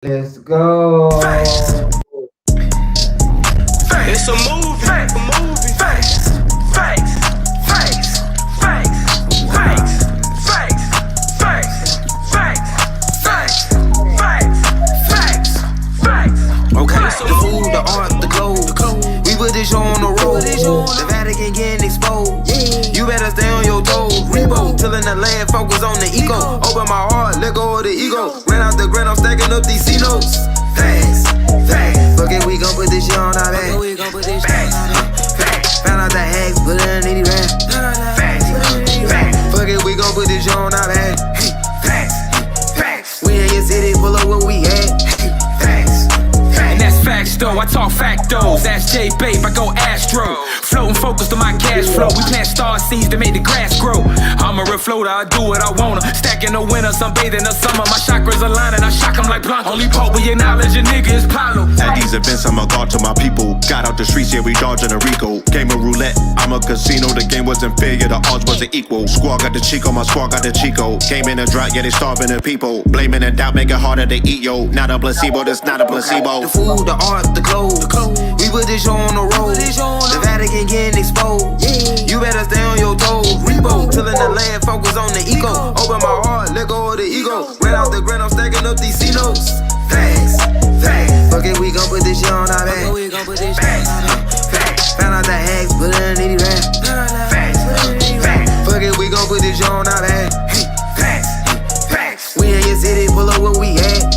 Let's go. Facts. It's a movie. Facts. A movie. Facts. Facts. Facts. Facts. Facts. Facts. Facts. Facts. Facts. Facts. Facts. Okay. The food, the art, the clothes. We put this show on the road. The Vatican getting exposed. You better stay on your toes. Rebo, tilling the land, focus on the ego. Open my heart, let go of the ego. Ran out the grind, I'm stacking up these C-notes. Facts, facts. Fuck it, we gon' put this shit on our back. Facts, facts. Found out the hacks, put it underneath the rap. Facts, facts. Fuck it, we gon' put this shit on our back. Facts, facts. We in your city, pull up where we at. Facts. And that's facts though, I talk factos. Ask J Babe, I go Astro. Floating focused on my cash flow. We plant star seeds to make the grass grow. I'm a real floater, I do what I wanna. Stacking the winter, sunbathing the summer. My chakras align and I shock them like Blanco. Only Pope with your knowledge, a nigga is Pablo. At these events, I'm a god to my people. Got out the streets, yeah, we dodging a Rico. Game of roulette, I'm a casino. The game wasn't fair, yeah, the odds wasn't equal. Squad got the Chico, my squad got the Chico. Game in a drought, yeah, they starving the people. Blaming and doubt, make it harder to eat, yo. Not a placebo, that's not a placebo. The food, the art, the clothes. We put this show on the road. The Vatican getting exposed. You better stay on your toes. Rebo, tilling the land, focus on the ego. Open my heart, let go of the ego. Ran out the grind, I'm stacking up these C-notes. Facts, facts. Fuck it, we gon' put this shit on our back. Facts, facts. Found out the hacks, put it underneath the rap. Facts, facts. Fuck it, we gon' put this shit on our back. Facts, facts. We in your city, pull up where we at.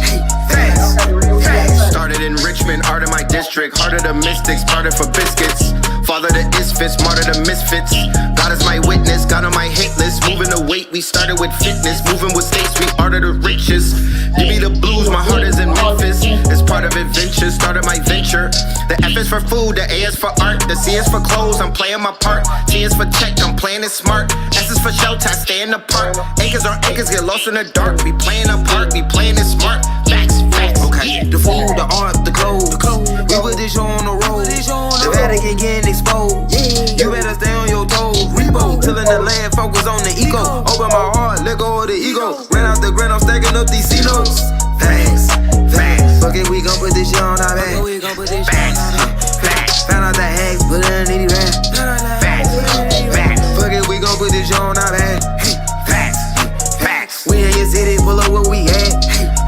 Facts, facts. Started in Richmond, art of my district. Heart of the mystics, started for biscuits. Father the isfits, martyr the misfits. God is my witness, God on my hit list. Moving the weight, we started with fitness. Moving with states, we art of the richest. Give me the blues, my heart is in Memphis. It's part of adventure, started my venture. The F is for food, the A is for art. The C is for clothes, I'm playing my part. T is for check, I'm playing it smart. S is for shelter, I stay in the park. Acres on acres, get lost in the dark. We playing a part, we playing it smart. Facts, facts, okay. The food, the art, the clothes. We put this show on the road. The Vatican getting exposed. You better stay on your toes. Rebo, tilling the land, focus on the ego. Open my heart, let go of the ego. Ran out the grind, I'm stacking up these C-notes. Facts, facts. Fuck it, we gon' put this shit on our back. Facts, facts. Found out the hacks, put it underneath the rap. Facts, facts. Fuck it, we gon' put this shit on our back. Facts, facts. We in your city, pull up where we at.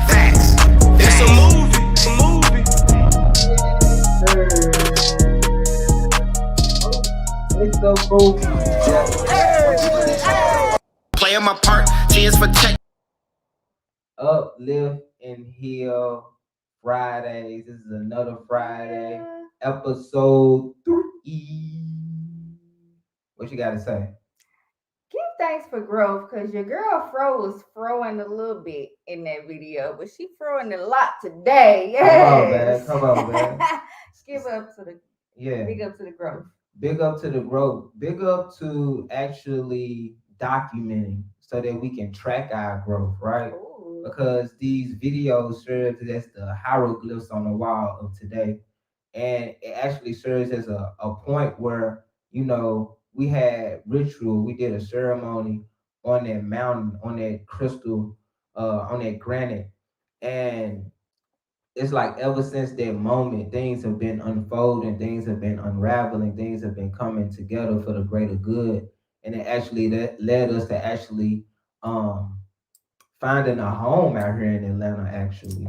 Facts. It's a movie. A movie. It's the movie. Playing my part, T is for check. Uplift N Heal Fridays. This is another Friday. Episode 3. What you gotta say? Give thanks for growth, because your girl Fro was throwing a little bit in that video, but she throwing a lot today. Yes. Come on, man. Give up to the big up to the growth. Big up to the growth. Big up to actually documenting so that we can track our growth, right? Ooh. Because these videos serve as the hieroglyphs on the wall of today. And it actually serves as a point where, we had ritual. We did a ceremony on that mountain, on that crystal, on that granite. And it's like ever since that moment, things have been unfolding, things have been unraveling, things have been coming together for the greater good. And it actually that led us to actually finding a home out here in Atlanta, actually,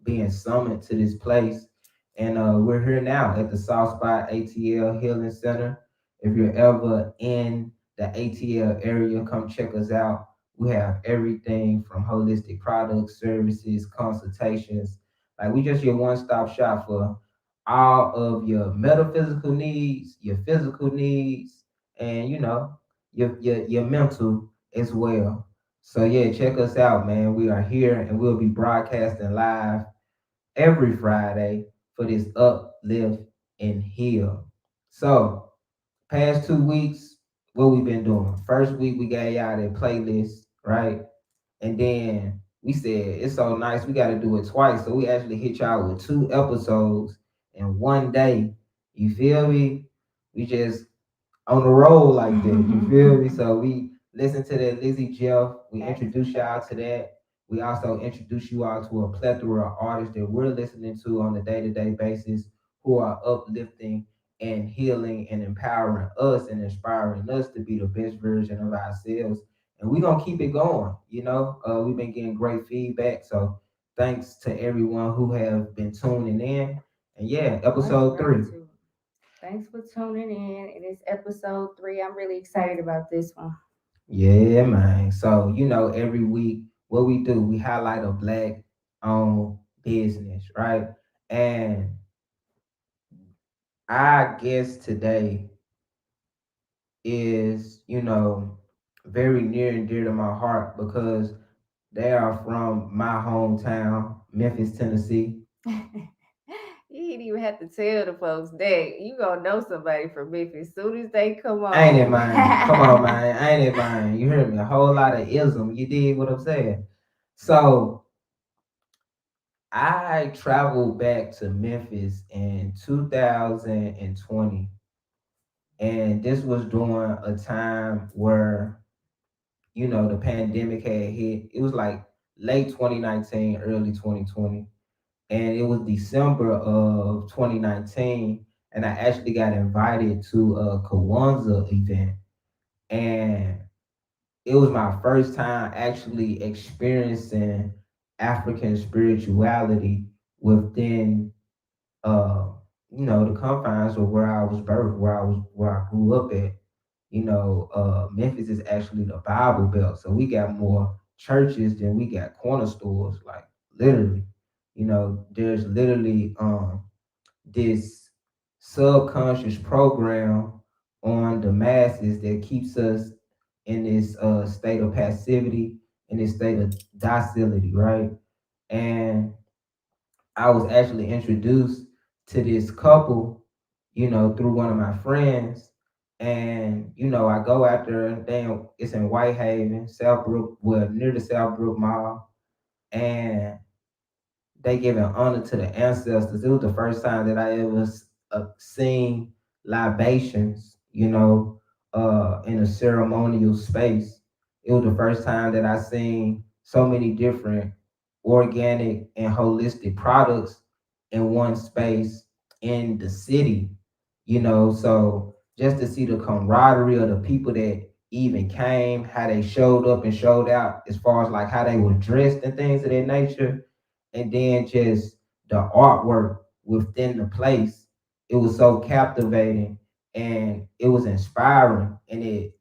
being summoned to this place. And we're here now at the South Spot ATL Healing Center. If you're ever in the ATL area, come check us out. We have everything from holistic products, services, consultations. Like, we just your one-stop shop for all of your metaphysical needs, your physical needs, and your mental as well. So yeah, check us out, man. We are here and we'll be broadcasting live every Friday for this Uplift and Heal. So past 2 weeks, what we've been doing. First week we gave y'all that playlist, right? And then we said it's so nice, we got to do it twice. So we actually hit y'all with 2 episodes in one day. You feel me? We just on the roll like that. You feel me? So we listened to that Lizzie Jeff. We introduced y'all to that. We also introduce you all to a plethora of artists that we're listening to on a day-to-day basis who are uplifting and healing and empowering us and inspiring us to be the best version of ourselves. And we're gonna keep it going. We've been getting great feedback. So thanks to everyone who have been tuning in. And yeah, episode 3. Thanks for tuning in. It is episode 3. I'm really excited about this one. Yeah, man. So, every week, what we do, we highlight a black owned business, right? And I guess today is, very near and dear to my heart because they are from my hometown, Memphis, Tennessee. You ain't even have to tell the folks that. You gonna know somebody from Memphis as soon as they come on. Ain't it, man? Come on, man. Ain't it, man? You heard me? A whole lot of ism. You dig what I'm saying? So I traveled back to Memphis in 2020. And this was during a time where, the pandemic had hit. It was like late 2019, early 2020. And it was December of 2019. And I actually got invited to a Kwanzaa event. And it was my first time actually experiencing African spirituality within uh the confines of where I was birthed, where I grew up at. Memphis is actually the Bible Belt, so we got more churches than we got corner stores, like literally. There's literally this subconscious program on the masses that keeps us in this state of passivity, in this state of docility, right? And I was actually introduced to this couple, through one of my friends. And, I go out there and it's in Whitehaven, Southbrook, well, near the Southbrook Mall. And they giving honor to the ancestors. It was the first time that I ever seen libations, in a ceremonial space. It was the first time that I seen so many different organic and holistic products in one space in the city, So just to see the camaraderie of the people that even came, how they showed up and showed out, as far as like how they were dressed and things of that nature, and then just the artwork within the place. It was so captivating and it was inspiring and it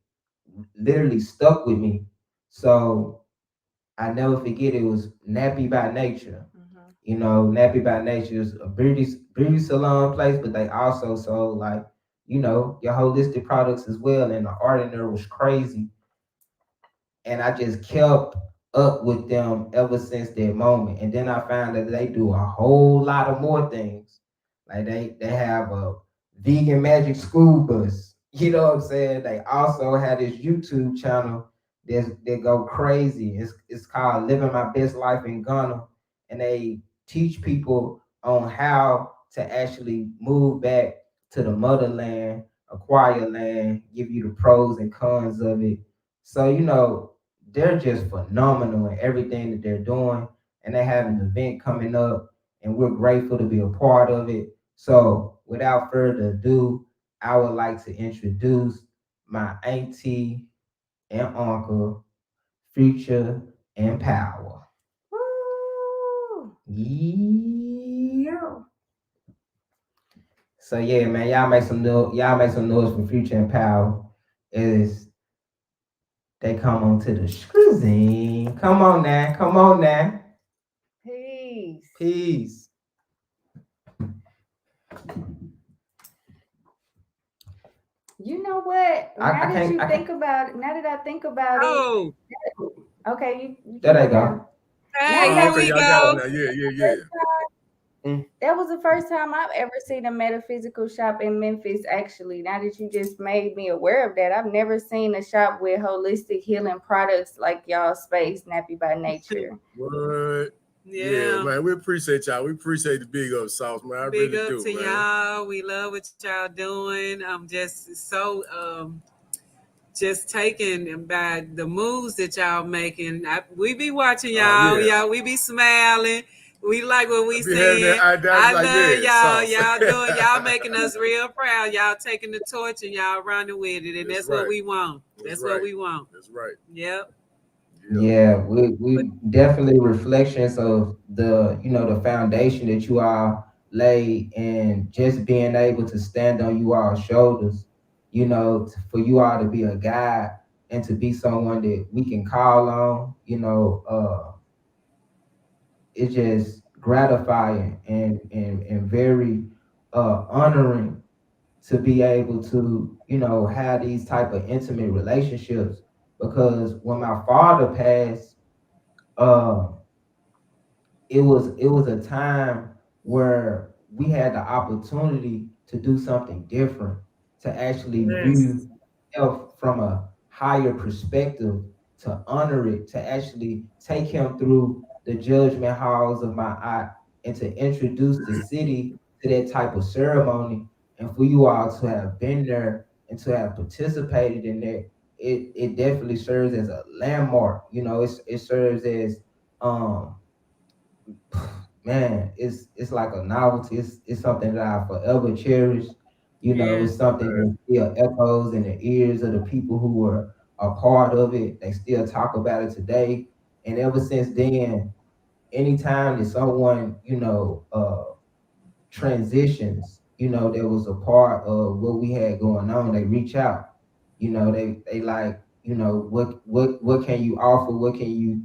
literally stuck with me. So I never forget it was Nappy by Nature. Nappy by Nature is a beauty salon place, but they also sold like, your holistic products as well. And the art in there was crazy. And I just kept up with them ever since that moment. And then I found that they do a whole lot of more things. Like they have a vegan magic school bus. You know what I'm saying? They also have this YouTube channel that go crazy. It's called Living My Best Life in Ghana. And they teach people on how to actually move back to the motherland, acquire land, give you the pros and cons of it. So, they're just phenomenal in everything that they're doing. And they have an event coming up, and we're grateful to be a part of it. So, without further ado, I would like to introduce my auntie and uncle, Future and Power. Woo! Yeah. So yeah, man, y'all make some noise for Future and Power. Is they come on to the screen. Come on now. Peace. You know what? Now that I think about it. Okay, you there they go. Hey, here we go. Yeah. That was the first time I've ever seen a metaphysical shop in Memphis, actually. Now that you just made me aware of that, I've never seen a shop with holistic healing products like y'all space, Nappy by Nature. What? Yeah, man, we appreciate y'all. We appreciate the big up, Sauce, man. I big really up do, to man. y'all. We love what y'all doing. I'm just so just taken by the moves that y'all making. We be watching y'all. Y'all, we be smiling. We like what we saying. I love y'all. Y'all doing. Y'all making us real proud. Y'all taking the torch and y'all running with it, and that's what we want. That's what we want. That's right. Yep. Yeah, we definitely reflections of the the foundation that you all laid, and just being able to stand on you all's shoulders, for you all to be a guide and to be someone that we can call on. It's just gratifying and very honoring to be able to have these type of intimate relationships, because when my father passed, uh it was a time where we had the opportunity to do something different, to actually view health from a higher perspective, to honor it, to actually take him through the judgment halls of my eye, and to introduce the city to that type of ceremony. And for you all to have been there and to have participated in that, it definitely serves as a landmark. It serves as man, it's like a novelty. It's something that I forever cherish. It's something that still echoes in the ears of the people who were a part of it. They still talk about it today. And ever since then, anytime that someone, transitions, that was a part of what we had going on, they reach out. They like, what can you offer? What can you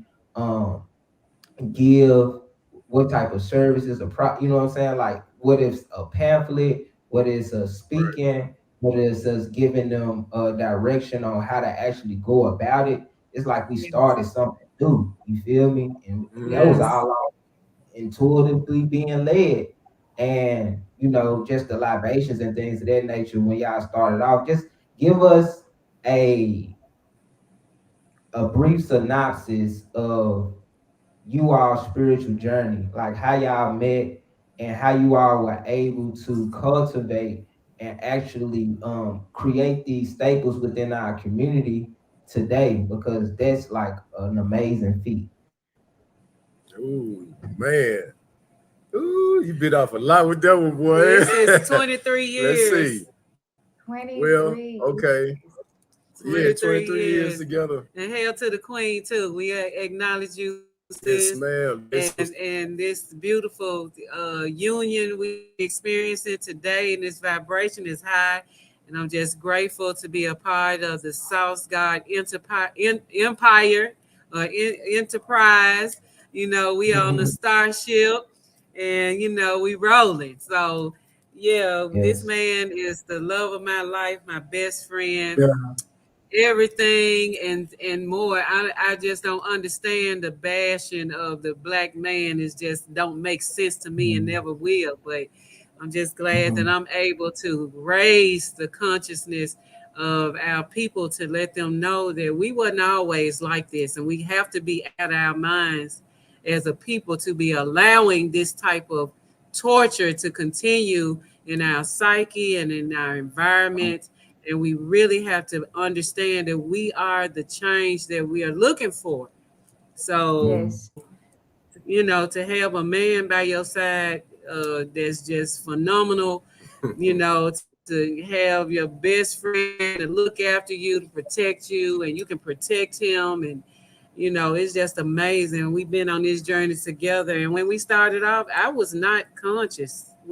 give? What type of services you know what I'm saying? Like, what is a pamphlet? What is speaking? What is us giving them a direction on how to actually go about it? It's like we started something new. You feel me? And that was all intuitively being led. And just the libations and things of that nature. When y'all started off, just give us a brief synopsis of you all spiritual journey, like how y'all met and how you all were able to cultivate and actually create these staples within our community today, because that's like an amazing feat. Ooh, man. Ooh, you bit off a lot with that one, boy. This is 23 years. Let's see. 23. Well, okay. Yeah, 23 years together. And hail to the queen, too. We acknowledge you. Yes, ma'am. And this beautiful union we experiencing today, and this vibration is high. And I'm just grateful to be a part of the Sauce God Empire or Enterprise. We on the starship, and we rolling. So this man is the love of my life, my best friend. Everything and more. I just don't understand the bashing of the black man. Is just don't make sense to me and never will. But I'm just glad that I'm able to raise the consciousness of our people to let them know that we wasn't always like this, and we have to be out of our minds as a people to be allowing this type of torture to continue in our psyche and in our environment. And we really have to understand that we are the change that we are looking for. So, to have a man by your side that's just phenomenal, to have your best friend to look after you, to protect you, and you can protect him. And, it's just amazing. We've been on this journey together. And when we started off, I was not conscious. So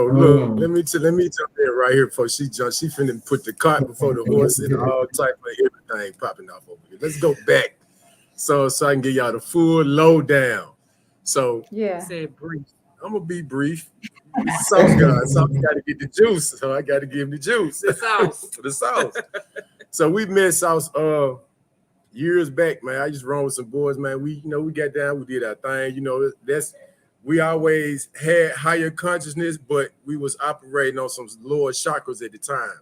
look, let me jump in right here before she jumps. She finna put the cart before the horse and all type of everything popping off over here. Let's go back so I can get y'all the full lowdown. So said brief. I'm gonna be brief. Sauce God, Sauce got to get the juice, so I got to give him the juice. The sauce. The sauce. So we met Sauce years back, man. I just run with some boys, man. We got down, we did our thing. We always had higher consciousness, but we was operating on some lower chakras at the time.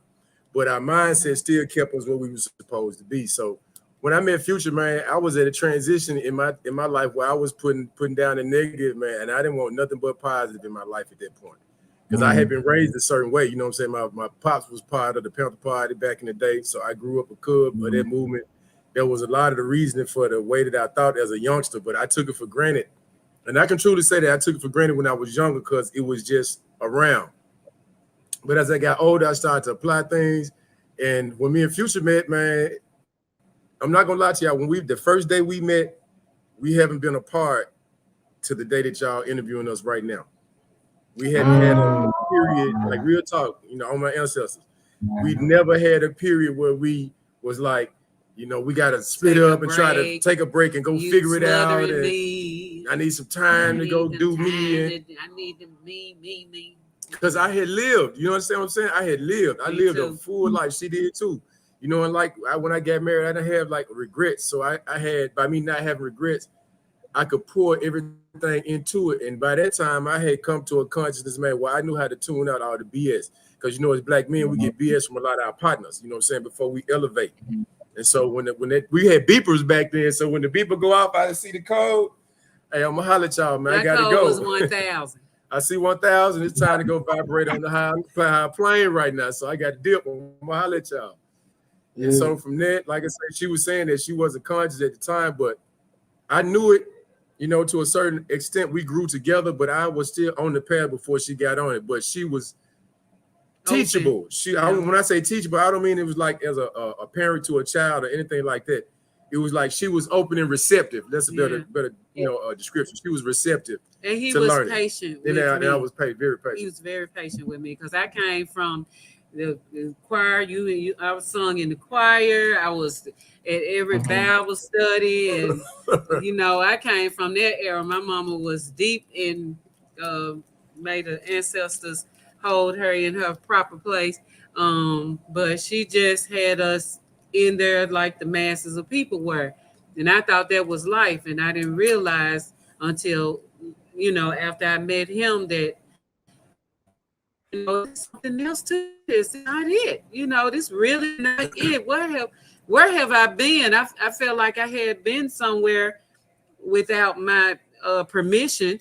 But our mindset still kept us where we were supposed to be. So when I met Future, man, I was at a transition in my life where I was putting down the negative, man, and I didn't want nothing but positive in my life at that point. because I had been raised a certain way. You know what I'm saying? My pops was part of the Panther Party back in the day, so I grew up a cub of that movement. There was a lot of the reasoning for the way that I thought as a youngster, but I took it for granted. And I can truly say that I took it for granted when I was younger because it was just around. But as I got older, I started to apply things. And when me and Future met, man, I'm not gonna lie to y'all. When the first day we met, we haven't been apart to the day that y'all interviewing us right now. We hadn't had a period, like real talk, you know, on my ancestors. We never had a period where we was like, you know, we got to split up and try to take a break and go figure it out. And I need some time to go do me. I need to me. Because I had lived, you understand what I'm saying? I had lived. I lived a full life. She did too. You know, and like when I got married, I didn't have like regrets. So I had, by me not having regrets, I could pour everything into it. And by that time, I had come to a consciousness, man, where I knew how to tune out all the BS. Because, you know, as Black men, we get BS from a lot of our partners, you know what I'm saying, before we elevate. And so when we had beepers back then, so when the beeper go off, I see the code. Hey, I'm going to holler at y'all, man. I got to go. Was 1,000. I see 1,000. It's time to go vibrate on the high plane right now. So I got to dip. I'm going to holler at y'all. Yeah. And so from that, like I said, she was saying that she wasn't conscious at the time, but I knew it, you know, to a certain extent. We grew together, but I was still on the path before she got on it. But she was teachable. When I say teachable, I don't mean it was like as a parent to a child or anything like that. It was like she was open and receptive. That's a better you know, description. She was receptive. And he was patient with me. And I was very patient. He was very patient with me because I came from the choir. I was sung in the choir. I was at every Bible study, and you know, I came from that era. My mama was deep in, made the ancestors hold her in her proper place. But she just had us in there like the masses of people were, and I thought that was life, and I didn't realize until, you know, after I met him that, you know, there's something else to this. It's not it. You know, this really not it. Where have I been? I felt like I had been somewhere without my permission.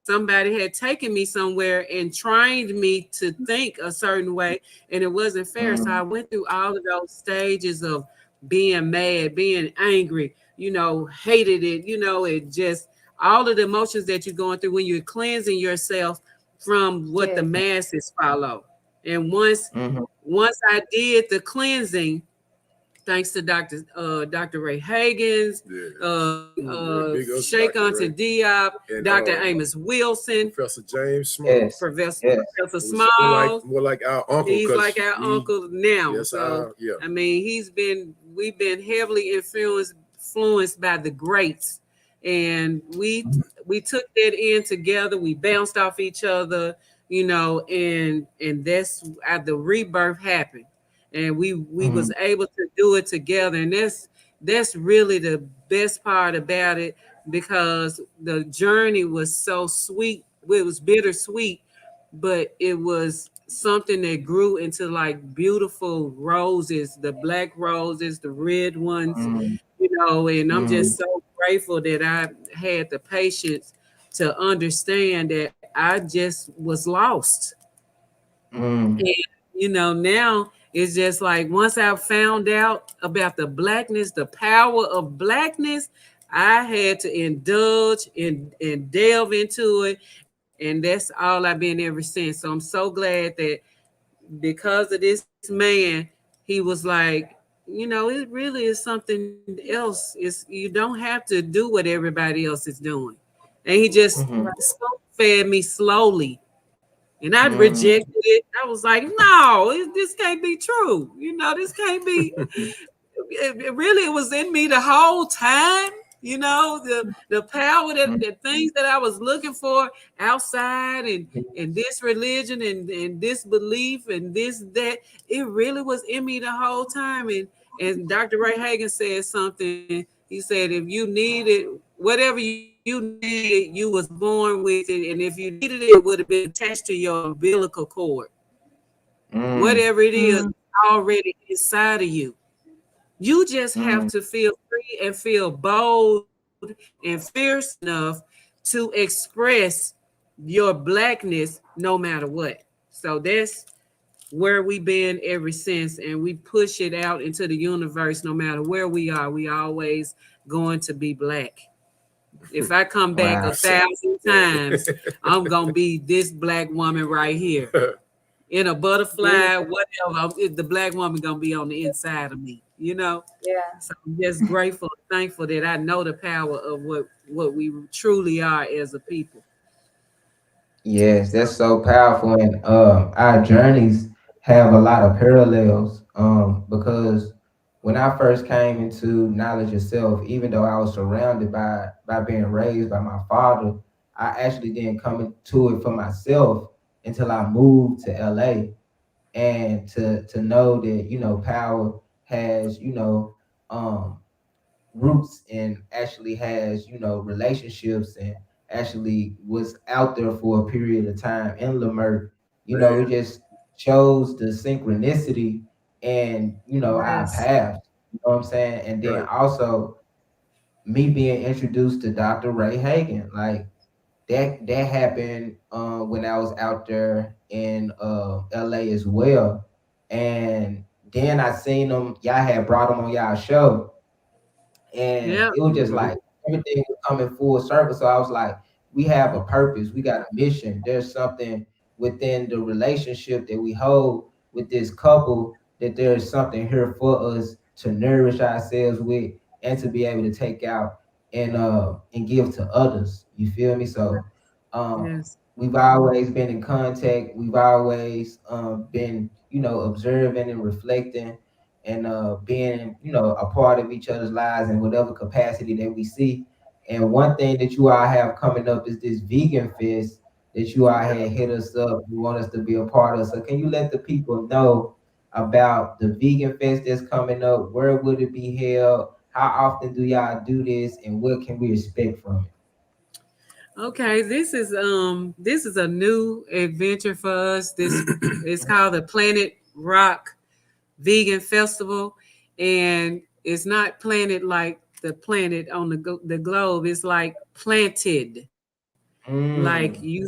Somebody had taken me somewhere and trained me to think a certain way, and it wasn't fair. So I went through all of those stages of being mad, being angry, you know, hated it, you know, it just all of the emotions that you're going through when you're cleansing yourself from what the masses follow. And once I did the cleansing, thanks to Dr. Ray Hagens, Sheikh Anta Diop, Dr. Amos Wilson, Professor James Small, Professor Small, more like our uncle. He's like our uncle now. Yes, so I mean, we've been heavily influenced by the greats, and we took that in together. We bounced off each other, you know, and that's how the rebirth happened. And we was able to do it together. And that's really the best part about it, because the journey was so sweet. It was bittersweet, but it was something that grew into like beautiful roses, the black roses, the red ones, you know, and I'm just so grateful that I had the patience to understand that I just was lost. And, you know, now, it's just like once I found out about the blackness, the power of blackness, I had to indulge and delve into it. And that's all I've been ever since. So I'm so glad that because of this man, he was like, you know, it really is something else. You don't have to do what everybody else is doing. And he just fed me slowly. And I rejected it. I was like, no, this can't be true. You know, this can't be. It really was in me the whole time. You know, the power, the things that I was looking for outside and this religion and this belief and this, that, it really was in me the whole time. And Dr. Ray Hagen said something. He said, if you needed whatever you needed, you was born with it. And if you needed it, it would have been attached to your umbilical cord. Whatever it is, already inside of you. You just have to feel free and feel bold and fierce enough to express your blackness no matter what. So that's where we've been ever since, and we push it out into the universe. No matter where we are, we always going to be black. If I come back Wow. 1,000 times, I'm gonna be this black woman right here in a butterfly, whatever. The black woman gonna be on the inside of me, you know. Yeah. So I'm just grateful, thankful that I know the power of what we truly are as a people. Yes, that's so powerful, and our journeys have a lot of parallels. Because when I first came into knowledge of self, even though I was surrounded by being raised by my father, I actually didn't come into it for myself until I moved to LA, and to know that power has roots and actually has relationships, and actually was out there for a period of time in Lamert. It just shows the synchronicity and our Yes. paths. You know what I'm saying? And then also me being introduced to Dr. Ray Hagan, like that happened when I was out there in LA as well. And then I seen them, y'all had brought them on y'all show, and Yeah. it was just like everything was coming full circle. So I was like, we have a purpose, we got a mission. There's something within the relationship that we hold with this couple, that there's something here for us to nourish ourselves with, and to be able to take out and give to others. You feel me? So Yes. we've always been in contact. We've always been, observing and reflecting, and being, a part of each other's lives in whatever capacity that we see. And one thing that you all have coming up is this vegan fest that you all had hit us up. You want us to be a part of. So can you let the people know about the vegan fest that's coming up? Where would it be held? How often do y'all do this, and what can we expect from it? Okay, this is a new adventure for us. This is called the Planet Rock Vegan Festival, and it's not planted like the planet on the globe. It's like planted, like you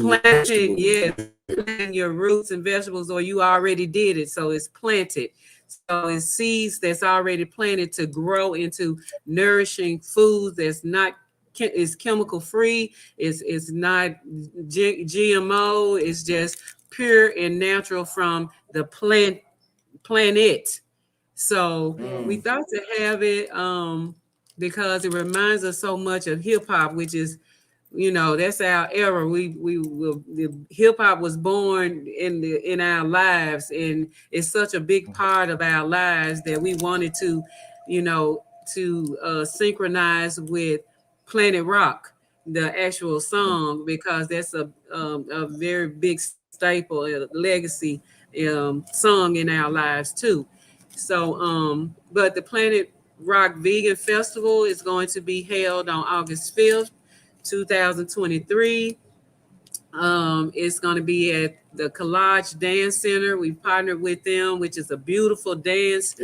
planted, yes, planting your roots and vegetables, or you already did it, so it's planted. So it's seeds that's already planted to grow into nourishing foods that's not is chemical free. It's not GMO. It's just pure and natural from the planet. So we thought to have it because it reminds us so much of hip hop, which is, that's our era. The hip hop was born in our lives, and it's such a big part of our lives that we wanted to, synchronize with Planet Rock, the actual song, because that's a very big staple, a legacy song in our lives too. So, but the Planet Rock Vegan Festival is going to be held on August 5th, 2023. It's going to be at the Collage Dance Center. We partnered with them, which is a beautiful dance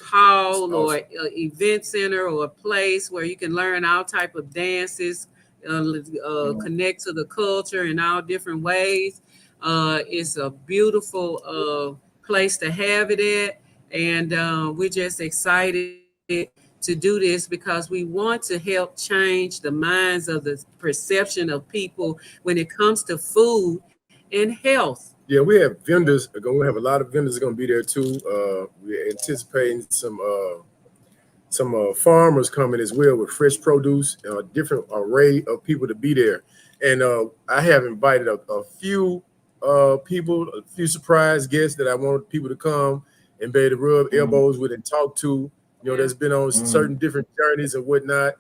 hall or event center, or a place where you can learn all type of dances, connect to the culture in all different ways. It's a beautiful place to have it at, and we're just excited to do this because we want to help change the minds of the perception of people when it comes to food and health. Yeah, we have vendors. We have a lot of vendors going to be there too. We're anticipating some farmers coming as well with fresh produce, a different array of people to be there. And I have invited a few people, a few surprise guests that I want people to come and be able to rub elbows with and talk to. That's been on certain different journeys and whatnot.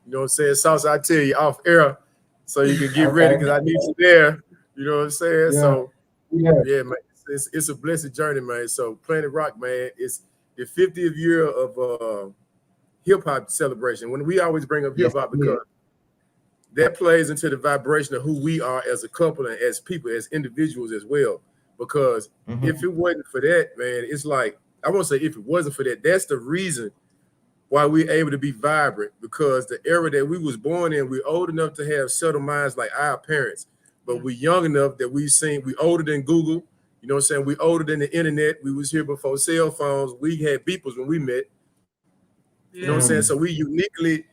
You know what I'm saying? Sauce, I tell you off air so you can get ready because I need you there. You know what I'm saying? Yeah. So, yeah, man, it's a blessed journey, man. So Planet Rock, man, it's the 50th year of hip-hop celebration. When we always bring up hip-hop because that plays into the vibration of who we are as a couple and as people, as individuals as well. Because if it wasn't for that, man, it's like, I won't say if it wasn't for that, that's the reason why we're able to be vibrant, because the era that we was born in, we're old enough to have subtle minds like our parents, but we're young enough that we older than Google, you know what I'm saying? We older than the internet. We was here before cell phones. We had beepers when we met. You know what I'm saying? So we uniquely,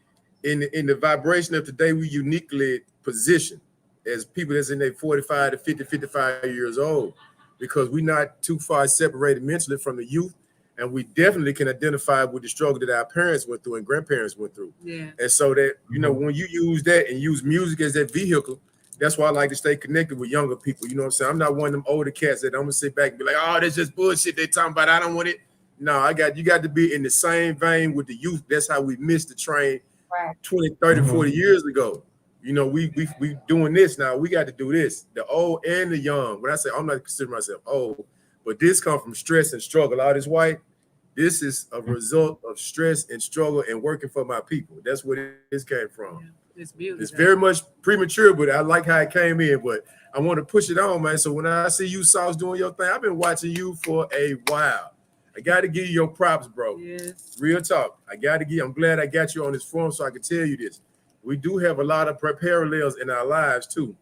in the vibration of today, we uniquely positioned as people that's in their 45 to 50, 55 years old, because we're not too far separated mentally from the youth. And we definitely can identify with the struggle that our parents went through and grandparents went through. Yeah. And so that, you know, when you use that and use music as that vehicle, that's why I like to stay connected with younger people. You know what I'm saying? I'm not one of them older cats that I'm gonna sit back and be like, oh, that's just bullshit they talking about. I don't want it. No, you got to be in the same vein with the youth. That's how we missed the train 20, 30, 40 years ago. You know, we doing this now. We got to do this. The old and the young. When I say I'm not considering myself old, but this comes from stress and struggle. All this white, this is a result of stress and struggle and working for my people. That's where this came from. Yeah, it's beautiful. It's very much premature, but I like how it came in. But I want to push it on, man. So when I see you, Sauce, doing your thing, I've been watching you for a while. I got to give you your props, bro. Yes. Real talk. I'm glad I got you on this forum so I can tell you this. We do have a lot of parallels in our lives too.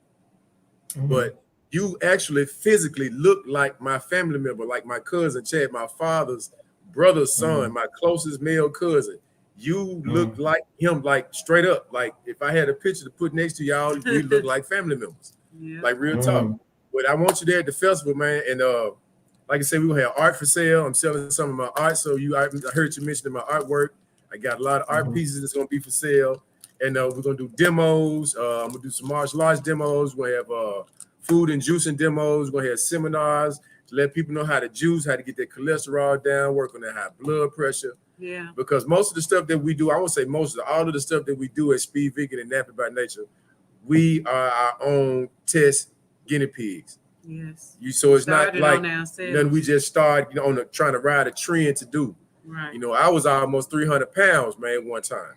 But you actually physically look like my family member, like my cousin Chad, my father's brother's son, my closest male cousin. You look like him, like straight up. Like if I had a picture to put next to y'all, we look like family members. Yeah. Like real talk. But I want you there at the festival, man. And like I said, we're gonna have art for sale. I'm selling some of my art. So I heard you mention my artwork. I got a lot of art pieces that's gonna be for sale. And we're gonna do demos. I'm gonna do some martial arts demos. We're gonna have food and juicing demos. We're gonna have seminars to let people know how to juice, how to get their cholesterol down, work on their high blood pressure. Yeah. Because most of the stuff that we do, I won't say most of all of the stuff that we do at Speed Vegan and Nappy by Nature, we are our own test guinea pigs. Yes. So it's Started not like nothing we just started, you know, trying to ride a trend to do. Right. You know, I was almost 300 pounds, man, one time.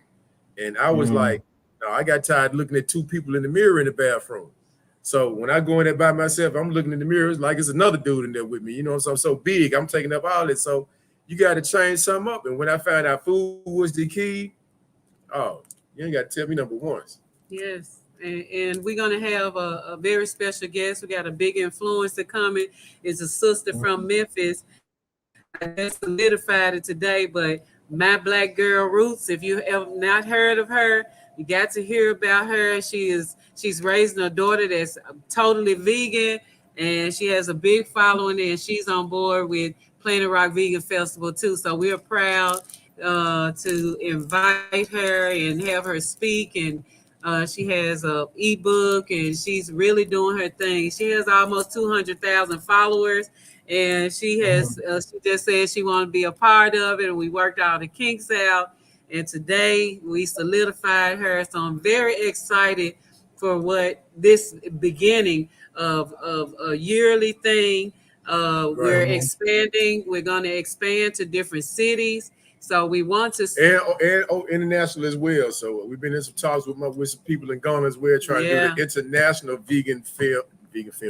And I was like, no, I got tired looking at two people in the mirror in the bathroom. So when I go in there by myself, I'm looking in the mirror, it's like it's another dude in there with me. You know, so I'm so big, I'm taking up all this. So you got to change something up. And when I found out food was the key, oh, you ain't got to tell me number ones. Yes. And we're going to have a very special guest. We got a big influencer coming. It's a sister from Memphis. I just solidified it today, but My Black Girl Roots, if you have not heard of her, you got to hear about her. She's raising a daughter that's totally vegan, and she has a big following, and she's on board with Planet Rock Vegan Festival too. So we're proud to invite her and have her speak. And she has a ebook, and she's really doing her thing. She has almost 200,000 followers, and she has she just said she want to be a part of it. And we worked all the kinks out, and today we solidified her. So I'm very excited for what this beginning of a yearly thing. We're expanding. We're going to expand to different cities. So we want to and international as well. So we've been in some talks with some people in Ghana as well, trying to do the international vegan film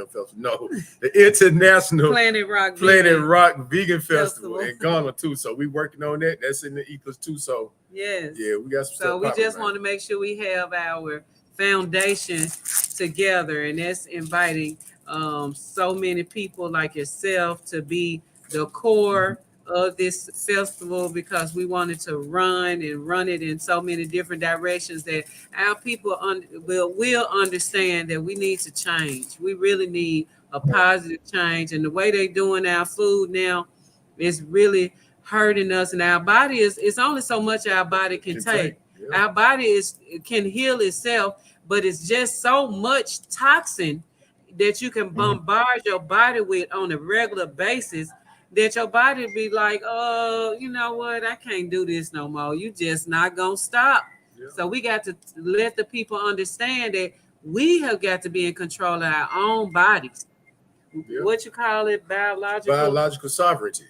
festival. No, the international Planet Rock Vegan Festival in Ghana too. So we working on that. That's in the ethos too. So yes, yeah, we got some. So we just want to make sure we have our foundation together, and that's inviting so many people like yourself to be the core of this festival, because we wanted to run it in so many different directions that our people will understand that we need to change. We really need a positive change, and the way they're doing our food now is really hurting us. And our body it's only so much our body can take. Yeah. Our body can heal itself, but it's just so much toxin that you can bombard your body with on a regular basis, that your body be like, oh, you know what? I can't do this no more. You just not going to stop. Yeah. So we got to let the people understand that we have got to be in control of our own bodies. Yeah. What you call it? Biological sovereignty.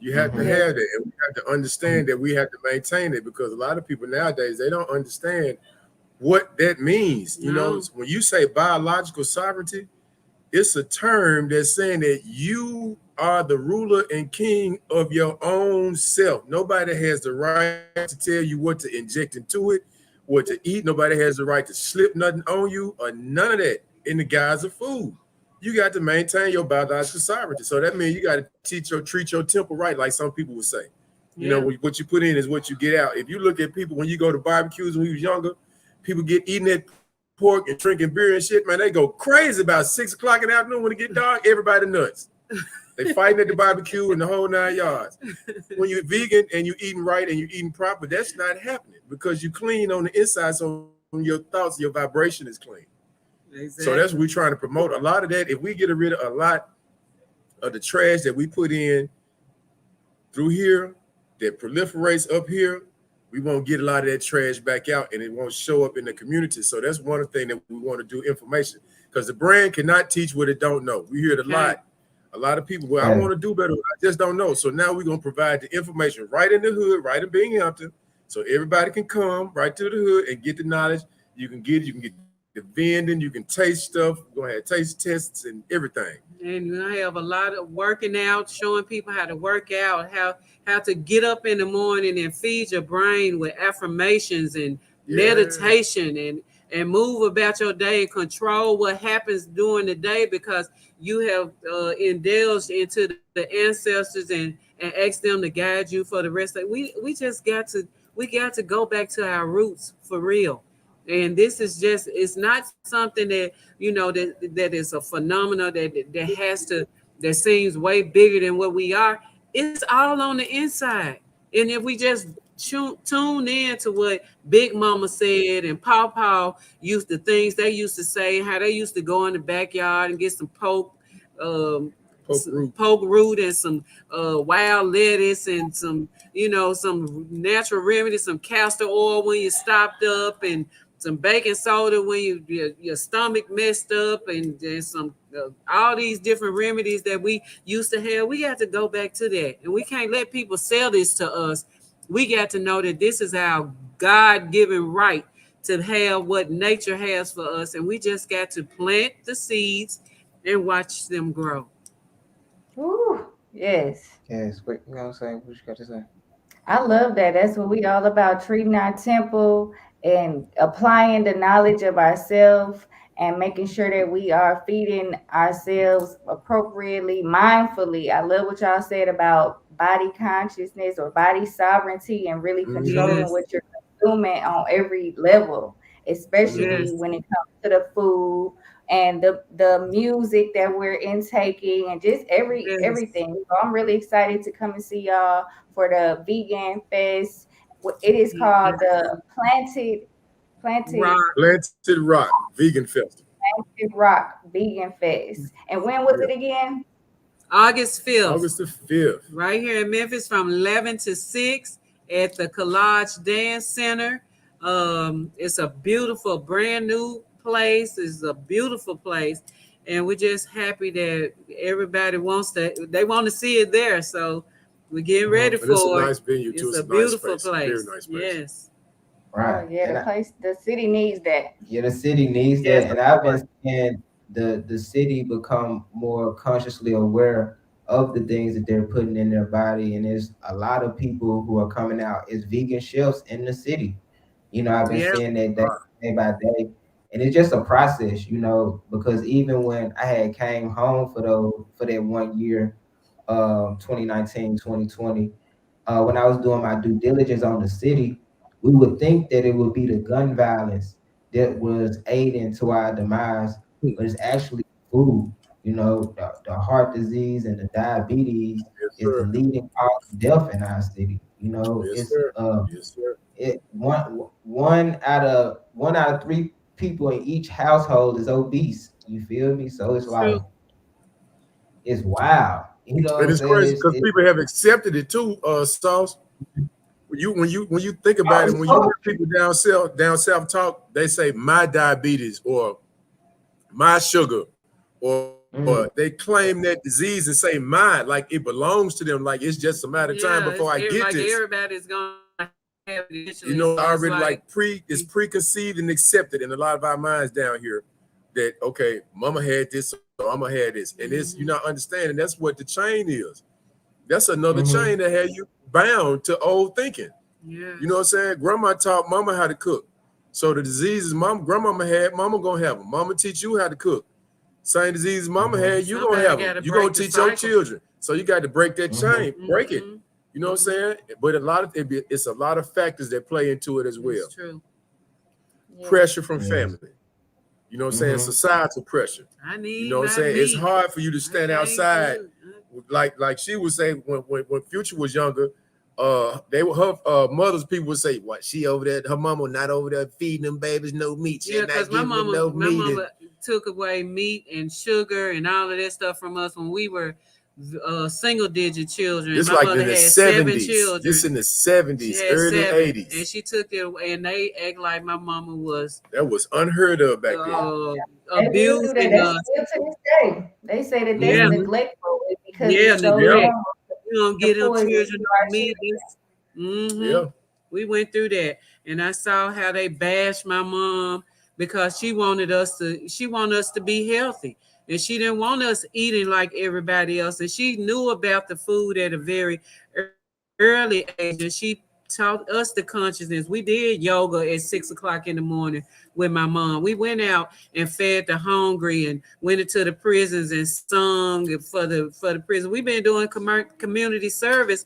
You have to have that. And we have to understand that we have to maintain it, because a lot of people nowadays, they don't understand what that means. You know, when you say biological sovereignty, it's a term that's saying that you are the ruler and king of your own self. Nobody has the right to tell you what to inject into it, what to eat. Nobody has the right to slip nothing on you or none of that in the guise of food. You got to maintain your biological sovereignty. So that means you got to treat your temple right, like some people would say. You know, what you put in is what you get out. If you look at people, when you go to barbecues when we was younger, people get eating that pork and drinking beer and shit, man, they go crazy about 6 o'clock in the afternoon when it get dark, everybody nuts. They fighting at the barbecue and the whole 9 yards. When you're vegan and you're eating right and you're eating proper, that's not happening because you clean on the inside, so your thoughts, your vibration is clean. Exactly. So that's what we're trying to promote. A lot of that, if we get rid of a lot of the trash that we put in through here, that proliferates up here, we won't get a lot of that trash back out and it won't show up in the community. So that's one thing that we want to do, information, because the brand cannot teach what it don't know. We hear it a lot of people, well, I want to do better, I just don't know. So now we're going to provide the information right in the hood, right in Binghamton, so everybody can come right to the hood and get the knowledge. You can get the vending, you can taste stuff. We're going to have taste tests and everything. And we have a lot of working out, showing people how to work out, how to get up in the morning and feed your brain with affirmations and meditation and move about your day, control what happens during the day, because you have indulged into the ancestors and ask them to guide you for the rest of it. We got to go back to our roots for real. And this is just, it's not something that, you know, that is a phenomenon that seems way bigger than what we are. It's all on the inside. And if we just tune in to what Big Mama said and Paw used the things they used to say, how they used to go in the backyard and get some poke root and some wild lettuce and some, you know, some natural remedies, some castor oil when you stopped up, and some baking soda when your stomach messed up, and some all these different remedies that we used to have. We got to go back to that, and we can't let people sell this to us. We got to know that this is our God-given right to have what nature has for us, and we just got to plant the seeds and watch them grow. Ooh, yes. Yes, what you gonna say? What you got to say? I love that. That's what we all about, treating our temple and applying the knowledge of ourselves and making sure that we are feeding ourselves appropriately, mindfully. I love what y'all said about body consciousness or body sovereignty and really controlling what you're consuming on every level, especially when it comes to the food and the music that we're intaking and just everything. So I'm really excited to come and see y'all for the Vegan Fest. It is called the Planted Rock Vegan Festival. Planted Rock Vegan Fest. And when was it again? August 5th. August the 5th. Right here in Memphis from 11 to 6 at the Collage Dance Center. It's a beautiful, brand new place. It's a beautiful place. And we're just happy that everybody wants to see it there. So we're getting ready for it. It's a nice venue too. It's a beautiful nice place. Very nice place. Yes. Right. The city needs that. Yeah, the city needs that. And I've been seeing the city become more consciously aware of the things that they're putting in their body. And there's a lot of people who are coming out as vegan chefs in the city. You know, I've been seeing that day by day. And it's just a process, you know, because even when I had came home for that 1 year, 2019, 2020, when I was doing my due diligence on the city, we would think that it would be the gun violence that was aiding to our demise, but it's actually food. You know, the heart disease and the diabetes is the leading cause of death in our city. You know, one out of 3 people in each household is obese. You feel me? So it's like, it's wild. You know, and it's crazy because people have accepted it too. Sauce. When you think about it, when you hear people down south talk, they say my diabetes or my sugar, or they claim that disease and say mine, like it belongs to them, like it's just a matter of time before I get this. Everybody's gonna have it. You know, already it's preconceived and accepted in a lot of our minds down here. that okay, mama had this, so I'm gonna have this, and it's you're not understanding. That's what the chain is. That's another chain that had you bound to old thinking. Yeah. You know what I'm saying? Grandma taught mama how to cook. So the diseases grandmama had, mama gonna have them. Mama teach you how to cook. Same diseases mama had, you gonna have them. You gonna teach your children. So you got to break that chain, break it. You know what I'm saying? But it's a lot of factors that play into it as well. That's true. Pressure from family. You know what I'm saying? Societal pressure. You know what I'm saying? It's hard for you to stand outside. Like she would say when Future was younger, her mother's people would say, "What she over there? Her mama not over there feeding them babies no meat." Yeah, because my mama took away meat and sugar and all of that stuff from us when we were single-digit children. It's my like mother in the had 70s. 7 children. This in the 70s, early 80s, and she took it away, and they act like my mama was that was unheard of back then. Abusing us. Still to this day, they say that that's neglectful because it's so you don't get them children no meat. Yeah, we went through that, and I saw how they bashed my mom because she wanted us to be healthy, and she didn't want us eating like everybody else, and she knew about the food at a very early age, and she taught us the consciousness. We did yoga at 6 o'clock in the morning with my mom. We went out and fed the hungry and went into the prisons and sung for the prison. We've been doing community service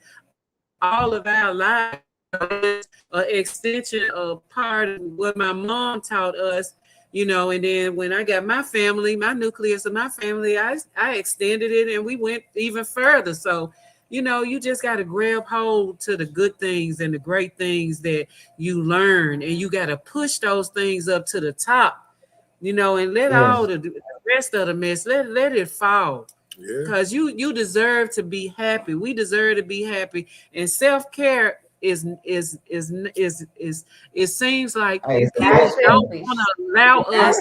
all of our lives. An extension of part of what my mom taught us, you know. And then when I got my family, my nucleus of my family, I extended it, and we went even further. So, you know, you just got to grab hold to the good things and the great things that you learn, and you got to push those things up to the top, you know, and let all the rest of the mess, let it fall. Because you deserve to be happy. We deserve to be happy, and self-care is it seems like people don't want to allow us.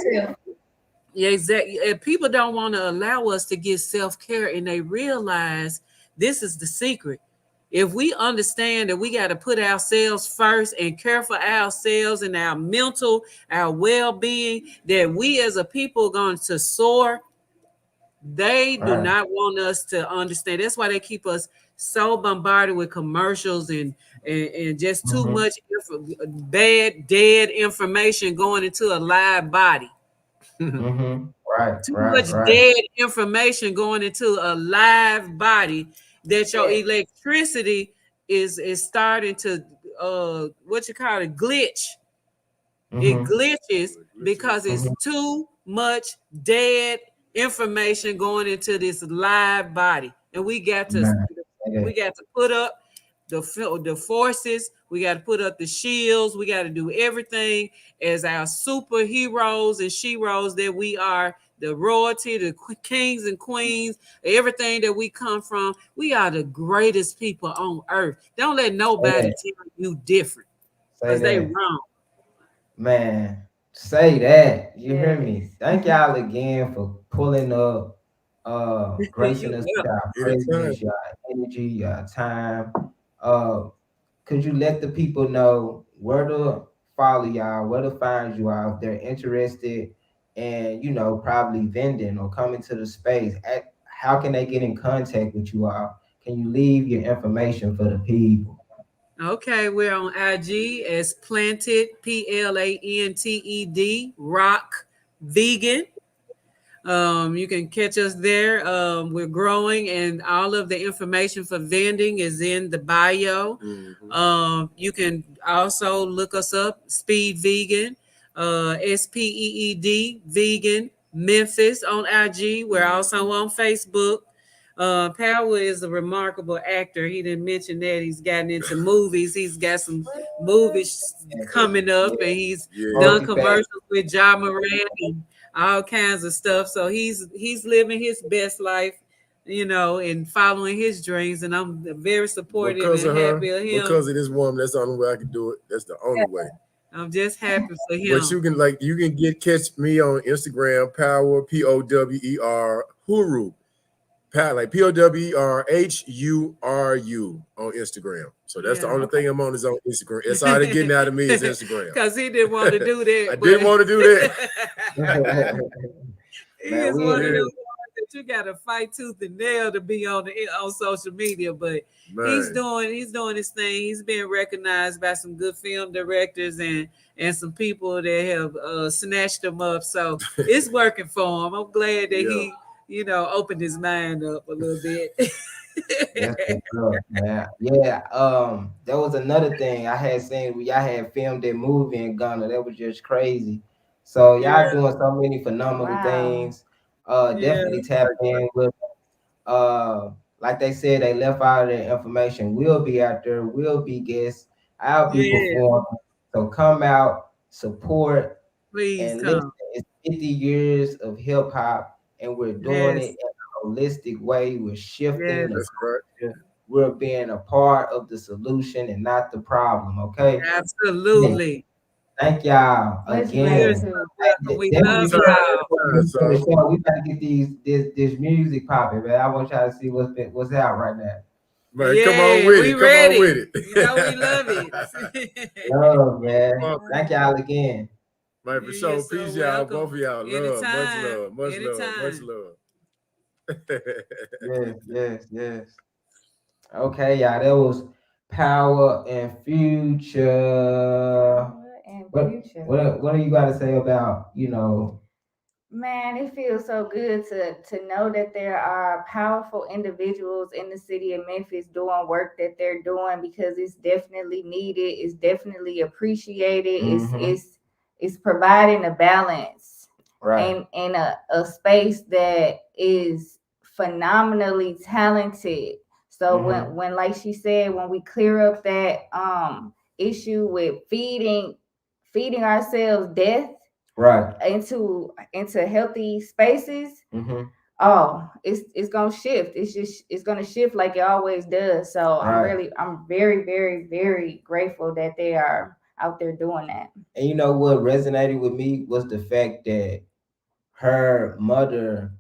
Yeah, exactly. And people don't want to allow us to get self-care, and they realize this is the secret. If we understand that we got to put ourselves first and care for ourselves and our mental, our well-being, that we as a people are going to soar. They do not want us to understand. That's why they keep us so bombarded with commercials and just too much bad, dead information going into a live body. Too much dead information going into a live body, that your electricity is starting to glitch. It glitches because it's too much dead information going into this live body, and we got to put up the forces. We got to put up the shields. We got to do everything as our superheroes and sheroes that we are. The royalty, the kings and queens, everything that we come from. We are the greatest people on earth. Don't let nobody tell you different, because they wrong. Man, say that. You hear me? Thank y'all again for pulling up, gracing us with our presence, your energy, your time. Could you let the people know where to follow y'all, where to find you all if they're interested in, you know, probably vending or coming to the space? How can they get in contact with you all? Can you leave your information for the people? Okay, we're on IG as Planted, PLANTED, Rock Vegan. You can catch us there. We're growing, and all of the information for vending is in the bio. You can also look us up, Speed Vegan, SPEED Vegan Memphis on IG. We're also on Facebook. Power is a remarkable actor. He didn't mention that he's gotten into movies. He's got some movies coming up, and he's done commercials with Ja Morant and all kinds of stuff. So he's living his best life, you know, and following his dreams. And I'm very supportive and happy of him. Because of this woman, that's the only way I can do it. That's the only way. I'm just happy for him. But you can catch me on Instagram, Power, POWER, Huru. Like POWERHURU on Instagram. So that's the only thing I'm on is on Instagram. That's all they're getting out of me is Instagram. Because he didn't want to do that. I didn't want to do that. He Man, is we one of here. those ones that you got to fight tooth and nail to be on social media. But Man. he's doing his thing. He's being recognized by some good film directors and some people that have snatched him up. So it's working for him. I'm glad that he opened his mind up a little bit. That's what's up, man. Yeah, there was another thing I had seen where y'all had filmed that movie in Ghana. That was just crazy. So y'all doing so many phenomenal things. Definitely tap in with like they said, they left out of their information. We'll be out there, we'll be guests, I'll be performing. So come out, support, Please and come. listen. It's 50 years of hip hop, and we're doing it in a holistic way. We're shifting the culture. We're being a part of the solution and not the problem. Okay. Absolutely. Thank y'all again. We love y'all. We gotta get this music popping, man. I want y'all to see what's out right now. Man, come on with it. Come on with it. You know we love it. Love, man. Thank y'all again. Man, for sure. Peace, y'all. Both of y'all. Love. Much love. Yes. Okay, y'all. That was Power and Future. What do you got to say about, Man, it feels so good to know that there are powerful individuals in the city of Memphis doing work that they're doing, because it's definitely needed. It's definitely appreciated. Mm-hmm. It's providing a balance, right, in a space that is phenomenally talented. So when like she said, when we clear up that issue with feeding ourselves death, right, into healthy spaces, it's gonna shift. It's gonna shift like it always does. So right. I'm very, very, very grateful that they are out there doing that. And you know what resonated with me was the fact that her mother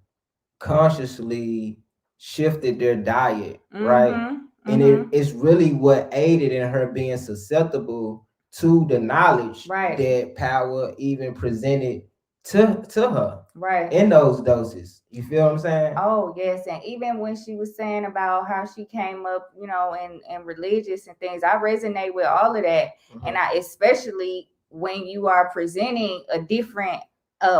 consciously shifted their diet, right? And it's really what aided in her being susceptible to the knowledge that Power even presented to her in those doses. You feel what I'm saying? Oh yes. And even when she was saying about how she came up, in religious and things, I resonate with all of that. And I especially when you are presenting a different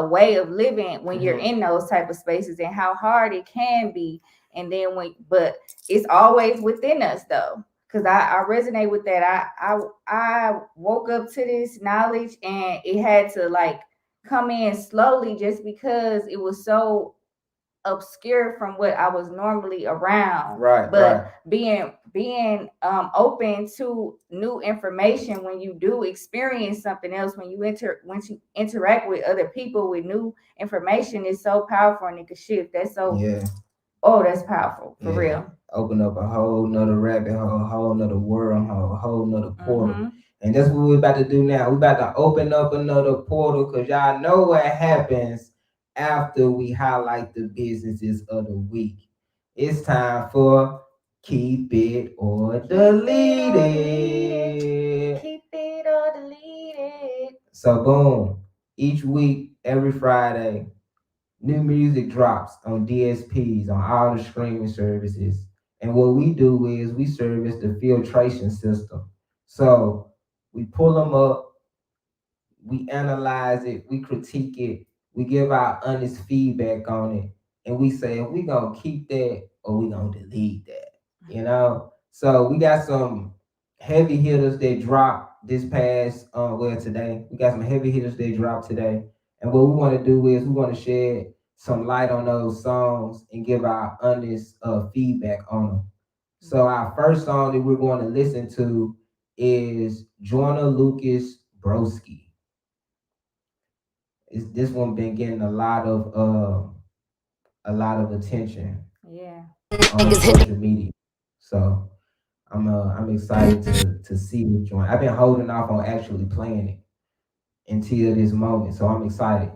way of living when you're in those type of spaces, and how hard it can be. And then but it's always within us though. Because I resonate with that. I woke up to this knowledge, and it had to come in slowly, just because it was so obscure from what I was normally around. But being open to new information when you do experience something else, when you interact with other people with new information, is so powerful, and it could shift. That's so that's powerful for real. Open up a whole nother rabbit hole, a whole nother wormhole, a whole nother portal. And that's what we're about to do now. We're about to open up another portal, because y'all know what happens after we highlight the businesses of the week. It's time for Keep It or Delete It. Keep it or delete it. So boom, each week, every Friday, new music drops on DSPs, on all the streaming services. And what we do is we serve as the filtration system. So we pull them up, we analyze it, we critique it, we give our honest feedback on it, and we say if we gonna keep that or we gonna delete that, So we got some heavy hitters that dropped this past today. We got some heavy hitters that dropped today. And what we want to do is we want to shed some light on those songs and give our honest feedback on them. So our first song that we're going to listen to is Joyner Lucas Broski. This one been getting a lot of attention. On social media. So I'm excited to see the joint. I've been holding off on actually playing it until this moment, so I'm excited.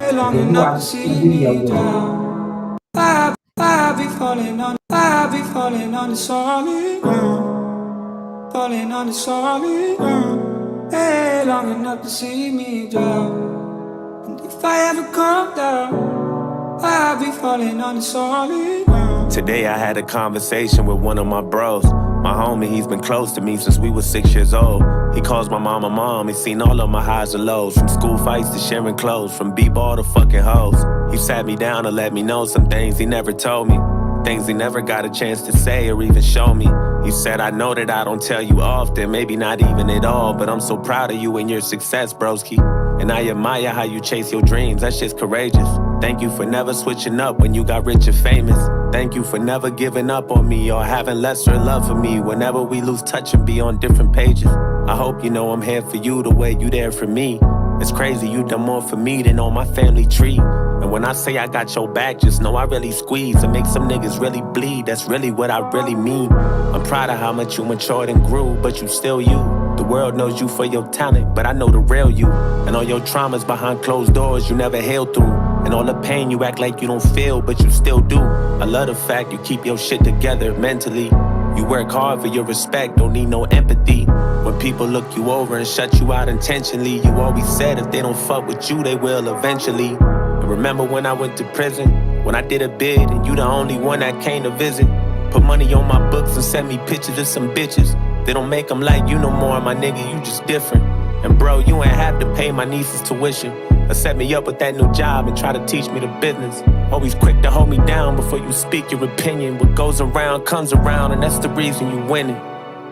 I'll be falling on the solid ground. Falling on the solid ground. Hey, long enough to see me drown. And if I ever come down, I'll be falling on the solid ground. Today I had a conversation with one of my bros. My homie, he's been close to me since we were 6 years old. He calls my mom. He's seen all of my highs and lows. From school fights to sharing clothes. From b-ball to fucking hoes. He sat me down to let me know some things he never told me. Things he never got a chance to say or even show me. He said, I know that I don't tell you often, maybe not even at all, but I'm so proud of you and your success, broski. And I admire how you chase your dreams, that shit's courageous. Thank you for never switching up when you got rich and famous. Thank you for never giving up on me or having lesser love for me whenever we lose touch and be on different pages. I hope you know I'm here for you the way you there for me. It's crazy, you done more for me than on my family tree. And when I say I got your back, just know I really squeeze and make some niggas really bleed. That's really what I really mean. I'm proud of how much you matured and grew, but you still you. The world knows you for your talent, but I know the real you. And all your traumas behind closed doors you never healed through. And all the pain you act like you don't feel, but you still do. I love the fact you keep your shit together mentally. You work hard for your respect, don't need no empathy. When people look you over and shut you out intentionally, you always said if they don't fuck with you, they will eventually. And remember when I went to prison, when I did a bid and you the only one that came to visit. Put money on my books and sent me pictures of some bitches. They don't make them like you no more, my nigga, you just different. And bro, you ain't have to pay my niece's tuition or set me up with that new job and try to teach me the business. Always quick to hold me down before you speak your opinion. What goes around comes around, and that's the reason you winning.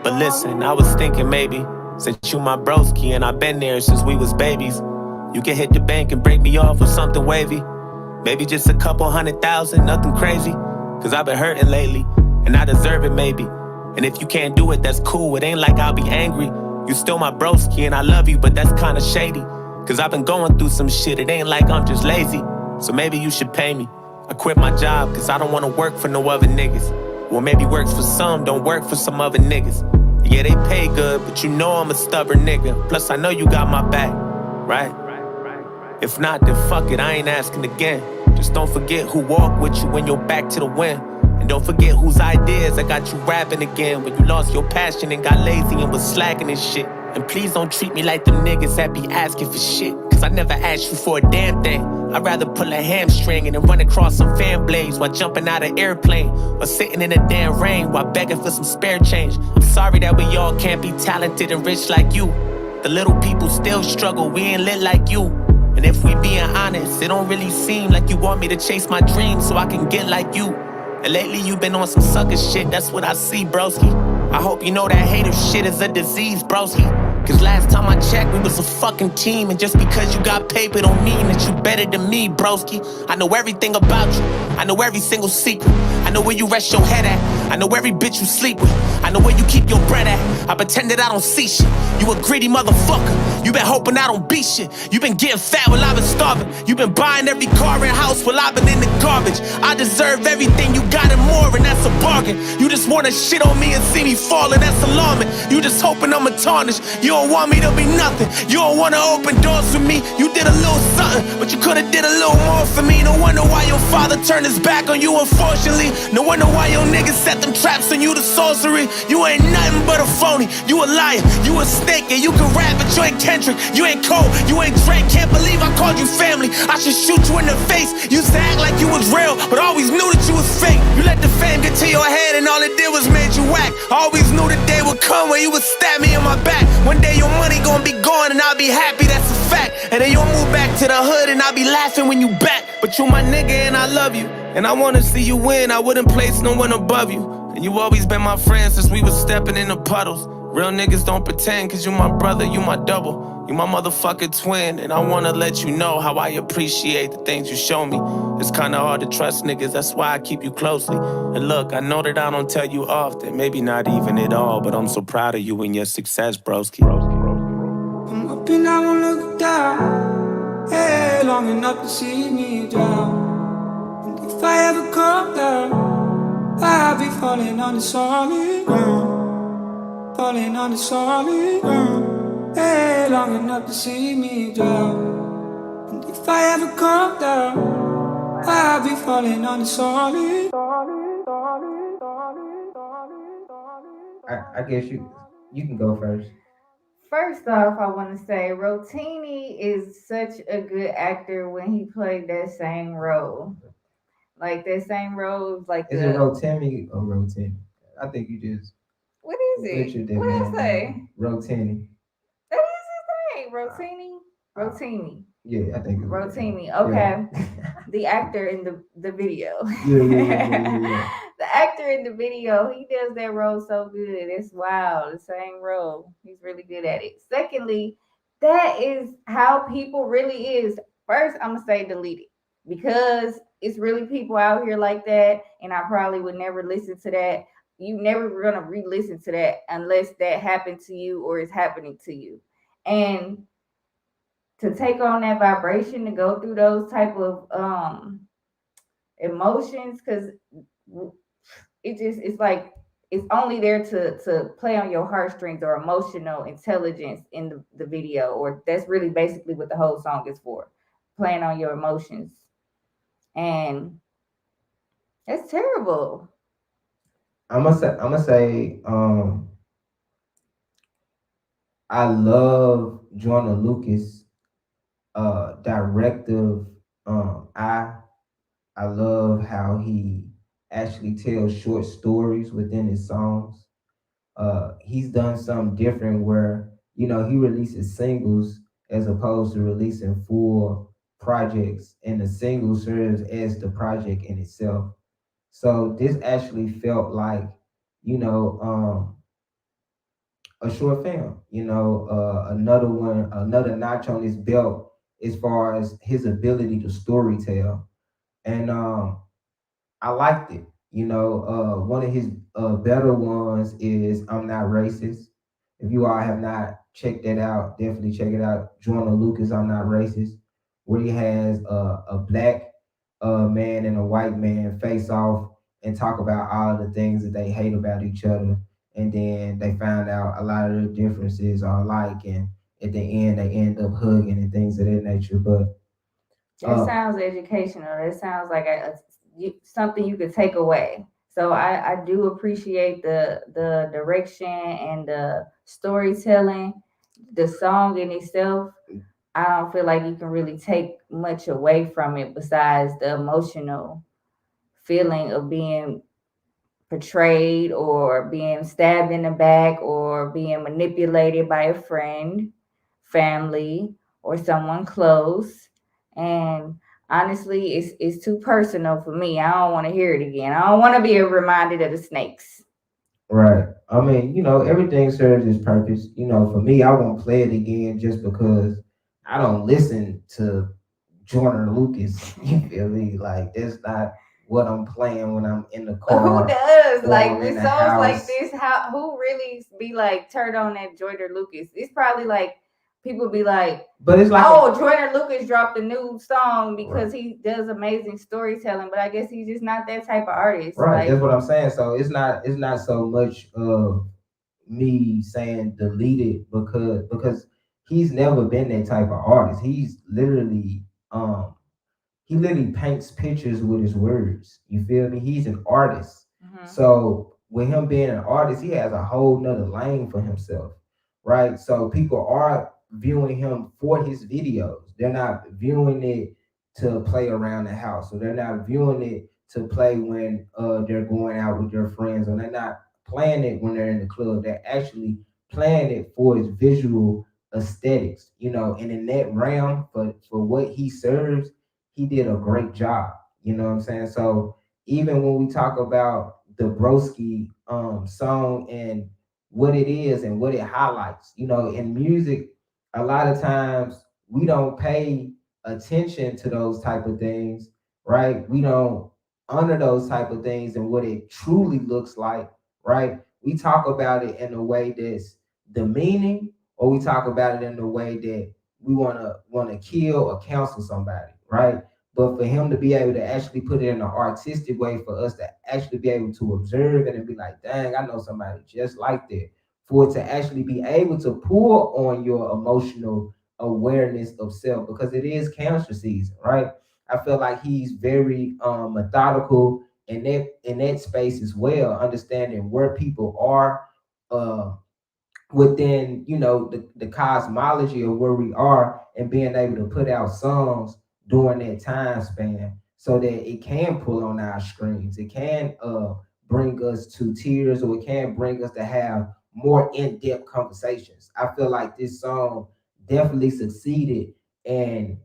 But listen, I was thinking maybe, since you my broski and I've been there since we was babies, you can hit the bank and break me off with something wavy. Maybe just a couple 100,000, nothing crazy. Cause I've been hurting lately, and I deserve it maybe. And if you can't do it, that's cool, it ain't like I'll be angry. You still my broski and I love you, but that's kinda shady. Cause I've been going through some shit, it ain't like I'm just lazy. So maybe you should pay me. I quit my job cause I don't wanna work for no other niggas. Well, maybe works for some, don't work for some other niggas. Yeah, they pay good, but you know I'm a stubborn nigga. Plus I know you got my back, right? If not, then fuck it, I ain't asking again. Just don't forget who walked with you when you're back to the wind. And don't forget whose ideas that got you rapping again when you lost your passion and got lazy and was slacking and shit. And please don't treat me like them niggas that be asking for shit. Cause I never asked you for a damn thing. I'd rather pull a hamstring and then run across some fan blades while jumping out of airplane or sitting in the damn rain while begging for some spare change. I'm sorry that we all can't be talented and rich like you. The little people still struggle, we ain't lit like you. And if we being honest, it don't really seem like you want me to chase my dreams so I can get like you. And lately you been on some sucker shit, that's what I see, broski. I hope you know that hater shit is a disease, broski. Cause last time I checked, we was a fucking team. And just because you got paper don't mean that you better than me, broski. I know everything about you, I know every single secret. I know where you rest your head at, I know every bitch you sleep with. I know where you keep your bread at, I pretend that I don't see shit. You a greedy motherfucker, you been hoping I don't be shit. You been getting fat while I've been starving. You been buying every car and house while I've been in the garbage. I deserve everything you got and more, and that's a bargain. You just wanna shit on me and see me falling, that's alarming. You just hoping I'ma tarnish, you don't want me to be nothing. You don't wanna open doors for me. You did a little something, but you could've did a little more for me. No wonder why your father turned his back on you, unfortunately. No wonder why your niggas set them traps on you, the sorcery. You ain't nothing but a phony, you a liar, you a snake. And you can rap, but you ain't Kendrick, you ain't Cole, you ain't Drake. Can't believe I called you family, I should shoot you in the face. Used to act like you was real, but always knew that you was fake. You let the fame get to your head and all it did was made you whack. I always knew the day would come when you would stab me in my back. One day your money gonna be gone and I'll be happy, that's a fact. And then you'll move back to the hood and I'll be laughing when you back. But you my nigga and I love you, and I wanna see you win, I wouldn't place no one above you. And you always been my friend since we was stepping in the puddles. Real niggas don't pretend, cause you my brother, you my double. You my motherfucking twin, and I wanna let you know how I appreciate the things you show me. It's kinda hard to trust niggas, that's why I keep you closely. And look, I know that I don't tell you often, maybe not even at all, but I'm so proud of you and your success, broski. I'm up and I won't look down, hey, long enough to see me drown. And if I ever come down, I'll be falling on the solid ground. Falling on the solid ground, hey, long enough to see me drown. And if I ever come down, I'll I be falling on the solid. I guess you can go first. First off, I want to say Rotini is such a good actor when he played that same role. Like that same role, like Is it the Rotimi or Rotini? I think you just what is it? butchered that What did I man say? name. Rotini. That is his name, Rotini. Rotini. Yeah, I think it's Rotimi. Okay. The actor in the video. Yeah. The actor in the video, he does that role so good. It's wild. The same role. He's really good at it. Secondly, that is how people really is. First, I'm gonna say delete it because it's really people out here like that, and I probably would never listen to that. You never gonna re-listen to that unless that happened to you or is happening to you. And to take on that vibration, to go through those type of emotions, because it's like it's only there to play on your heartstrings or emotional intelligence in the video, or that's really basically what the whole song is for, playing on your emotions. And it's terrible. I'm gonna say I love Jordan Lucas directive. I love how he actually tells short stories within his songs. He's done something different where he releases singles as opposed to releasing full projects, and the single serves as the project in itself. So this actually felt like you know a short film. Another one, another notch on his belt as far as his ability to storytell, and I liked it. One of his better ones is "I'm Not Racist." If you all have not checked that out, definitely check it out. Jordan Lucas, "I'm Not Racist," where he has a black man and a white man face off and talk about all the things that they hate about each other, and then they find out a lot of the differences are alike, and at the end they end up hugging and things of that nature. But That sounds educational. That sounds like something you could take away. So I do appreciate the direction and the storytelling. The song in itself, I don't feel like you can really take much away from it besides the emotional feeling of being portrayed or being stabbed in the back or being manipulated by a friend, family, or someone close. And honestly, it's too personal for me. I don't want to hear it again. I don't want to be reminded of the snakes. right. I mean, everything serves its purpose. For me, I won't play it again just because I don't listen to Jordan Lucas. You feel me? Like that's not what I'm playing when I'm in the car. Who does? or Like I'm in with the songs like house. this, who really be like turned on that Jordan Lucas? It's probably like people be like, But it's like oh, Jordan Lucas dropped a new song because he does amazing storytelling, but I guess he's just not that type of artist. right. Like, That's what I'm saying. So it's not so much of me saying delete it because he's never been that type of artist. He literally paints pictures with his words. You feel me? He's an artist. So with him being an artist, he has a whole nother lane for himself, right? So people are viewing him for his videos. They're not viewing it to play around the house, or they're not viewing it to play when they're going out with their friends, or they're not playing it when they're in the club. They're actually playing it for his visual aesthetics, and in that realm for what he serves, he did a great job. You know what I'm saying? So even when we talk about the Broski song and what it is and what it highlights, in music, a lot of times we don't pay attention to those type of things, right? We don't honor those type of things and what it truly looks like, right? We talk about it in a way that's demeaning, or we talk about it in a way that we wanna kill or counsel somebody, right? But for him to be able to actually put it in an artistic way, for us to actually be able to observe it and be like, dang, I know somebody just like that. For it to actually be able to pull on your emotional awareness of self, because it is cancer season, right? I feel like he's very methodical in that space as well, understanding where people are uh within, the cosmology of where we are, and being able to put out songs during that time span so that it can pull on our strings. It can bring us to tears, or it can bring us to have more in-depth conversations. I feel like this song definitely succeeded in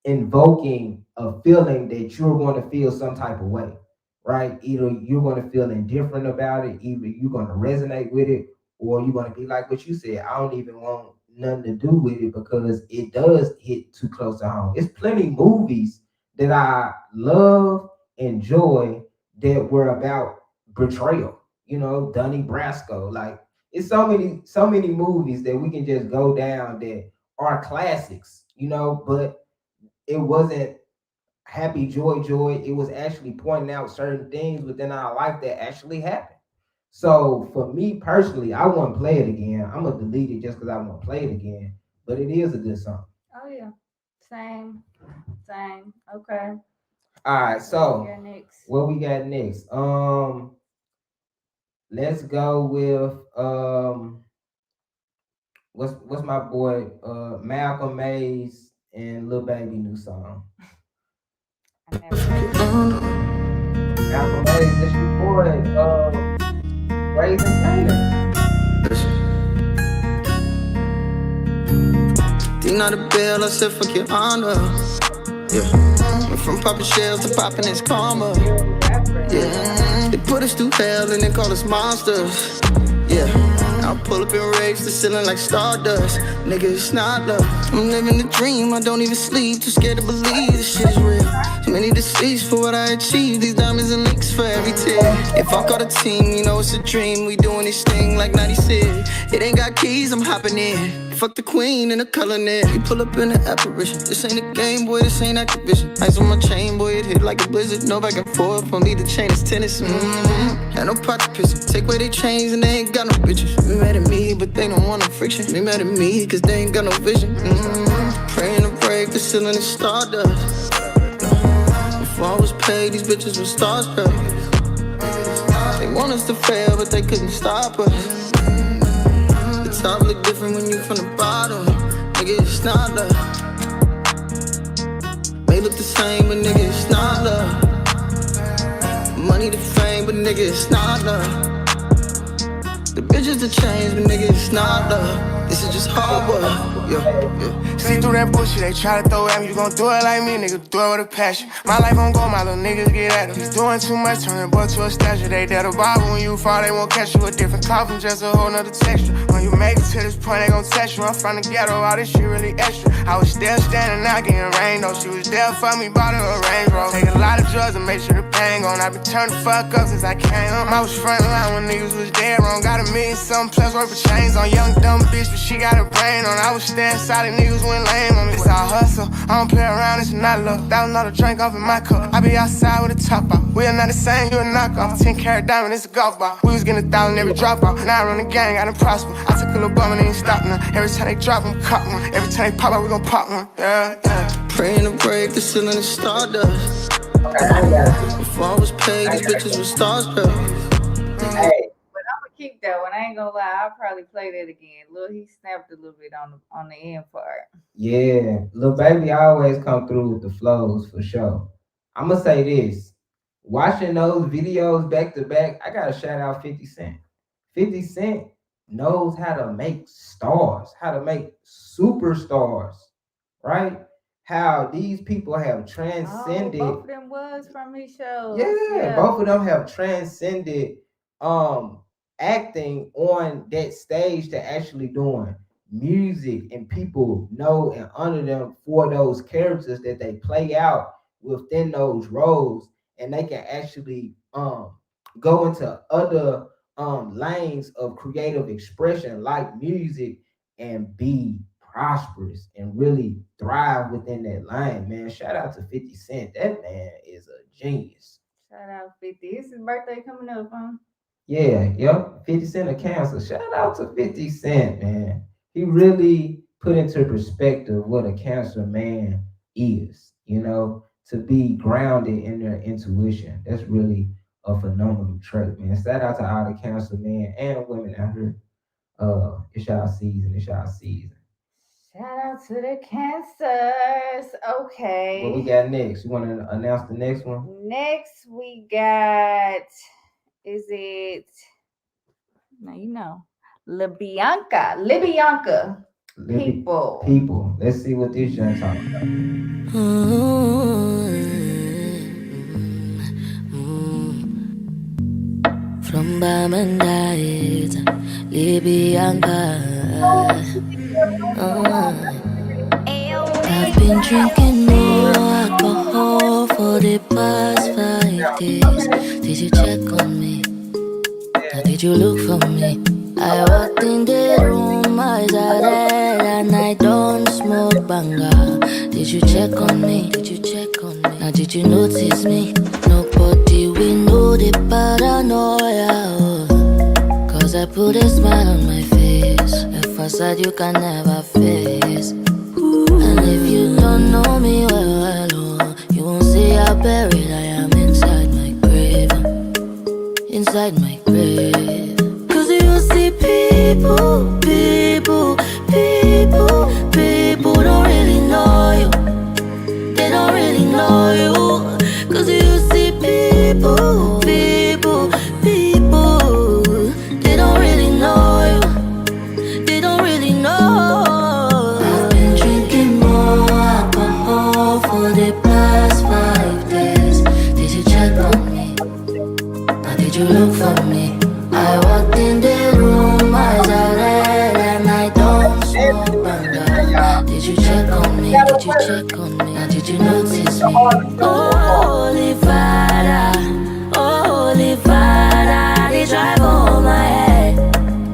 invoking a feeling that you're going to feel some type of way, right? Either you're going to feel indifferent about it, either you're going to resonate with it, or you're going to be like what you said, I don't even want nothing to do with it because it does hit too close to home. It's plenty movies that I love, enjoy, that were about betrayal. Donnie Brasco. Like, it's so many movies that we can just go down that are classics, but it wasn't happy joy. It was actually pointing out certain things within our life that actually happened. So for me personally, I wouldn't play it again. I'm gonna delete it just because I want to play it again. But it is a good song. Oh yeah, same. Okay. All right, What so we got next? what we got next? Let's go with what's my boy Malcolm Mays and Lil Baby new song. I never heard Malcolm Mays, that's your boy. Raising Canaan. Ding out the bell, I said fuck your honor. Yeah. Went from popping shells to popping his karma. Yeah. They put us through hell and they call us monsters. Yeah. I'll pull up and raise the ceiling like stardust. Nigga, it's not love. I'm living the dream, I don't even sleep. Too scared to believe this shit is real. Too many deceits for what I achieved. These diamonds and links for every tear. If I call the team, you know it's a dream. We doing this thing like 96. It ain't got keys, I'm hopping in. Fuck the queen and the color net. We pull up in the apparition. This ain't a game, boy, this ain't Activision. Ice on my chain, boy, it hit like a blizzard. No back and forth, for me the chain is tennis. Had no pot to piss. Take away they chains and they ain't got no bitches. They mad at me, but they don't want no friction. They mad at me, cause they ain't got no vision. Praying to break the ceiling and stardust. Before I was paid, these bitches were starstruck. They want us to fail, but they couldn't stop us. The top look different when you from the bottom. Nigga, it's not love. May look the same, but nigga, it's not love. Money to fame, but nigga, it's not love. The bitches to change, but nigga, it's not love. This is just hard work. Yeah. See through that bullshit they try to throw at me. You gon' do it like me, nigga, do it with a passion. My life on go, my little niggas get at him. He's doing too much, turn that boy to a statue. They dead a Bible when you fall, they won't catch you. A different coffin, just a whole nother texture. When you make it to this point, they gon' test you. I'm from the ghetto, all this shit really extra. I was still standing out getting rain, though. She was there for me, bought her a Range Rover. Take a lot of drugs and make sure the pain gone. I been turned the fuck up since I came home. I was front line when niggas was dead wrong. Got a million something plus worth of chains on. Young dumb bitch, but she got a brain on. I was staying solid, niggas went lame on me. It's all hustle, I don't play around, it's not love. $1,000 drink off in my cup. I be outside with a top off. We are not the same, you a knockoff. 10 carat diamond, it's a golf ball. We was getting 1,000 every drop off. Now I run the gang, I done prosper. I took a little bum and they ain't stop now. Every time they drop them, cop one. Every time they pop out, we gon' pop one. Yeah. Praying to break the ceiling and stardust. Before I was paid, these bitches were starstruck. Hey, But I'm gonna keep that one. I ain't gonna lie. I'll probably play that again. Look, he snapped a little bit on the end part. yeah, Lil Baby always come through with the flows for sure. I'm gonna say this: watching those videos back to back, I gotta shout out 50 Cent. 50 Cent knows how to make stars, how to make superstars, right? How these people have transcended. Oh, both of them was from his shows. Yeah, both of them have transcended acting on that stage to actually doing music, and people know and honor them for those characters that they play out within those roles, and they can actually go into other lanes of creative expression like music and be prosperous and really thrive within that lane, man. Shout out to 50 Cent. That man is a genius. Shout out 50. It's his birthday coming up, huh? Yeah, yep. 50 Cent of Cancer. Shout out to 50 Cent, man. He really put into perspective what a cancer man is, to be grounded in their intuition. That's really a phenomenal trait, man. Shout out to all the Cancer men and women out here. It's y'all season. It's y'all season. Shout out to the Cancers. Okay. What we got next? You want to announce the next one? Next we got, is it, now you know, Libyanka. People. Let's see what this young talking about. From Bamandait, Libyanka. I've been drinking more alcohol for the past 5 days. Did you check on me? Or did you look for me? I walked in the room, eyes are red, and I don't smoke banga. Did you check on me? Did you check on me? Now did you notice me? Nobody will know the paranoia. Cause I put a smile on my face, a facade you can never face. And if you don't know me well, you won't see how buried I am inside my grave. Inside my grave. Cause you see people don't really know you. They don't really know you. Cause you see people they don't really know you. They don't really know. I've been drinking more alcohol for the past 5 days. Did you check on me? Or did you look for me? I walked in the room, eyes are red, and I don't smoke banga. Did you check on me? Did you check on me? Or did you notice me? Holy Father, they drive on my head.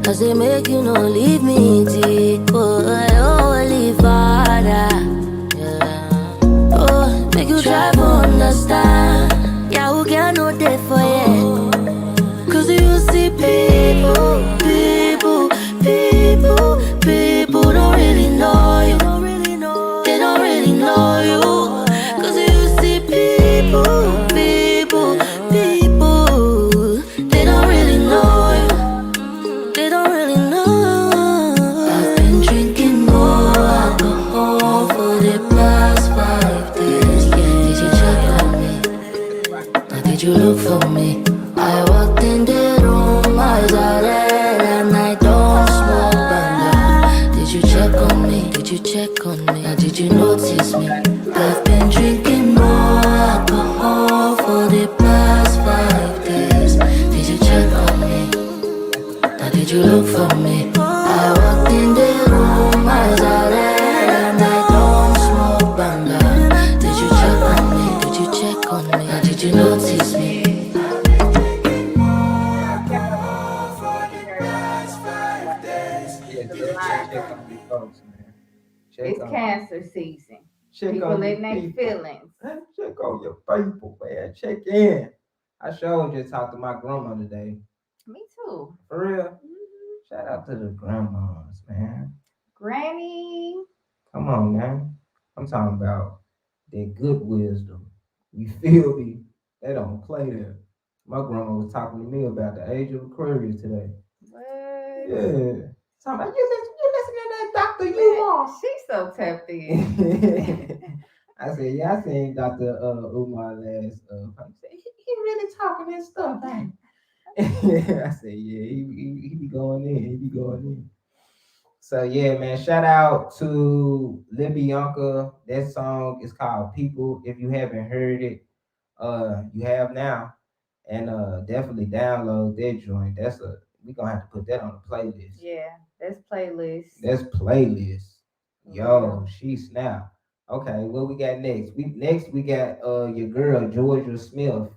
Cause they make you no leave me deep. Holy Father, yeah. Oh, make you try to understand. Yeah, who can no day for you? Cause you see people don't really know you. They don't really know you. Cause you see people they don't really know you. They don't really know. I've been drinking more alcohol for the past 5 days. Did you check on me? Or did you look for me? I walked in the room, eyes are red, and I don't smoke banga. Did you check on me? Did you check on me? Or did you notice me? I've been drinking more alcohol for the past 5 days. Did you check on me? Or did you look for me? I walked in the room, eyes are red, and I don't smoke banga. Did you check on me? Did you check on me? Or did you notice me? It's Cancer season. People on letting their people. feelings. Check on your people, man. Check in. I sure just talked to my grandma today. Me too. For real. Shout out to the grandmas, man. Granny. Come on, man. I'm talking about that good wisdom. You feel me? They don't play that. My grandma was talking to me about the age of Aquarius today. What? Yeah. Talking about you listen to that Dr. You are. She's so tapped in. I said, yeah, I seen Dr. Umar last. He really talking this stuff, man. I said, yeah, he be going in. He be going in. So yeah, man, shout out to Libyanka. That song is called People. If you haven't heard it, you have now. And definitely download that joint. We're gonna have to put that on the playlist. Yeah, that's playlist. Yo, she snap. Okay, what we got next? We got your girl Georgia Smith.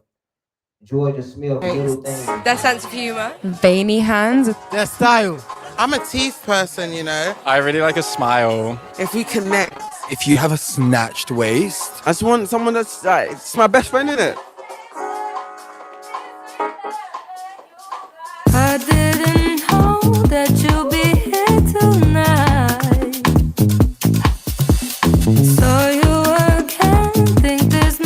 Little thing. Their sense of humor. Veiny hands. Their style. I'm a teeth person, you know. I really like a smile. If we connect. If you have a snatched waist. I just want someone that's like, it's my best friend, innit? I didn't know that you'd be here tonight. Saw you again, think this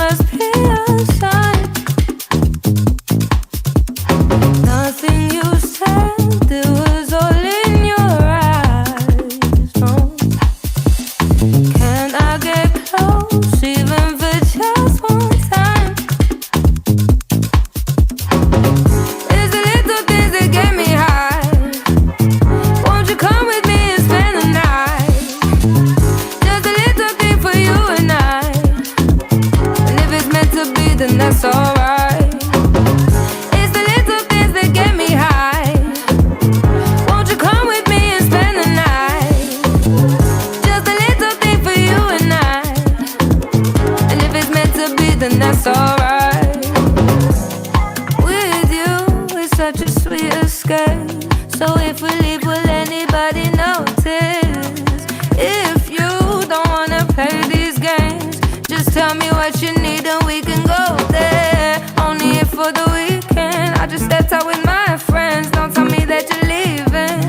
scared. So if we leave, will anybody notice? If you don't wanna play these games, just tell me what you need and we can go there. Only if for the weekend. I just stepped out with my friends. Don't tell me that you're leaving.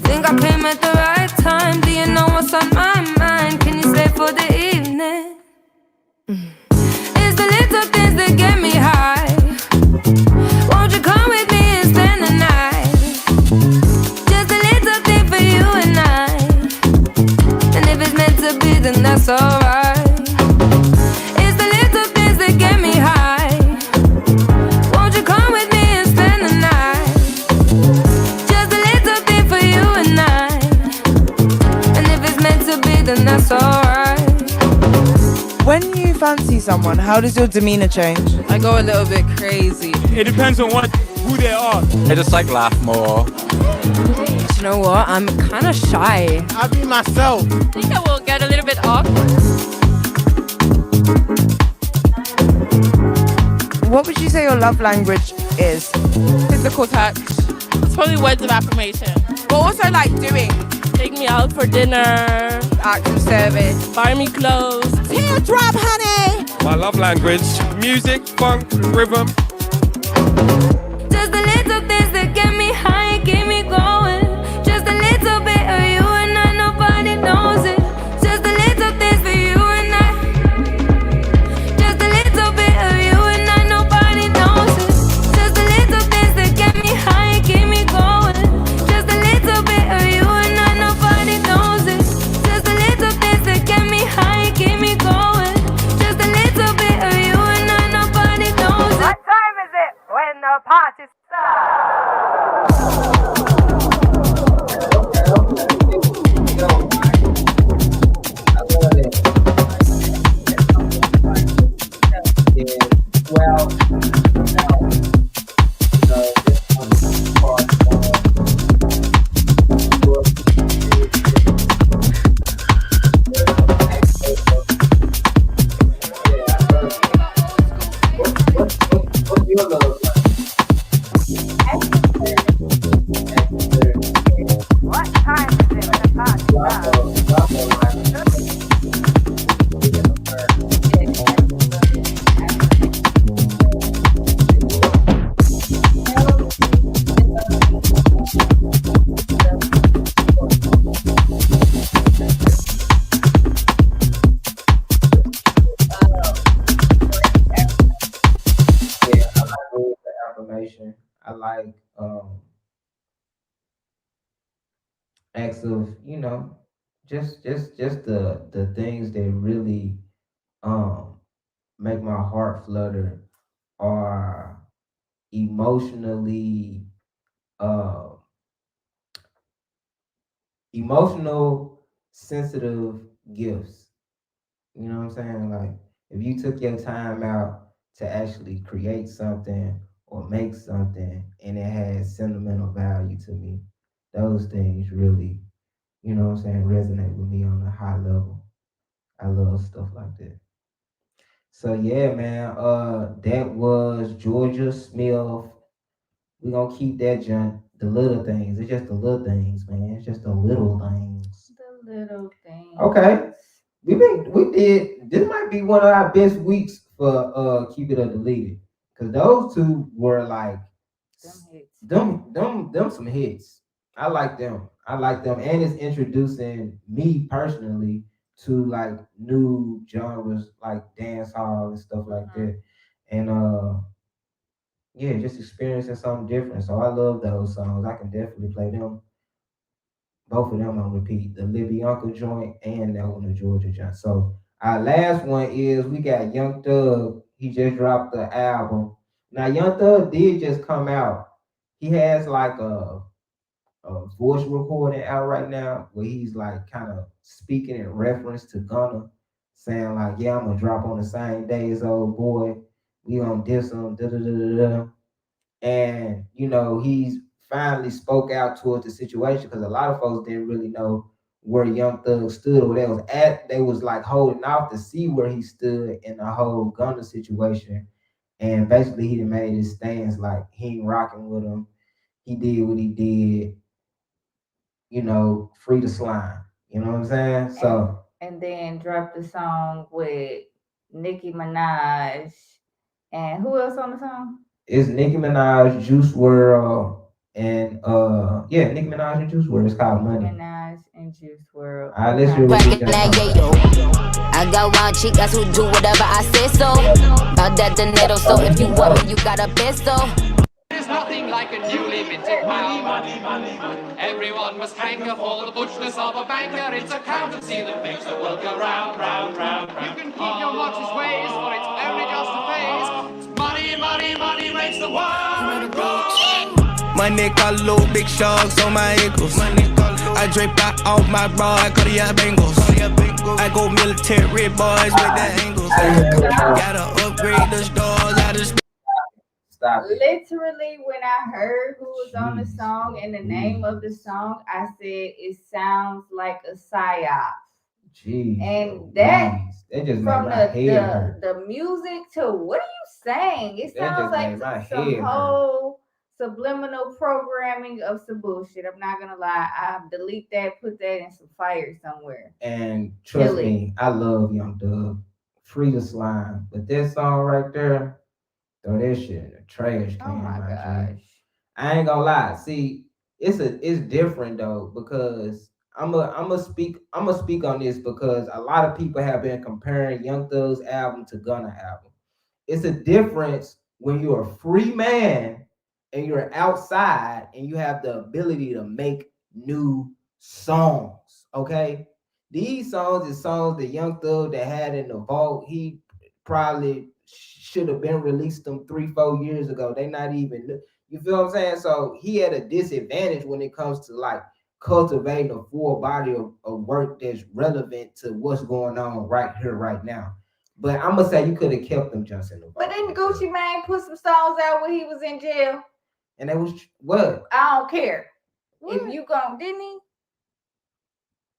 Think I came at the right time. Do you know what's on my mind? Can you stay for the evening? It's the little things that get me high. Won't you come with me and spend the night? Just a little thing for you and I. And if it's meant to be, then that's alright. It's the little things that get me high. Won't you come with me and spend the night? Just a little thing for you and I. And if it's meant to be, then that's alright. When you fancy someone, how does your demeanor change? I go a little bit crazy. It depends on who they are. I just like laugh more. Do you know what? I'm kind of shy. I be myself. I think I will get a little bit awkward. What would you say your love language is? Physical touch. It's probably words of affirmation. But also like doing. Take me out for dinner. Act of service. Buy me clothes. Teardrop, honey. My love language, music, funk, rhythm. Just the little things that get me high and keep me going. Just a little bit of you and I, nobody knows it. Just the little things for you and I. Just a little bit of you and I, nobody knows it. Just the little things that get me high and keep me going. Just a little bit of you and I, nobody knows it. Just the little things that get me high and keep me going. Just a little bit of you and I, nobody knows it. What time is it when the party affirmation. I like acts of, just the things that really make my heart flutter or emotionally uh emotional sensitive gifts. You know what I'm saying? Like if you took your time out to actually create something or make something and it has sentimental value to me, those things really, what I'm saying, resonate with me on a high level. I love stuff like that. So yeah, man, that was Georgia Smith. We're gonna keep that junk. The little things. It's just the little things, man. It's just the little things. The little things. Okay. We did this might be one of our best weeks for Keep It or Delete It. Cause those two were like them some hits. I like them. And it's introducing me personally to like new genres like dance hall and stuff like that. And yeah, just experiencing something different. So I love those songs. I can definitely play them, both of them on repeat. The Libby Uncle joint and that one, the Georgia joint. So our last one is we got Young Thug. He just dropped the album. Now Young Thug did just come out. He has like a voice recording out right now where he's like kind of speaking in reference to Gunna, saying like, yeah, I'm gonna drop on the same day as old boy. We gonna diss him, da da da da da. And he's finally spoke out towards the situation because a lot of folks didn't really know where Young Thug stood or where they was at. They was like holding off to see where he stood in the whole Gunna situation. And basically, he done made his stance like he ain't rocking with him. He did what he did, free the slime. You know what I'm saying? So And then dropped the song with Nicki Minaj. And who else on the song? it's Nicki Minaj, Juice World, and Nicki Minaj and Juice World. It's called Nicki Money. Minaj and Juice World. All right, let's hear what Cracking that yayo. I got one chick that's who do whatever I say so. About that dinero, so if you want me, you got a peso. There's nothing like a newly minted pound. Everyone must hanker for the butchness of a banker. It's accountancy that makes the world go round, round, round, round. You can keep your modest ways, for it's only just a phase. Money, money, money makes the world go. Money call low, big sharks on my ankles. I drape out all my bra, I cut the bangles. I go military boys with the angles. Gotta upgrade the stars out of space. Literally, when I heard who was on the song and the name of the song, I said it sounds like a psyop. Jeez, and that just from made my head hurt. the music to what are you saying? It That sounds just made like my some head whole subliminal programming of some bullshit. I'm not gonna lie. I delete that, put that in some fire somewhere. And trust Kill it. me, I love Young Thug, Free the Slime, but that song right there, throw that shit in the trash can. Oh my my gosh. G. I ain't gonna lie. See, it's different though, because I'm a speak on this because a lot of people have been comparing Young Thug's album to Gunna album. It's a difference when you're a free man and you're outside and you have the ability to make new songs. Okay, these songs is songs that Young Thug that had in the vault. He probably should have been released them 3-4 years ago. They not even, you feel what I'm saying? So he had a disadvantage when it comes to like cultivating a full body of work that's relevant to what's going on right here, right now. But I'm gonna say you could have kept them just in the vault. But then Gucci Mane put some songs out when he was in jail. And that was what? I don't care. If you gon' didn't he?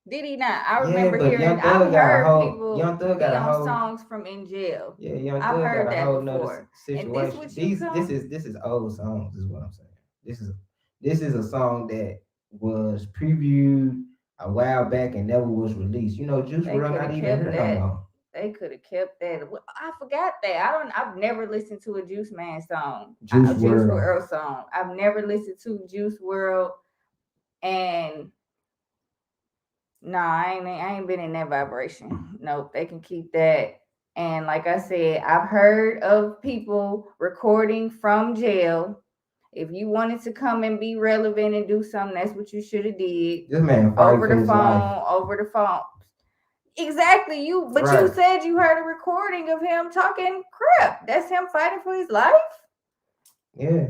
Did he not? I remember hearing. I've heard people be on songs from in jail. Yeah, Young I've Thug heard got a that whole before. nother situation. And this what you This is old songs, is what I'm saying. This is a song that was previewed a while back and never was released. Juice WRLD not even here no more. They could have kept that. I forgot that. I've never listened to a Juice Man song. Juice WRLD song. I've never listened to Juice WRLD, and I ain't been in that vibration. Nope, they can keep that. And like I said, I've heard of people recording from jail. If you wanted to come and be relevant and do something, that's what you should have did. This man over the phone. Exactly, you said you heard a recording of him talking crap. That's him fighting for his life. Yeah.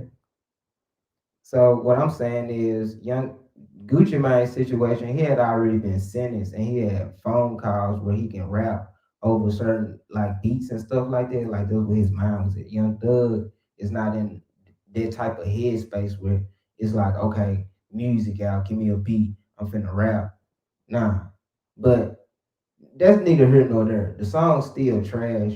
So what I'm saying is, Young Gucci Mane's situation, he had already been sentenced, and he had phone calls where he can rap over certain like beats and stuff like that. Like that's where his mind was at. Young Thug is not in that type of headspace where it's like, okay, music out, give me a beat, I'm finna rap. Nah, but that's neither here nor there. The song's still trash,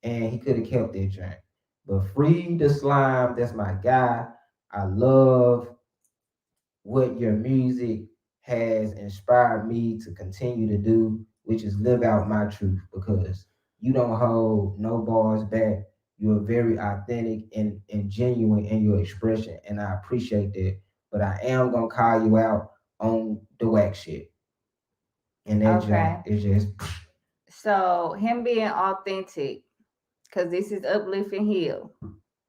and he could have kept that track. But Free the Slime, that's my guy. I love what your music has inspired me to continue to do, which is live out my truth, because you don't hold no bars back. You're very authentic and genuine in your expression, and I appreciate that. But I am gonna call you out on the whack shit. And that job is just. So him being authentic, because this is Uplift N Heal.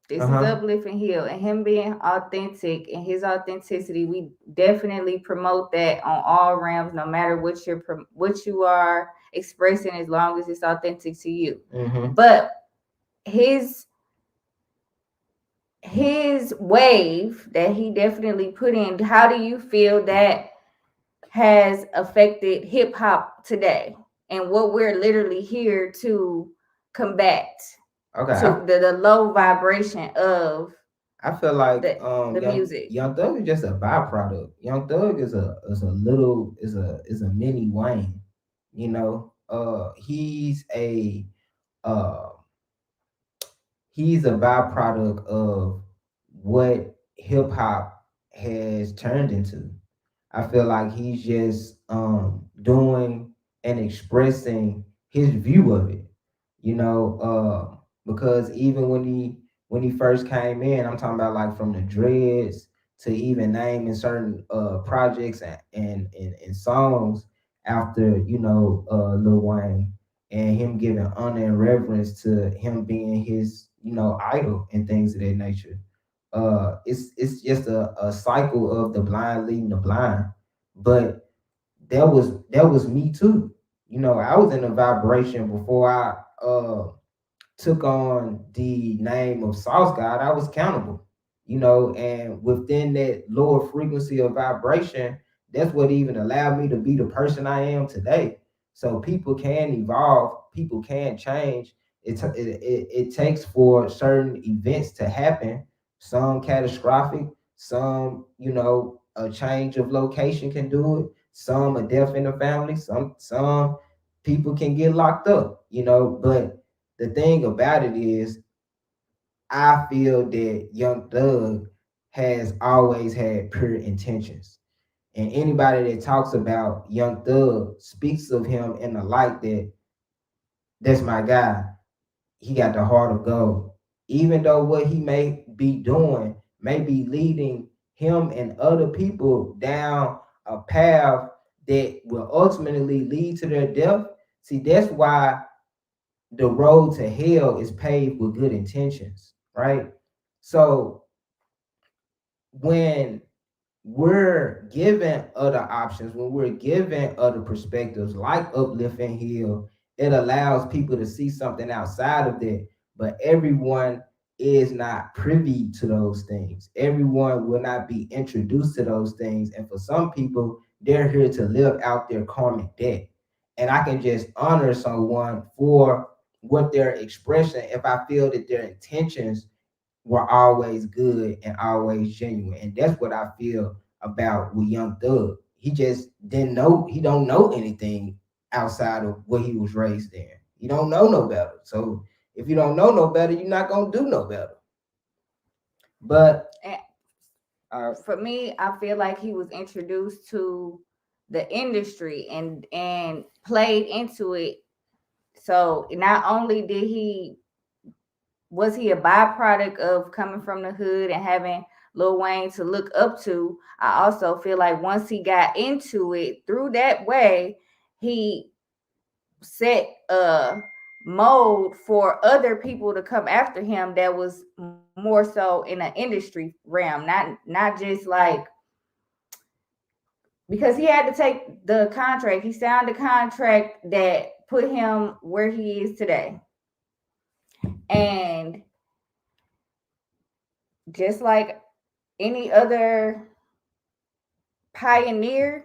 This is Uplift N Heal, and him being authentic and his authenticity, we definitely promote that on all realms, no matter what you are expressing, as long as it's authentic to you. But his wave that he definitely put in, how do you feel that has affected hip hop today and what we're literally here to combat? To the low vibration of, I feel like the music. Young Thug is just a byproduct. Young Thug is a mini Wayne. He's he's a byproduct of what hip hop has turned into. I feel like he's just doing and expressing his view of it, you know, because even when he first came in, I'm talking about like from the dreads to even naming certain projects and songs after, you know, Lil Wayne, and him giving honor and reverence to him being his, you know, idol and things of that nature. It's just a cycle of the blind leading the blind. But that was me too. You know, I was in a vibration before I took on the name of Sauce God. I was accountable, you know, and within that lower frequency of vibration, that's what even allowed me to be the person I am today. So people can evolve, people can change. It takes for certain events to happen, some catastrophic, some, you know, a change of location can do it, some a death in the family, some people can get locked up, you know. But the thing about it is, I feel that Young Thug has always had pure intentions. And anybody that talks about Young Thug speaks of him in the light that that's my guy. He got the heart of gold. Even though what he may be doing may be leading him and other people down a path that will ultimately lead to their death. See, that's why the road to hell is paved with good intentions, right? So when we're given other options, when we're given other perspectives like Uplift and Heal, it allows people to see something outside of that. But everyone is not privy to those things. Everyone will not be introduced to those things. And for some people, they're here to live out their karmic debt. And I can just honor someone for what their expression, if I feel that their intentions were always good and always genuine. And that's what I feel about with Young Thug. He just didn't know, he don't know anything outside of what he was raised in. You don't know no better. So if you don't know no better, you're not gonna do no better. But for me, I feel like he was introduced to the industry and played into it. So not only was he a byproduct of coming from the hood and having Lil Wayne to look up to, I also feel like once he got into it through that way, he set a mold for other people to come after him that was more so in an industry realm, not just like, because he had to take the contract. He signed a contract that put him where he is today. And just like any other pioneer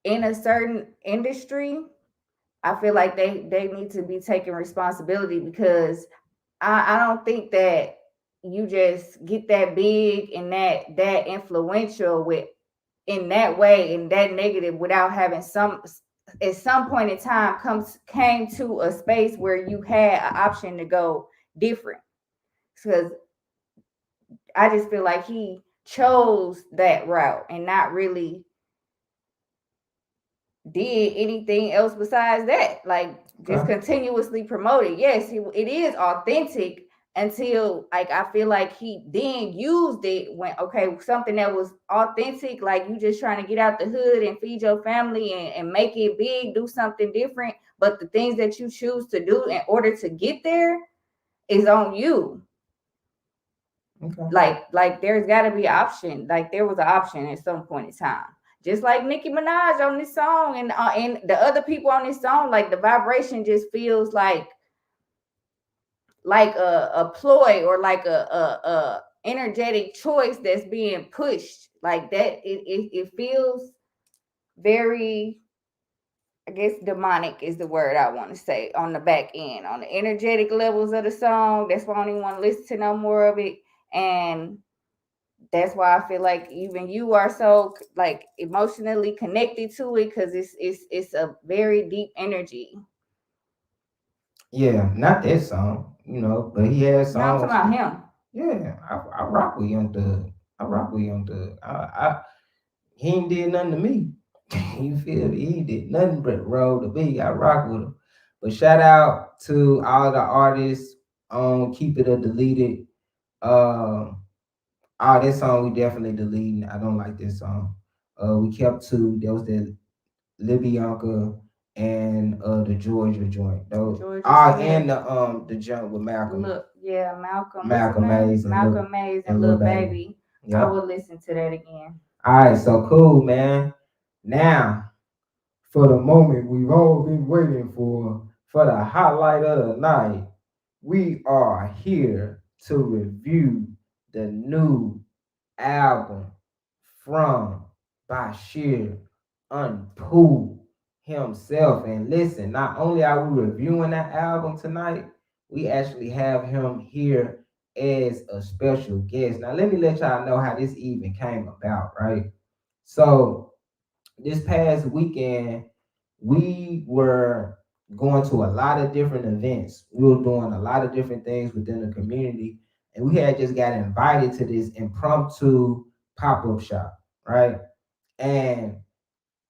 in a certain industry, I feel like they need to be taking responsibility, because I don't think that you just get that big and that influential with in that way, in that negative, without having at some point in time came to a space where you had an option to go different. Because I just feel like he chose that route and not really did anything else besides that. Like just continuously promoted. Yes, it is authentic until like I feel like he then used it when something that was authentic, like you just trying to get out the hood and feed your family and make it big, do something different. But the things that you choose to do in order to get there is on you. Okay. Like there's got to be an option. Like there was an option at some point in time. Just like Nicki Minaj on this song and the other people on this song, like the vibration just feels like a ploy or like a energetic choice that's being pushed. Like that, it feels very, I guess demonic is the word I want to say, on the back end, on the energetic levels of the song. That's why I don't even want to listen to no more of it. And that's why I feel like even you are so like emotionally connected to it, because it's a very deep energy. Yeah, not that song. you know, but he has No, I'm songs. talking about him. Yeah, I rock with Young Thug. I rock with Young Thug. He ain't did nothing to me. You feel me? He did nothing but roll the beat. I rock with him. But shout out to all the artists on Keep It or Delete It. This song we definitely deleting. I don't like this song. We kept two. There was the Libianca and the Georgia joint. Those and the joint with Malcolm. Look, yeah, Malcolm. Malcolm Mays and Malcolm Mays and Lil Baby. Yep. I will listen to that again. All right, so cool, man. Now, for the moment we've all been waiting for the highlight of the night, we are here to review the new album from Bashir Anpu himself. And listen, not only are we reviewing that album tonight, we actually have him here as a special guest. Now, let me let y'all know how this even came about, right? So, this past weekend, we were going to a lot of different events. We were doing a lot of different things within the community, and we had just got invited to this impromptu pop-up shop, right? And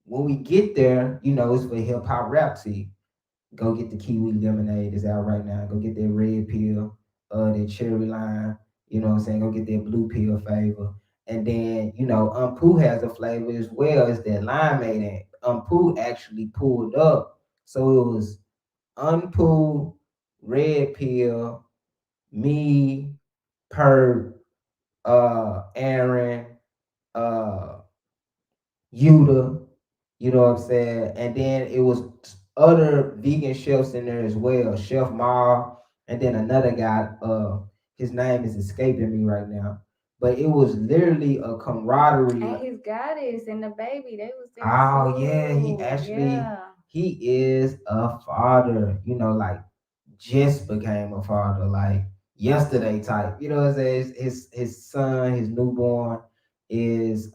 when we get there, you know, it's for hip hop rap tea. Go get the kiwi lemonade, is out right now. Go get that red pill, that cherry lime, you know what I'm saying? Go get that blue pill flavor. And then, you know, Anpu has a flavor as well as that limeade. And Anpu actually pulled up. So it was Anpu, red pill, me, Purp, Aaron, Yuta, you know what I'm saying? And then it was other vegan chefs in there as well, Chef Ma, and then another guy, his name is escaping me right now. But it was literally a camaraderie. And his goddess and the baby, they was there. Oh too. yeah, he is a father, you know, like just became a father, like yesterday type. You know what I'm saying? His son, his newborn is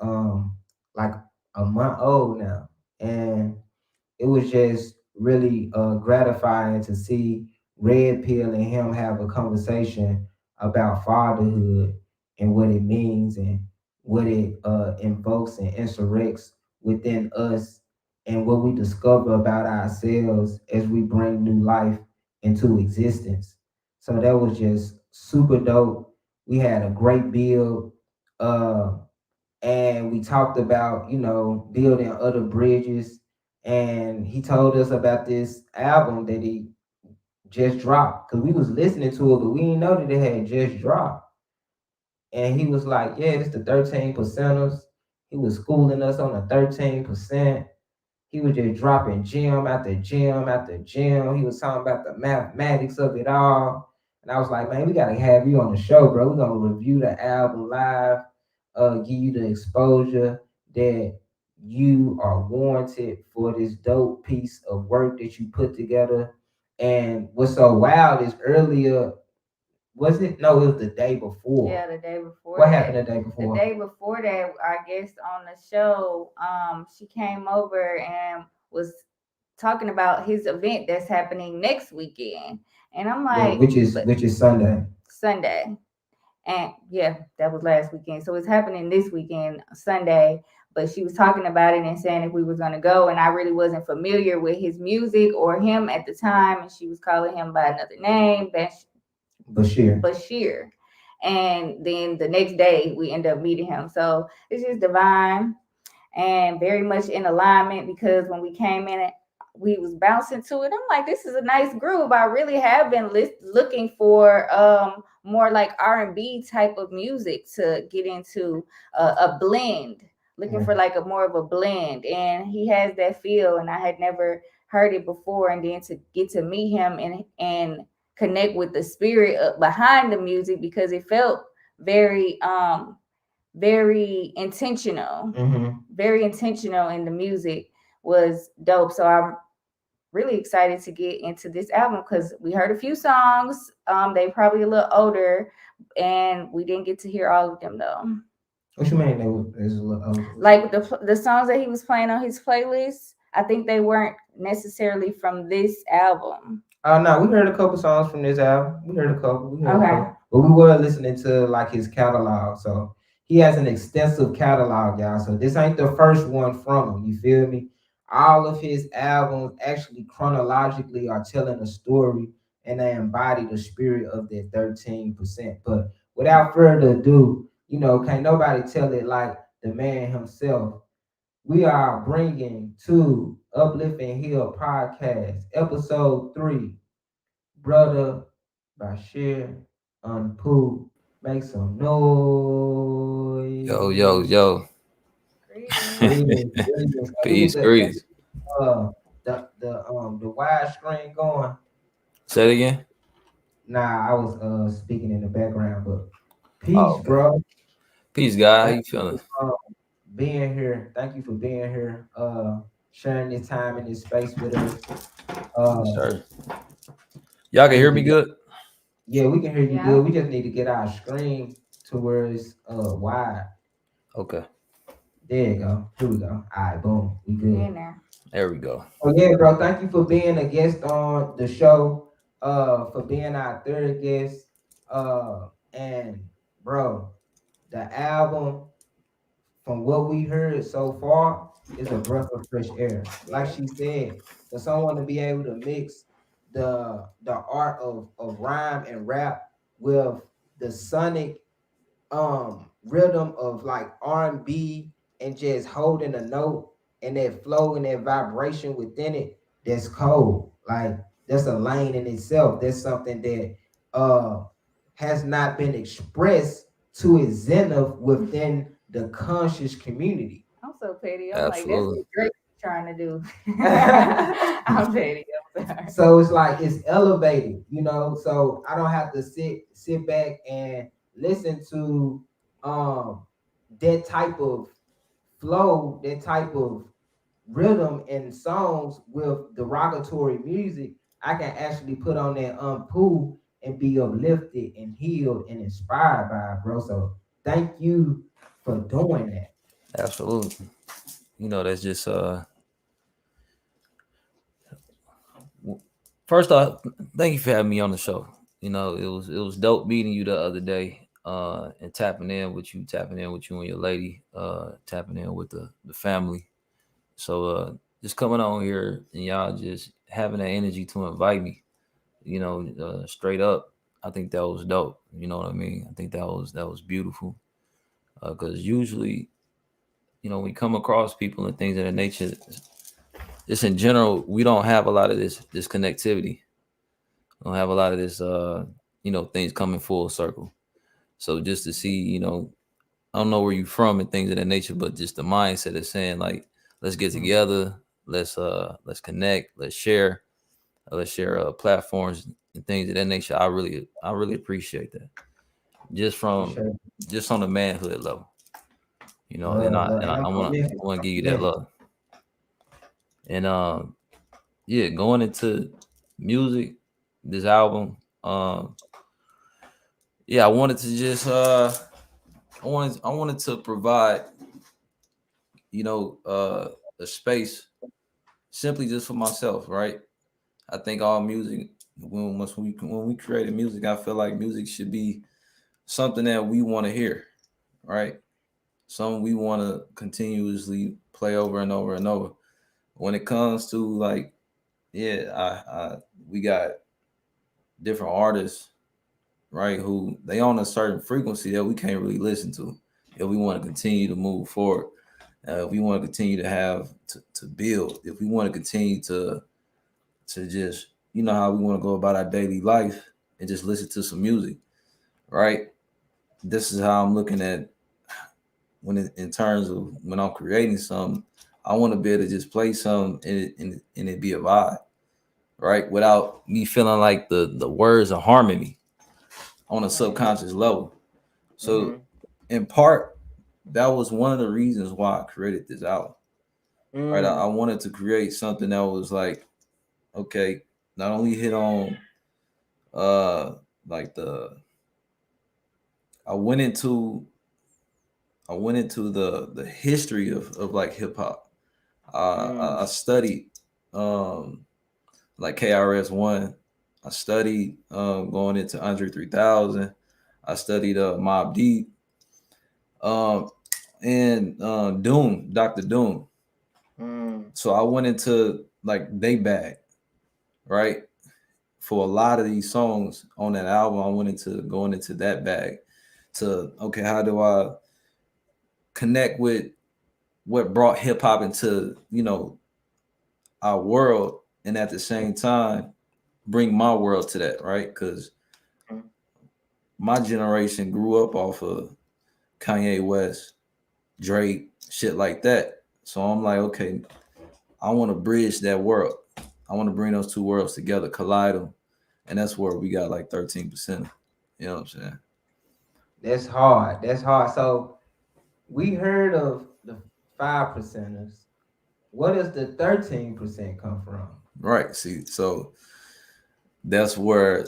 like a month old now. And it was just really gratifying to see Red Pill and him have a conversation about fatherhood and what it means and what it invokes and insurrects within us and what we discover about ourselves as we bring new life into existence. So that was just super dope. We had a great build. And we talked about, you know, building other bridges. And he told us about this album that he just dropped, because we was listening to it, but we didn't know that it had just dropped. And he was like, yeah, it's the 13%ers. He was schooling us on the 13%. He was just dropping gem after gem after gem. He was talking about the mathematics of it all. And I was like, man, we got to have you on the show, bro. We're going to review the album live, give you the exposure that you are warranted for this dope piece of work that you put together. And what's so wild is earlier, was it? No, it was the day before. Yeah, the day before. What happened the day before? The day before that, our guest on the show, she came over and was talking about his event that's happening next weekend. And I'm like, which is Sunday. Sunday. And yeah, that was last weekend. So it's happening this weekend, Sunday. But she was talking about it and saying if we was going to go. And I really wasn't familiar with his music or him at the time. And she was calling him by another name, Bashir. And then the next day we end up meeting him. So it's just divine and very much in alignment, because when we came in, we was bouncing to it. I'm like, this is a nice groove. I really have been looking for more like R&B type of music to get into, a blend, looking for like a more of a blend. And he has that feel, and I had never heard it before. And then to get to meet him and connect with the spirit behind the music, because it felt very very intentional. Very intentional, and the music was dope. So I'm really excited to get into this album, because we heard a few songs. They probably a little older, and we didn't get to hear all of them though. What you mean they was a little older? Like the songs that he was playing on his playlist, I think they weren't necessarily from this album. No, we heard a couple songs from this album. We heard a couple. We heard a Okay. couple. But we were listening to like his catalog. So he has an extensive catalog, y'all. So this ain't the first one from him. You feel me? All of his albums actually chronologically are telling a story and they embody the spirit of that 13%. But without further ado, can't nobody tell it like the man himself. We are bringing to Uplift and Heal podcast, episode 3, Brother Bashir Anpu. Make some noise. Yo. Greetings. So Peace, grease. The wide screen going. Say it again. Nah, I was speaking in the background, but peace, okay. Bro. Peace, guy. How you feeling? Being here. Thank you for being here. Sharing this time in this space with us. Sure. Y'all can hear me good? Yeah, we can hear you good. We just need to get our screen to where it's wide. Okay. There you go. Here we go. All right, boom. We good. There we go. Oh yeah, bro. Thank you for being a guest on the show. For being our third guest. And bro, the album, from what we heard so far, is a breath of fresh air. Like she said, for someone to be able to mix the art of rhyme and rap with the sonic rhythm of like R&B and just holding a note and that flow and that vibration within it, that's cold. Like that's a lane in itself. That's something that has not been expressed to its zenith within the conscious community. I'm so petty. I'm Absolutely. like, that's what Drake's trying to do. I'm petty. I'm sorry. So it's like it's elevated, so I don't have to sit back and listen to that type of flow, that type of rhythm and songs with derogatory music. I can actually put on that Anpu and be uplifted and healed and inspired by it, bro. So thank you for doing that. Absolutely. That's just first off, thank you for having me on the show. It was dope meeting you the other day, and tapping in with you and your lady, tapping in with the family. So just coming on here and y'all just having that energy to invite me, straight up. I think that was dope. You know what I mean? I think that was beautiful. Because usually, we come across people and things of that nature, just in general, we don't have a lot of this connectivity. We don't have a lot of this, things coming full circle. So just to see, I don't know where you're from and things of that nature, but just the mindset of saying like, let's get together, let's connect, let's share platforms and things of that nature. I really appreciate that. Just on the manhood level, and I want to give you that love. And going into music, this album, I wanted to just I wanted to provide a space simply just for myself, right? I think all music, when we created music, I feel like music should be something that we want to hear, right? Something we want to continuously play over and over and over. When it comes to like, we got different artists, right, who they on a certain frequency that we can't really listen to if we want to continue to move forward. If we want to continue to have to build, if we want to continue to just, how we want to go about our daily life and just listen to some music, right? This is how I'm looking at in terms of when I'm creating something. I want to be able to just play something and it be a vibe, right? Without me feeling like the words are harming me on a subconscious level. So in part, that was one of the reasons why I created this album. Right? I wanted to create something that was like, okay, not only hit on I went into the history of like hip hop. I studied like KRS-One I studied going into Andre 3000. I studied Mob Deep, and Doom, Dr. Doom. So I went into like they bag, right? For a lot of these songs on that album, I went into going into that bag to, okay, how do I connect with what brought hip hop into, you know, our world, and at the same time bring my world to that, right? Because my generation grew up off of Kanye West, Drake, shit like that. So I'm like, okay, I want to bridge that world. I want to bring those two worlds together, collide them. And that's where we got like 13%. You know what I'm saying? That's hard. That's hard. So we heard of the 5%ers. What does the 13% come from? Right. See, so that's why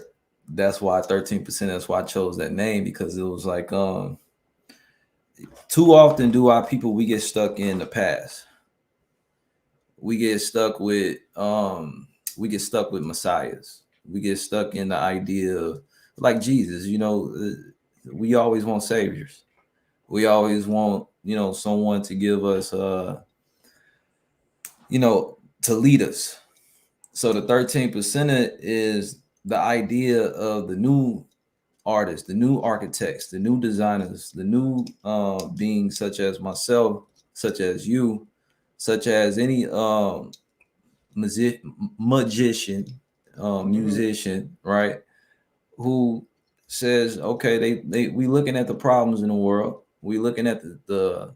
13%, that's why I chose that name, because it was like too often do our people, we get stuck in the past. We get stuck with messiahs. We get stuck in the idea of like Jesus, you know, we always want saviors. We always want, you know, someone to give us you know, to lead us. So the 13% is the idea of the new artists, the new architects, the new designers, the new beings such as myself, such as you, such as any magician, musician, right? Who says, okay, we looking at the problems in the world, we looking at the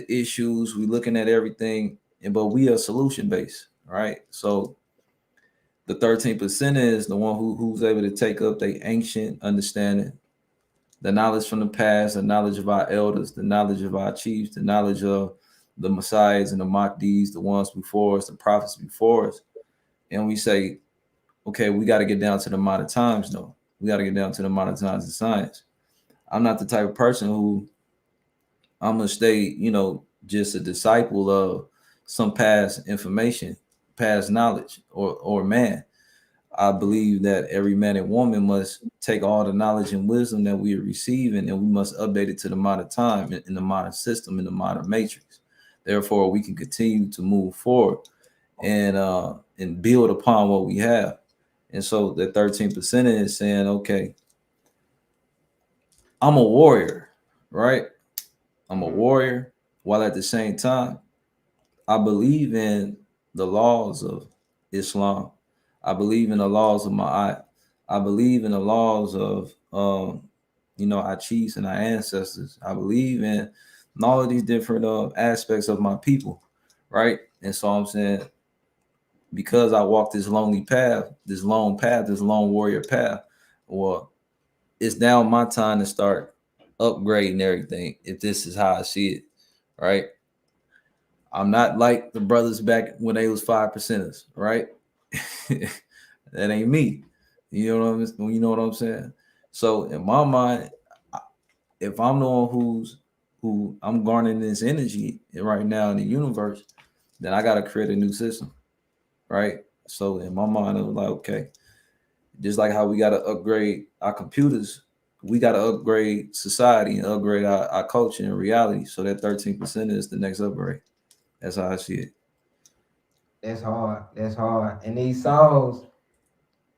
issues, we looking at everything, but we are solution based, right? So the 13% is the one who's able to take up the ancient understanding, the knowledge from the past, the knowledge of our elders, the knowledge of our chiefs, the knowledge of the messiahs and the Mahdi's, the ones before us, the prophets before us. And we say, okay, we got to get down to the modern times, though. We got to get down to the modern times of science. I'm not the type of person who I'm going to stay, you know, just a disciple of some past information, past knowledge, or man. I believe that every man and woman must take all the knowledge and wisdom that we are receiving, and we must update it to the modern time, in the modern system, in the modern matrix. Therefore, we can continue to move forward and build upon what we have. And so the 13% is saying, okay, I'm a warrior, right? I'm a warrior, while at the same time, I believe in the laws of Islam. I believe in the laws of Ma'at. I believe in the laws of, you know, our chiefs and our ancestors. I believe in all of these different aspects of my people, right? And so I'm saying, because I walk this lonely path, this long warrior path, well, it's now my time to start upgrading everything, if this is how I see it, right? I'm not like the brothers back when they was 5%ers, right? That ain't me. You know what I'm saying? So in my mind, if I'm the one who I'm garnering this energy right now in the universe, then I gotta create a new system, right? So in my mind, I was like, okay, just like how we gotta upgrade our computers, we gotta upgrade society and upgrade our culture and reality. So that 13% is the next upgrade. That's how I see it. That's hard. That's hard. And these songs,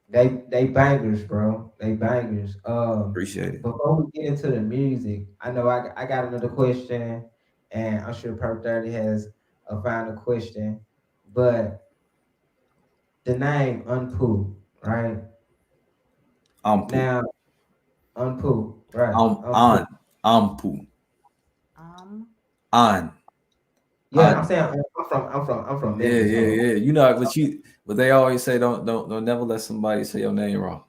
they bangers, bro. They bangers. Appreciate it. Before we get into the music, I know I got another question, and I'm sure Purp30 has a final question. But the name Anpu, right? Anpu. Now, Anpu, right? Anpu. Yeah, I'm saying I'm from Memphis. Yeah. You know, but they always say don't never let somebody say your name wrong.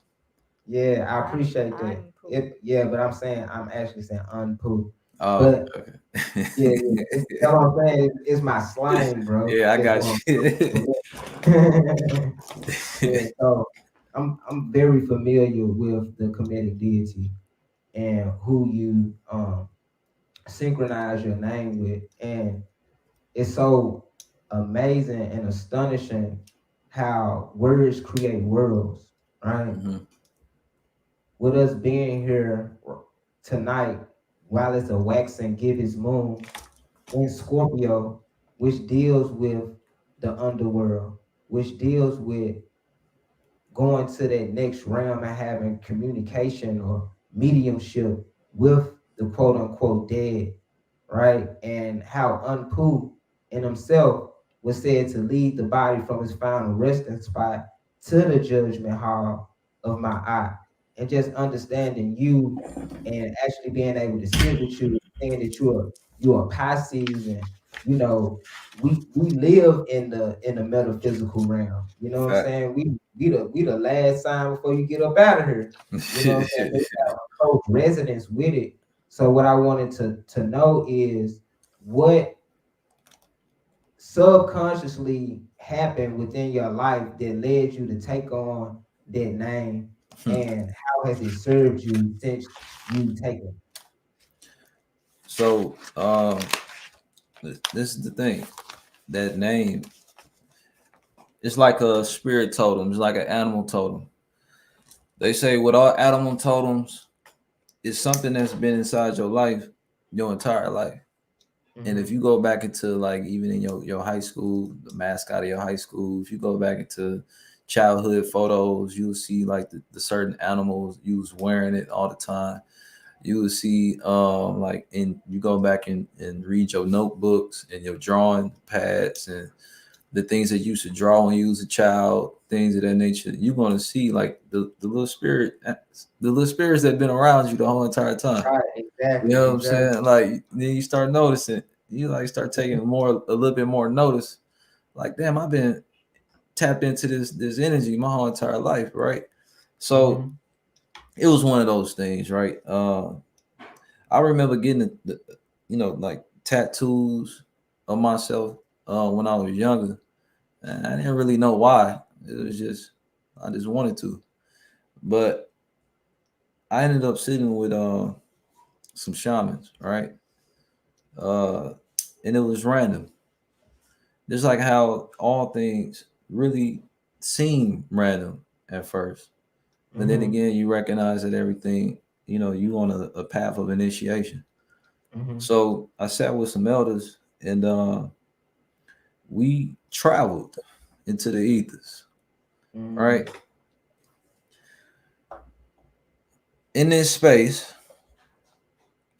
Yeah, I appreciate that. But I'm saying, I'm actually saying Anpu. Oh, but okay. That's what I'm saying. It's my slang, bro. Yeah, I got you. Yeah, so I'm very familiar with the Kemetic deity and who you synchronize your name with, and it's so amazing and astonishing how words create worlds. right? With us being here tonight, while it's a waxing give his moon in Scorpio, which deals with the underworld, which deals with going to that next realm and having communication or mediumship with the quote unquote dead, right? And how Anpu in himself was said to lead the body from its final resting spot to the judgment hall of my eye. And just understanding you and actually being able to sit with you, saying that you're a Pisces, and you know, we live in the metaphysical realm. You know what I'm saying? We the last sign before you get up out of here. You know what I'm saying? We have a close resonance with it. So what I wanted to know is what subconsciously happened within your life that led you to take on that name, and how has it served you since you taken it? So this is the thing. That name, it's like a spirit totem, it's like an animal totem. They say with all animal totems, it's something that's been inside your life your entire life. And if you go back into like even in your high school, the mascot of your high school, if you go back into childhood photos, you'll see like the certain animals you was wearing it all the time. You will see like you go back and read your notebooks and your drawing pads and the things that you used to draw when you was a child, things of that nature. You're gonna see like the little spirits that have been around you the whole entire time. Right, exactly. You know what I'm saying? Like then you start noticing, you like start taking a little bit more notice. Like, damn, I've been tapped into this energy my whole entire life, right? So it was one of those things, right? I remember getting the like tattoos of myself when I was younger, and I didn't really know why. It was just I just wanted to, but I ended up sitting with some shamans, right? And it was random. Just like how all things really seem random at first. But then again, you recognize that everything, you on a path of initiation. So I sat with some elders and we traveled into the ethers, right? In this space,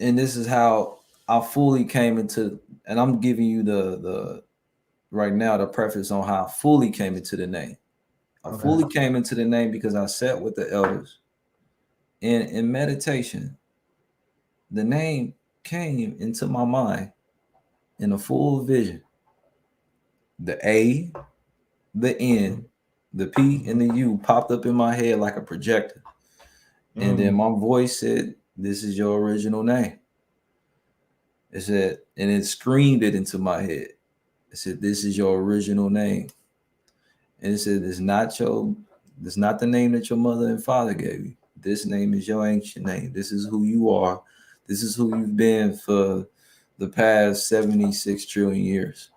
and this is how I fully came into, and I'm giving you the right now the preface on how I fully came into the name. I fully came into the name because I sat with the elders. And in meditation, the name came into my mind in a full vision. The A, the N, the P, and the U popped up in my head like a projector. And then my voice said, "This is your original name." It said, and it screamed it into my head. It said, "This is your original name." And it said, it's not the name that your mother and father gave you. This name is your ancient name. This is who you are. This is who you've been for the past 76 trillion years.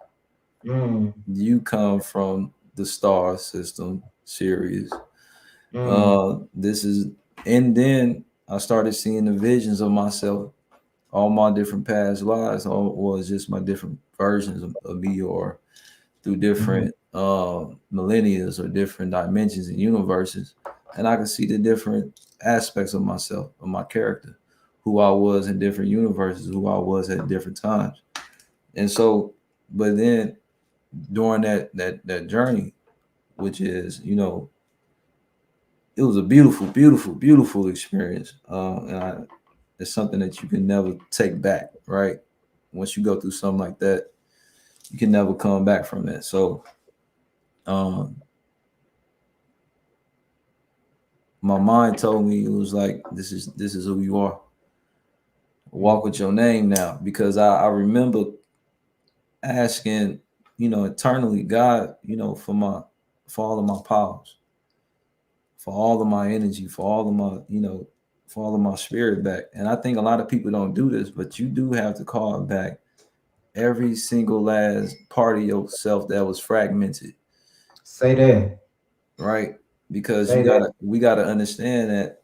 You come from the star system, Sirius. This is, and then I started seeing the visions of myself, all my different past lives, or was just my different versions of me, or through different millennia or different dimensions and universes, and I could see the different aspects of myself, of my character, who I was in different universes, who I was at different times. And so, but then during that journey, which is, it was a beautiful experience, and it's something that you can never take back, right? Once you go through something like that, you can never come back from that. So my mind told me, it was like, this is who you are. Walk with your name now. Because I remember asking, eternally, God, for all of my powers, for all of my energy, for all of my, for all of my spirit back. And I think a lot of people don't do this, but you do have to call back every single last part of yourself that was fragmented. Say that. Right? because Say that. we gotta understand that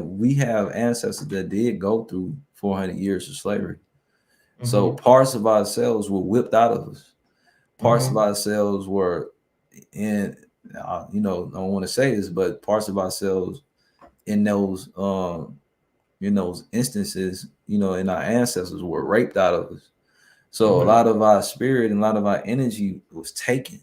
we have ancestors that did go through 400 years of slavery. So parts of ourselves were whipped out of us. Parts of ourselves were in, I don't want to say this, but parts of ourselves in those instances, in our ancestors were raped out of us. So a lot of our spirit and a lot of our energy was taken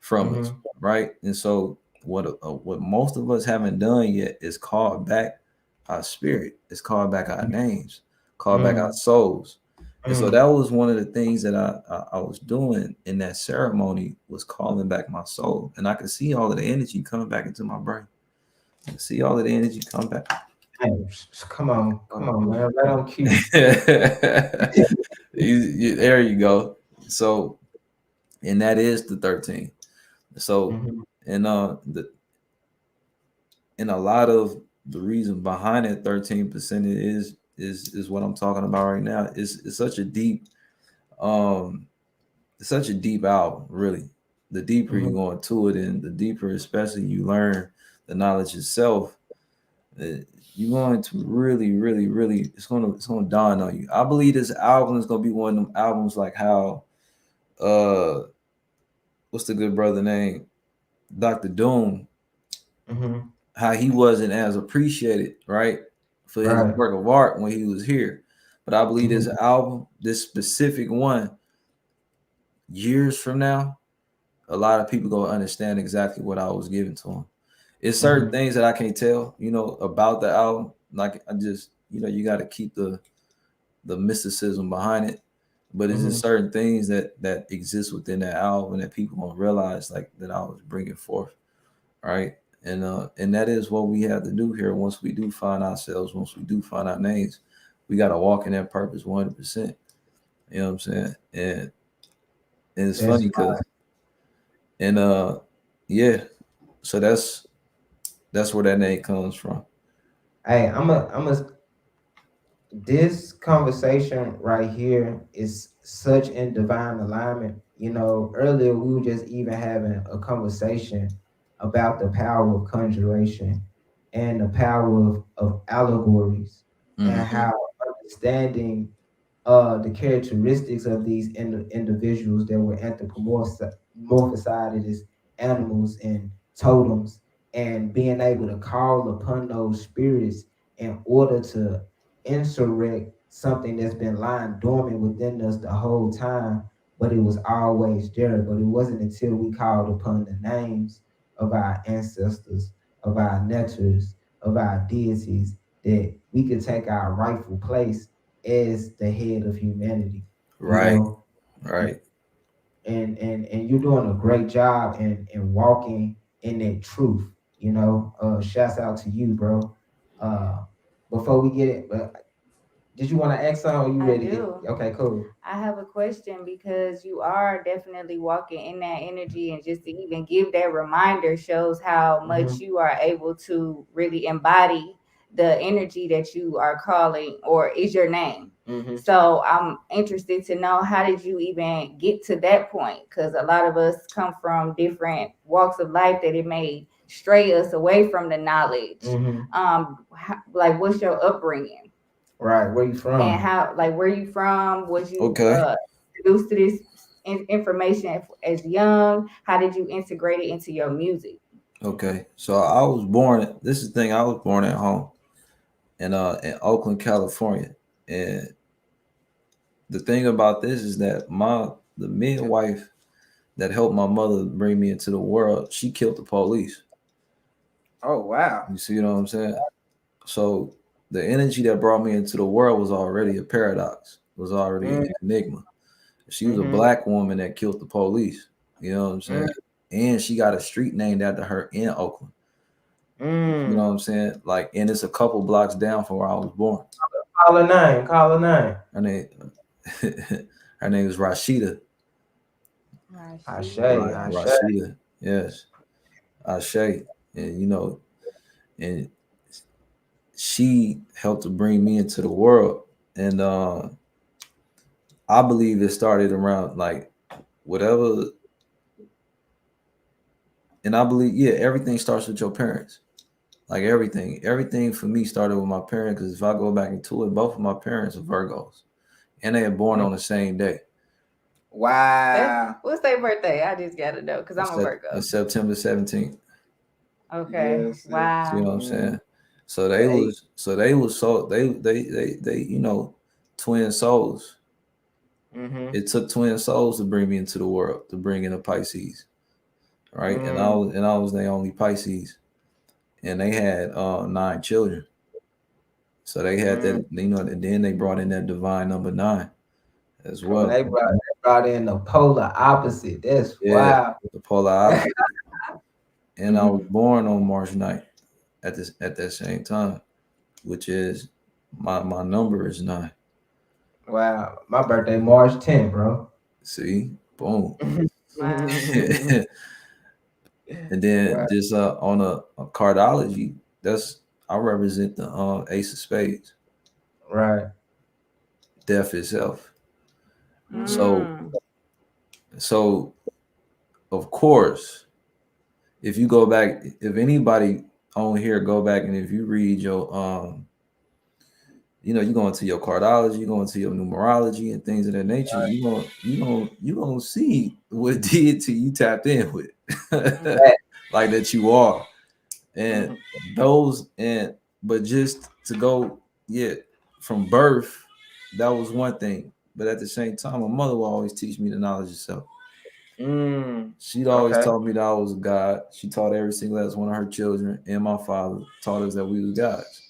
from us, right? And so what most of us haven't done yet is called back our spirit. It's called back our names, called back our souls. And so that was one of the things that I was doing in that ceremony, was calling back my soul. And I could see all of the energy coming back into my brain. I could see all of the energy come back. Hey, come on, man. Right on cue. There you go. So, and that is the 13. So, and a lot of the reason behind that 13% is what I'm talking about right now. It's such a deep album, really. The deeper you go into it, and the deeper especially you learn the knowledge itself, you're going to really, really, really, it's gonna dawn on you. I believe this album is gonna be one of them albums like how what's the good brother name? Dr. Doom. How he wasn't as appreciated, right, for his work of art when he was here. But I believe this album, this specific one, years from now, a lot of people gonna understand exactly what I was giving to him. It's certain things that I can't tell, about the album. Like I just, you got to keep the mysticism behind it. But it's just certain things that exist within that album that people won't realize, like that I was bringing forth, right? And that is what we have to do here. Once we do find ourselves, once we do find our names, we got to walk in that purpose 100%. You know what I'm saying? And it's funny because, yeah. So that's where that name comes from. Hey, this conversation right here is such in divine alignment. Earlier we were just even having a conversation about the power of conjuration and the power of allegories, and how understanding the characteristics of these individuals that were anthropomorphized as animals and totems, and being able to call upon those spirits in order to insurrect something that's been lying dormant within us the whole time, but it was always there. But it wasn't until we called upon the names of our ancestors, of our nectars, of our deities, that we could take our rightful place as the head of humanity. Right. And you're doing a great job in walking in that truth. Shouts out to you, bro. Before we get it, did you want to ask something? Or you ready? Okay, cool. I have a question, because you are definitely walking in that energy, and just to even give that reminder shows how much you are able to really embody the energy that you are calling, or is your name. So I'm interested to know, how did you even get to that point? Because a lot of us come from different walks of life that it may stray us away from the knowledge. Like, what's your upbringing? Right, where you from? And how, like, where you from? Was you introduced to this information as young? How did you integrate it into your music? Okay, so I was born. This is the thing. I was born at home in Oakland, California, and the thing about this is that the midwife that helped my mother bring me into the world, she killed the police. Oh wow! You see what I'm saying? So the energy that brought me into the world was already a paradox, was already an enigma. She was a black woman that killed the police. You know what I'm saying? And she got a street named after her in Oakland. You know what I'm saying? Like, and it's a couple blocks down from where I was born. Call her name. Her name is Rashida. Rashida. Yes. Ashe. And and she helped to bring me into the world. And I believe it started around like whatever And I believe, yeah, everything starts with your parents. Like everything for me started with my parents. Because if I go back into it, both of my parents are Virgos, and they are born on the same day. Wow. What's their birthday? I just gotta know because I'm a Virgo. It's September 17th. Okay. Yes, Wow. You know what I'm saying? So they twin souls. Mm-hmm. It took twin souls to bring me into the world, to bring in a Pisces, right? And I was the only Pisces, and they had 9 children. So they had that, and then they brought in that divine number 9 as well. They brought in the polar opposite. That's wow. The polar opposite. And I was born on March 9th at that same time, which is my number is 9. Wow. My birthday March 10th, bro. See? Boom. Wow. And then just on a cardology, I represent the Ace of Spades. Right. Death itself. So of course, if you go back, if anybody on here go back and if you read your you go into your cardology, you go into your numerology and things of that nature, you gonna see what deity you tapped in with. Like that you are. And but just to go, from birth, that was one thing. But at the same time, my mother will always teach me the knowledge of self. She'd always taught me that I was a God. She taught every single last one of her children and my father taught us that we was gods.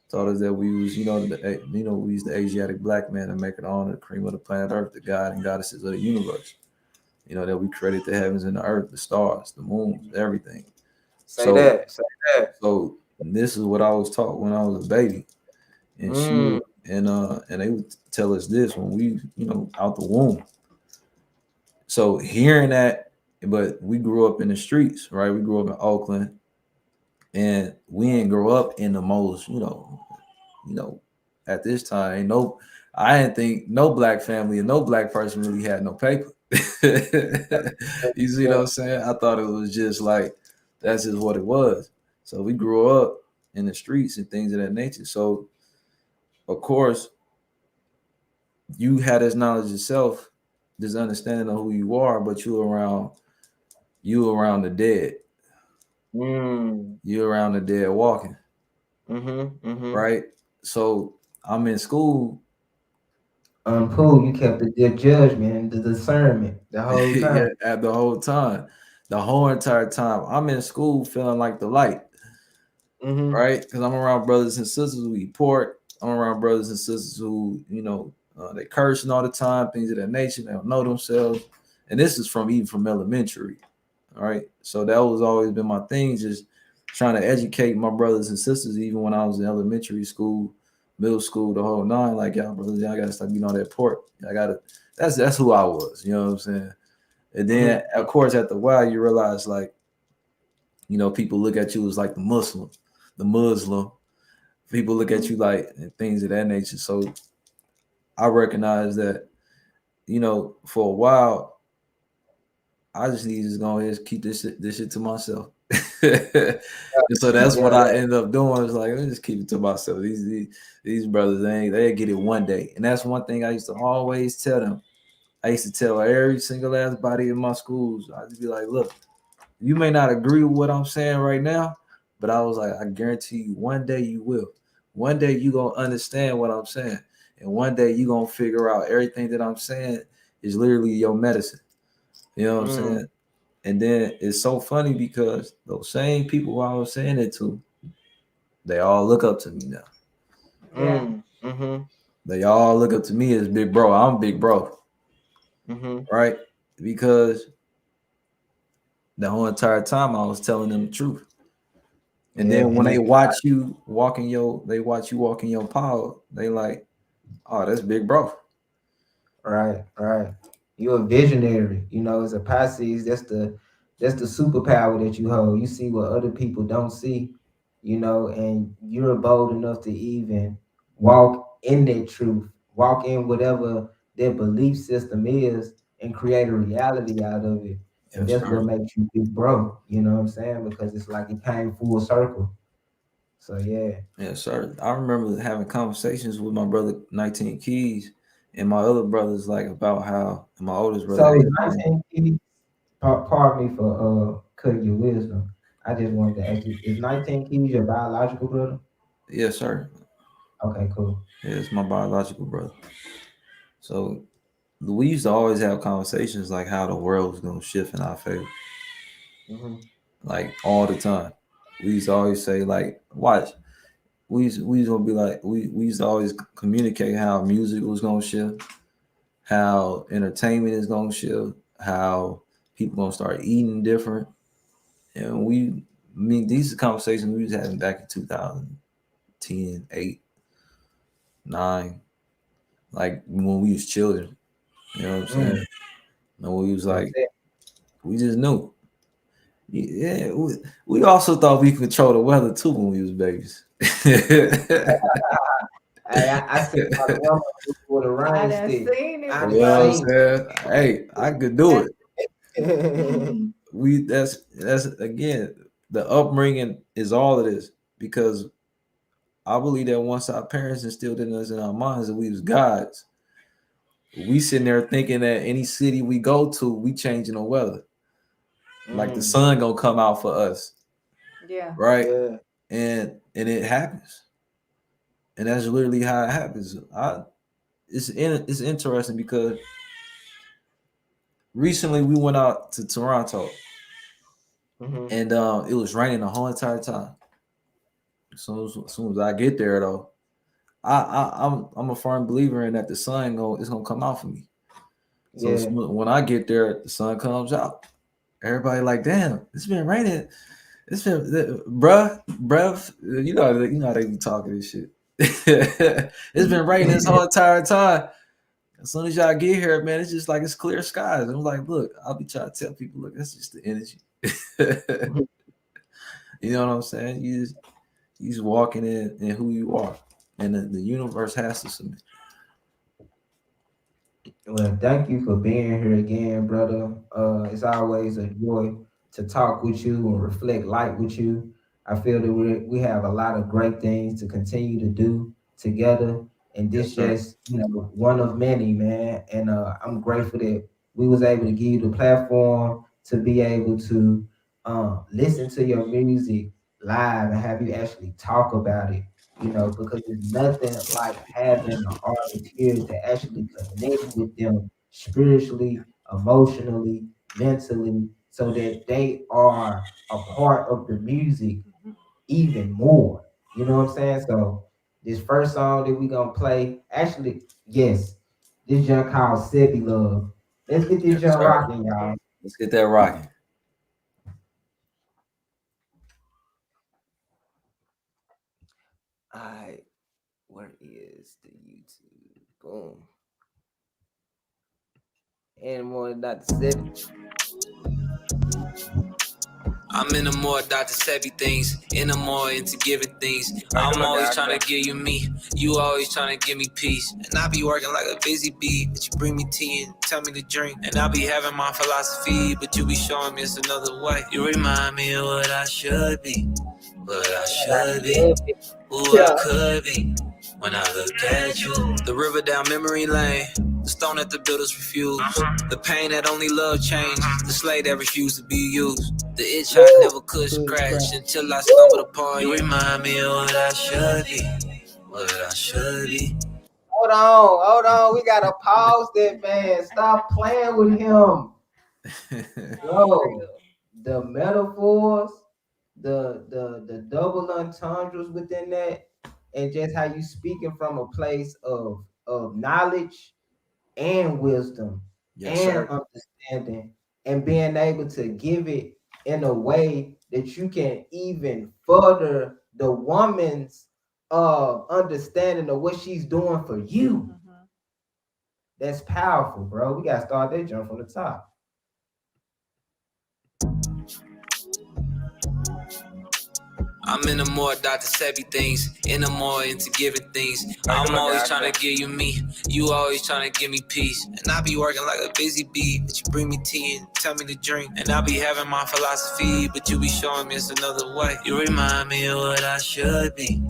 Taught us that we was, we was the Asiatic black man and make it on the cream of the planet Earth, the God and goddesses of the universe. That we created the heavens and the earth, the stars, the moons, everything. Say that. So this is what I was taught when I was a baby, and and they would tell us this when we, out the womb. So hearing that, but we grew up in the streets, right? We grew up in Oakland, and we didn't grow up in the most, at this time, I didn't think no black family and no black person really had no paper. You see what I'm saying? I thought it was just like, that's just what it was. So we grew up in the streets and things of that nature. So of course, you had this knowledge yourself, this understanding of who you are, but you around the dead. You're around the dead walking. Right? So I'm in school. Anpu, you kept the good judgment, the discernment the whole time. The whole time. The whole entire time. I'm in school feeling like the light. Right? Because I'm around brothers and sisters who eat pork. I'm around brothers and sisters who, they cursing all the time, things of that nature. They don't know themselves. And this is from elementary. All right. So that was always been my thing, just trying to educate my brothers and sisters, even when I was in elementary school, middle school, the whole nine. Like, y'all brothers, y'all gotta stop eating all that pork. That's who I was, you know what I'm saying? And then of course after a while you realize, like, people look at you as like the Muslim. People look at you like, and things of that nature. So I recognize that, for a while, I just need to go ahead and keep this shit to myself. And so that's what I end up doing. Is like, let me just keep it to myself. These brothers, they get it one day. And that's one thing I used to always tell them. I used to tell every single last body in my schools, I'd just be like, look, you may not agree with what I'm saying right now, but I was like, I guarantee you one day you will. One day you gonna understand what I'm saying. And one day you gonna figure out everything that I'm saying is literally your medicine. You know what I'm saying? And then it's so funny because those same people who I was saying it to, they all look up to me now. They all look up to me as big bro. I'm big bro. Right? Because the whole entire time I was telling them the truth. And then when they watch you walk in your power, they like, oh, that's big bro. Right. You're a visionary. As a Pisces, that's the superpower that you hold. You see what other people don't see, and you're bold enough to even walk in that truth, walk in whatever their belief system is, and create a reality out of it. And Yes, that's what sir. makes you big bro. You know what I'm saying? Because it's like it came full circle. So yeah. Yes, sir. I remember having conversations with my brother 19 Keys and my other brothers, like about how, and my oldest brother. So is 19 keys, pardon me for cutting your wisdom. I just wanted to ask you, is 19 keys your biological brother? Yes, sir. Okay, cool. Yeah, it's my biological brother. So we used to always have conversations like how the world was gonna shift in our favor, like all the time. We used to always say like, watch. We used to be like we used to always communicate how music was gonna shift, how entertainment is gonna shift, how people gonna start eating different. And these are conversations we was having back in 2010, 8, 9, like when we was children. You know what I'm saying? And we was like, we just knew. Yeah, we also thought we could control the weather too when we was babies. I said my grandma with a rain stick. I You know what I'm seen saying? Hey, I could do it. it. That's again, the upbringing is all it is, because I believe that once our parents instilled in us in our minds that we was gods, we sitting there thinking that any city we go to, we changing the weather. Like the sun gonna come out for us. Yeah. Right. Yeah. And it happens. And that's literally how it happens. It's interesting because recently we went out to Toronto, and it was raining the whole entire time. As soon as I get there, though, I'm a firm believer in that the sun is gonna come out for me. So when I get there, the sun comes out. Everybody like, damn, it's been raining. It's been, bruh, you know how they be talking this shit. It's been raining this whole entire time. As soon as y'all get here, man, it's just like it's clear skies. I'm like, look, I'll be trying to tell people, look, that's just the energy. You know what I'm saying? You just walking in who you are, and the universe has to submit. Well, thank you for being here again, brother. It's always a joy to talk with you and reflect light with you. I feel that we have a lot of great things to continue to do together, and this just one of many, man. And I'm grateful that we was able to give you the platform to be able to listen to your music live and have you actually talk about it. Because there's nothing like having an artist here to actually connect with them spiritually, emotionally, mentally, so that they are a part of the music even more. You know what I'm saying? So this first song that we gonna play, actually, yes, this junk called Sebi Love. Let's get this junk rocking, y'all. Let's get that rocking. All right, where is the YouTube? Boom. And more than that, Sebi. I'm in the more Dr. Sebi things, in the more into giving things. I'm always trying to give you me, you always trying to give me peace. And I be working like a busy bee, but you bring me tea and tell me to drink. And I be having my philosophy, but you be showing me it's another way. You remind me of what I should be, what I should be, who I could be. When I look at you, the river down memory lane, the stone that the builders refuse, the pain that only love changed, the slave that refused to be used, the itch I never could scratch until I stumbled upon you. Remind me of what I should be, what I should be. Hold on. We gotta pause that, man. Stop playing with him. Bro, the metaphors, the double entendres within that, and just how you speaking from a place of knowledge and wisdom and understanding, and being able to give it in a way that you can even further the woman's understanding of what she's doing for you. That's powerful, bro. We gotta start that jump from the top. I'm in the more Dr. Sebi things, in the more into giving things. I'm always trying to give you me, you always trying to give me peace. And I be working like a busy bee, but you bring me tea and tell me to drink. And I be having my philosophy, but you be showing me it's another way. You remind me of what I should be,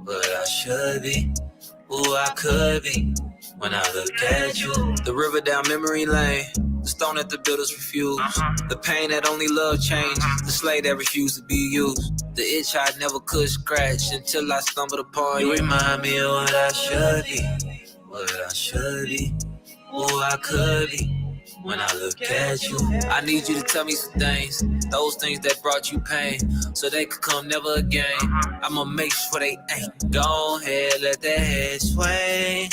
what I should be, who I could be when I look at you. The river down memory lane, the stone that the builders refuse, the pain that only love changed, the slave that refused to be used, the itch I never could scratch until I stumbled upon you. You remind me of what I should be, what I should be, who I could be when I look at you. I need you to tell me some things, those things that brought you pain, so they could come never again. I'ma make sure they ain't. Go ahead, let that head sway.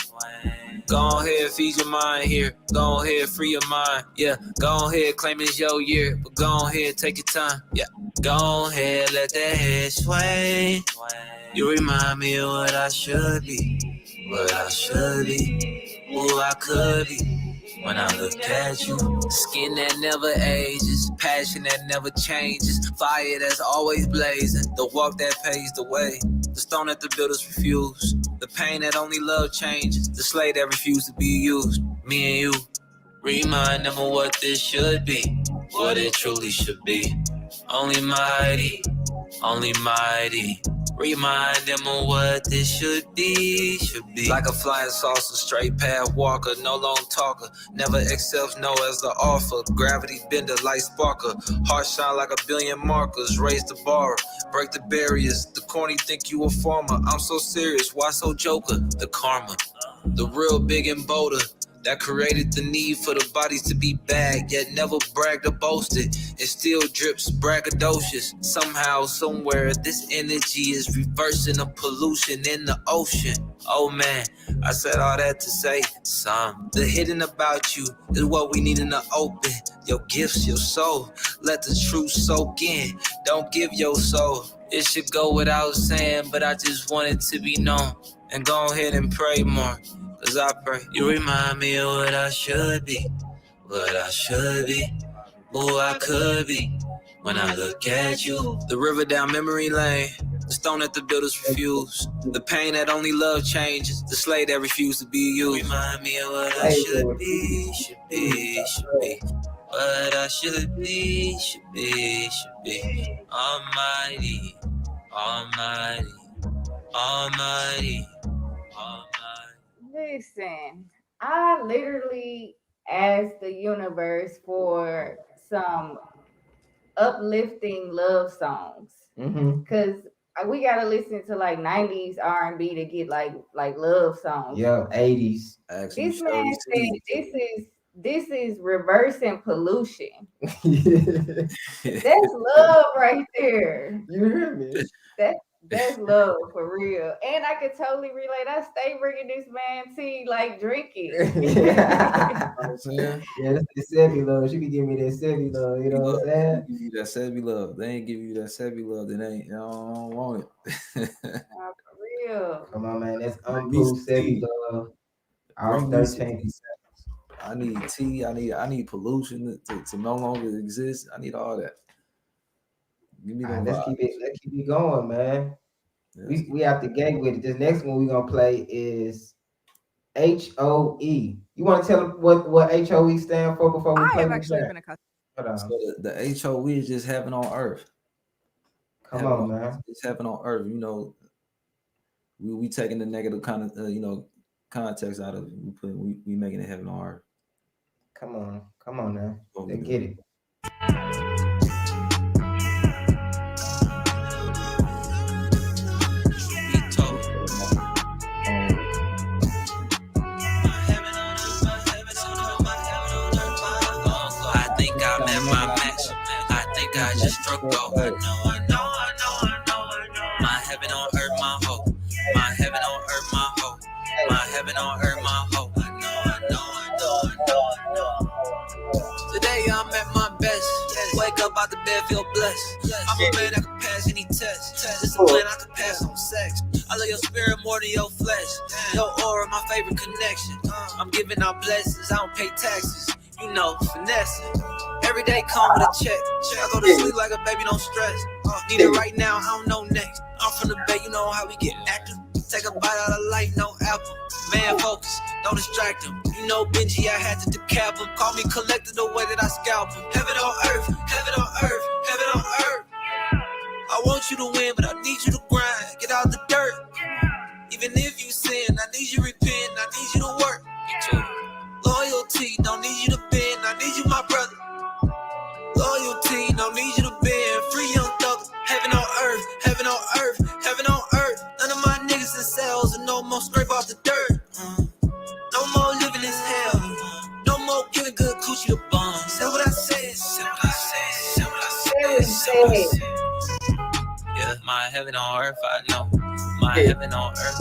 Go ahead, feed your mind here. Go ahead, free your mind. Yeah, go ahead, claim it's your year. But go ahead, take your time. Yeah, go ahead, let that head sway. You remind me of what I should be, what I should be, who I could be when I look at you. Skin that never ages, passion that never changes, fire that's always blazing, the walk that paves the way, the stone that the builders refuse, the pain that only love changes, the slave that refused to be used. Me and you, remind them of what this should be, what it truly should be. Only mighty, only mighty. Remind them of what this should be, should be. Like a flying saucer, straight path walker, no long talker, never accepts no as the offer. Gravity bender, light sparker, heart shine like a billion markers. Raise the bar, break the barriers. The corny think you a farmer. I'm so serious, why so joker? The karma, the real big and bolder, that created the need for the bodies to be bagged, yet never bragged or boasted. It still drips braggadocious. Somehow, somewhere, this energy is reversing the pollution in the ocean. Oh man, I said all that to say some. The hidden about you is what we need in the open. Your gifts, your soul, let the truth soak in. Don't give your soul. It should go without saying, but I just want it to be known. And go ahead and pray more. Cause I pray you remind me of what I should be, what I should be, who I could be when I look at you. The river down memory lane, the stone that the builders refuse, the pain that only love changes, the slave that refused to be used. Remind me of what I should be, should be, should be. What I should be, should be, should be. Almighty, almighty, almighty, almighty. Listen, I literally asked the universe for some uplifting love songs because we gotta listen to like 90s R&B to get like love songs. Yeah, 80s. This man said this is reversing pollution. That's love right there. You hear me? That's love for real. And I could totally relate. I stay bringing this man tea like drinking. Yeah, that's the Sebi love. She can give me that Sebi love. You know what I'm saying? Give you that Sebi love. They ain't give you that Sebi love. Then ain't. I don't want it. For real. Come on, man. That's Anpu Sebi love. All 13. I need tea. I need pollution to no longer exist. I need all that. Give me let's keep it going, man. Yes. We out the gate with it. This next one we're gonna play is HOE. You want to tell them what HOE stand for before we play? I have actually been a customer. So the HOE is just heaven on earth. Come on, man. It's heaven on earth. You know, we taking the negative kind of context out of it. We making it heaven on earth. Come on now. Let's get it. I just struck gold. I know. My heaven on earth, my hope. My heaven on earth, my hope. My heaven on earth, my hope. I know. Today I'm at my best. Wake up out the bed, feel blessed. I'm a man that can pass any test. It's a plan I can pass on sex. I love your spirit more than your flesh. Your aura, my favorite connection. I'm giving out blessings, I don't pay taxes. You know, finessing. Every day come with a check. I go to sleep like a baby, don't stress. Need it right now, I don't know next. I'm from the Bay, you know how we get active. Take a bite out of life, no apple. Man, focus, don't distract him. You know Benji, I had to decap him. Call me collector the way that I scalp him. Heaven on earth, heaven on earth, heaven on earth. I want you to win, but I need you to grind. Get out the dirt. Even if you sin, I need you to repent. I need you to work. Loyalty, don't need you to bend. I need you, my brother. Loyalty, don't need you to bend. Free young thug. Heaven on earth, heaven on earth, heaven on earth. None of my niggas in cells and no more scrape off the dirt. No more living as hell. No more giving good coochie to bum. Say what I said, say what I said, say what I said, say what I said. Yeah, my heaven on earth, I know. My heaven on earth,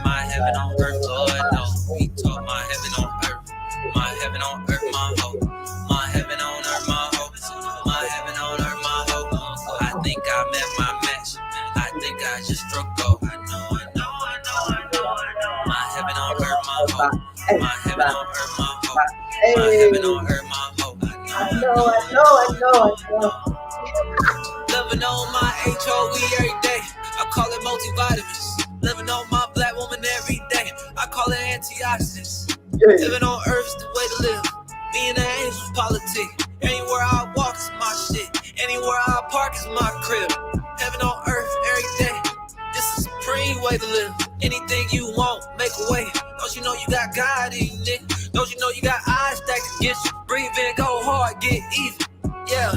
my heaven on earth, Lord knows. We talk my heaven on earth, my heaven on earth, my hope. My heaven on earth, my hope. My heaven on earth, my hope. I think I met my match. I think I just struck gold. I know. My heaven on earth, my hope. My heaven on earth, my hope. My heaven on earth, my hope. I know. Living on my HOE every day. I call it multivitamins. Living on my black woman every day. I call it antioxidants. Living on earth's the way to live. Me and the angels politic. Anywhere I walk is my shit. Anywhere I park is my crib. Heaven on earth every day. This is a supreme way to live. Anything you want, make a way. Don't you know you got God in you, nigga? Don't you know you got eyes stacked against you? Breathe in, go hard, get even. Yeah.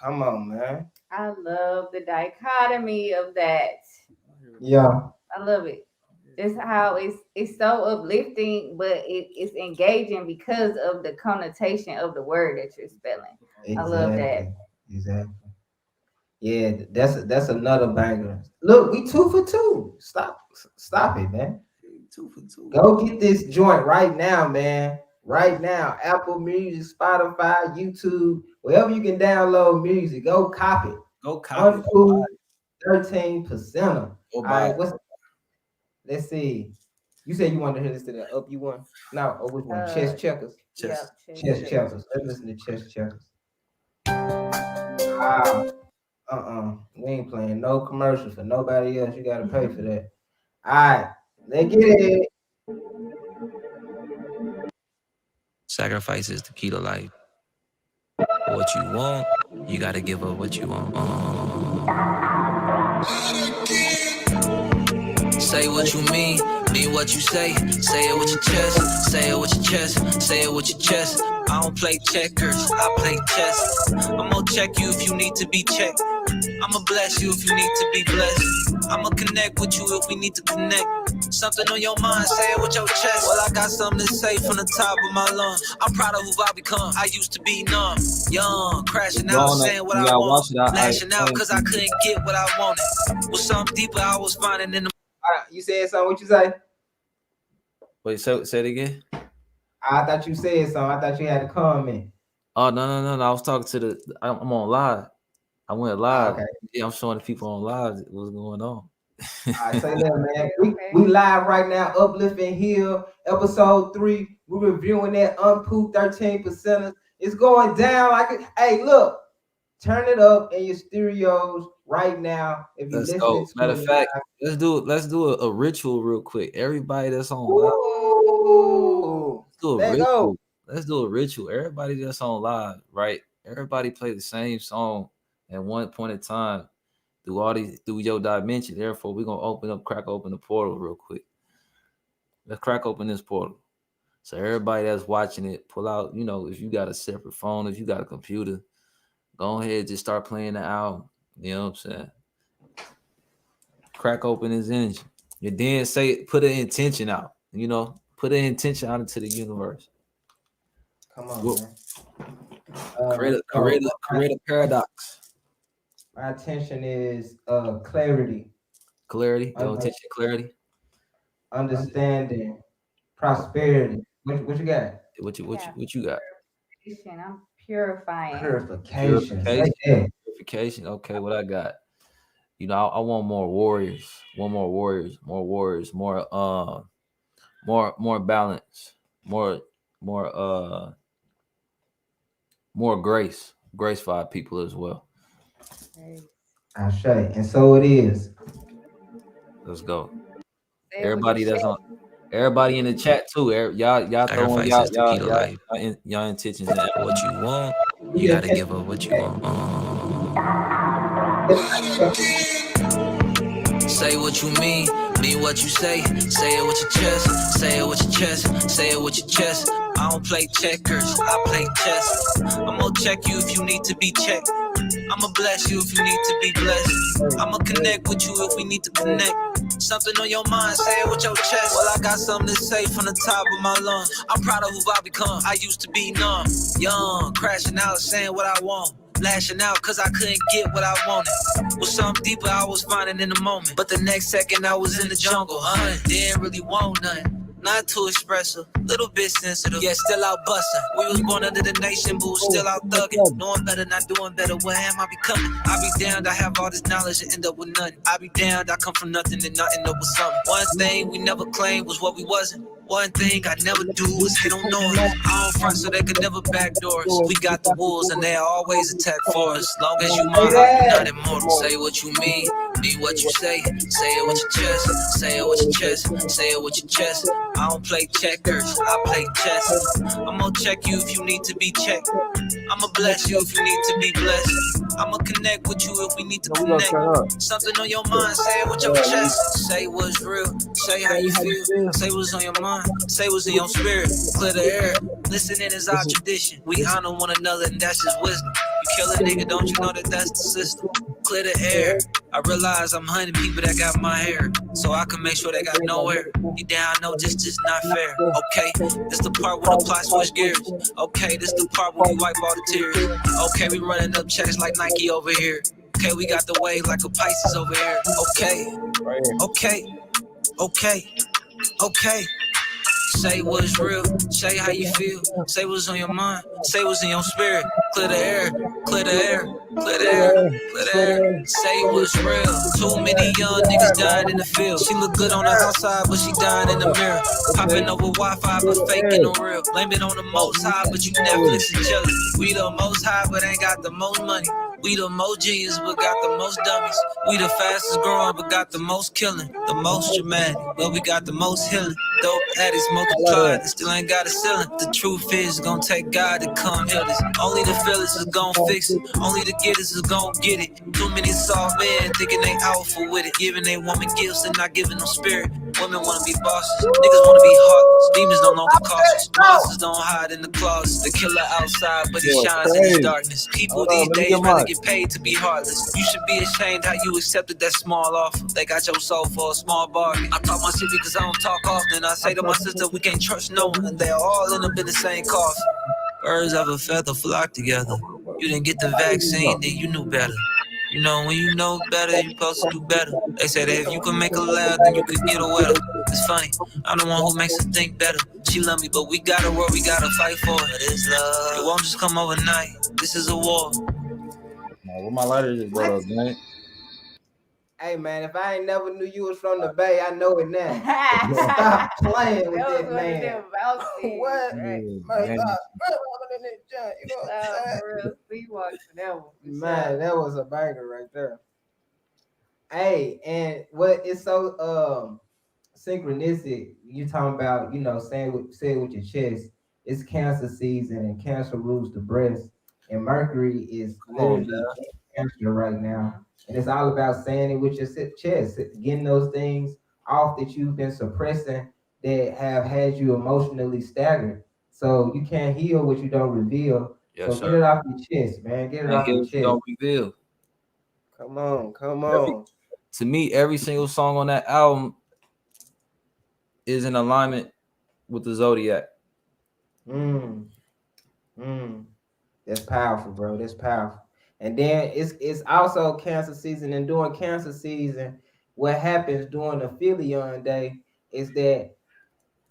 Come on, man. I love the dichotomy of that. Yeah. I love it. It's how it's so uplifting, but it's engaging because of the connotation of the word that you're spelling. Exactly. I love that. Exactly. Yeah, that's another banger. Look, we 2 for 2. Stop it, man. 2 for 2. Go get this joint right now, man. Right now. Apple Music, Spotify, YouTube, wherever you can download music. Go copy. Go copy. Anpu 13%. All right, let's see. You said you wanted to listen to the Up You one? No, or which one? Chess Checkers. Chess Checkers. Let's listen to Chess Checkers. We ain't playing no commercial for nobody else. You gotta pay for that. All right, let's get it. Sacrifice is the key to life. What you want, you gotta give up what you want. Say what you mean what you say. Say it with your chest, say it with your chest, say it with your chest. I don't play checkers, I play chess. I'm gonna check you if you need to be checked. I'ma bless you if you need to be blessed. I'ma connect with you if we need to connect. Something on your mind, say it with your chest. Well, I got something to say from the top of my lungs. I'm proud of who I become. I used to be numb, young, crashing out, saying what I want, lashing out cause I couldn't get what I wanted. Was something deeper I was finding in the. You said something, what you say? Wait, say it again. I thought you said something. I thought you had a comment. Oh, no. I was talking to I'm on live. I went live. Okay. Yeah, I'm showing the people on live what's going on. All right, say that, man. We live right now, Uplift N Heal, episode 3. We're reviewing that Anpu 13%. It's going down like it. Hey, look, turn it up in your stereos right now. If you listen to matter of fact, let's do a ritual real quick. Everybody that's on live. Let's do a ritual. Everybody that's on live, right? Everybody play the same song at one point in time through your dimension. Therefore, we're gonna crack open the portal real quick. Let's crack open this portal. So everybody that's watching it, pull out, if you got a separate phone, if you got a computer, go ahead, just start playing the album. You know what I'm saying? Crack open his energy. And then put an intention out. Put an intention out into the universe. Come on, man. Create a paradox. My attention is clarity. Clarity. Your attention, clarity. Understanding. Prosperity. What you got? What you got? I'm purifying. Purification. Purification. Okay, what I got? I want more warriors. More more balance, more more grace for our people as well. I say, and so it is. Let's go. Say it with Everybody your that's chest. on, everybody in the chat too. Y'all throwing Sacrifice is the key to life. y'all intentions in that. What you want, you gotta give up what you want. Say what you mean what you say it with your chest, say it with your chest, say it with your chest. I don't play checkers, I play chess. I'm gonna check you if you need to be checked. I'ma bless you if you need to be blessed. I'ma connect with you if we need to connect. Something on your mind, say it with your chest. Well, I got something to say from the top of my lungs. I'm proud of who I become. I used to be numb, young, crashing out, saying what I want. Lashing out cause I couldn't get what I wanted. Was something deeper I was finding in the moment. But the next second I was in the jungle, didn't really want nothing. Not too expressive, little bit sensitive, yeah, still out busting. We was born under the nation, but still out thugging. Knowing better, not doing better, what am I becoming? I be damned, I have all this knowledge and end up with nothing. I be damned, I come from nothing and not end up with something. One thing we never claimed was what we wasn't. One thing I never do is hit on noise. I don't front so they could never backdoor us. We got the wolves and they always attack for us. Long as you my heart, you're not immortal. Say what you mean what you say it with your chest, say it with your chest, say it with your chest. I don't play checkers, I play chess. I'm gonna check you if you need to be checked. I'ma bless you if you need to be blessed. I'ma connect with you if we need to connect. Something on your mind, say it with your chest. Say what's real, say how you feel. Say what's on your mind, say what's in your spirit. Clear the air, listening is our tradition. We honor one another and that's just wisdom. You kill a nigga, don't you know that that's the system? Clear the air. I realize I'm hunting people that got my hair, so I can make sure they got no hair. You down, no, just not fair. Okay, this the part where the plot switch gears. Okay, this the part where we wipe all the tears. Okay, we running up checks like Nike over here. Okay, we got the wave like a Pisces over here. Okay. Say what's real, say how you feel, say what's on your mind, say what's in your spirit. Clear the air, clear the air, clear the air, clear the air. Say what's real. Too many young niggas dying in the field. She look good on the outside, but she dying in the mirror. Popping over Wi-Fi, but faking on real. Blame it on the most high, but you Netflix and jealous. We the most high, but ain't got the most money. We the most genius, but got the most dummies. We the fastest growing, but got the most killing. The most dramatic, but we got the most healing. Dope addicts multiplied, still ain't got a ceiling. The truth is, it's gonna take God to come heal this. Only the feelings is gonna fix it. Only the getters is gonna get it. Too many soft men thinking they alpha with it. Giving they woman gifts and not giving them spirit. Women wanna be bosses, niggas wanna be heartless. Demons no longer cautious. Monsters don't hide in the closet. The killer outside, but he shines in his darkness. People these days rather get paid to be heartless. You should be ashamed how you accepted that small offer. They got your soul for a small bargain. I talk my shit because I don't talk often. I say to my sister, we can't trust no one. They're all in the same coffin. Birds of a feather flock together. You didn't get the vaccine, then you knew better. You know, when you know better, you're supposed to do better. They say that if you can make her laugh, then you could get her wetter. It's funny, I'm the one who makes her think better. She love me, but we got a war, we gotta fight for it. It's love. It won't just come overnight. This is a war. Where my lighter just brought up, man? Hey man, if I ain't never knew you was from the Bay, I know it now. Stop playing with that man. What? Man, that was a banger right there. Hey, and what it's so synchronistic. You talking about, say it with your chest. It's cancer season and cancer rules the breast, and Mercury is literally in cancer right now. And it's all about saying it with your chest, getting those things off that you've been suppressing that have had you emotionally staggered. So you can't heal what you don't reveal. Yes, so get it off your chest, man. Get it off your chest. Don't reveal. Come on. To me, every single song on that album is in alignment with the zodiac. That's powerful, bro. That's powerful. And then it's also cancer season, and during cancer season, what happens during the Philion day is that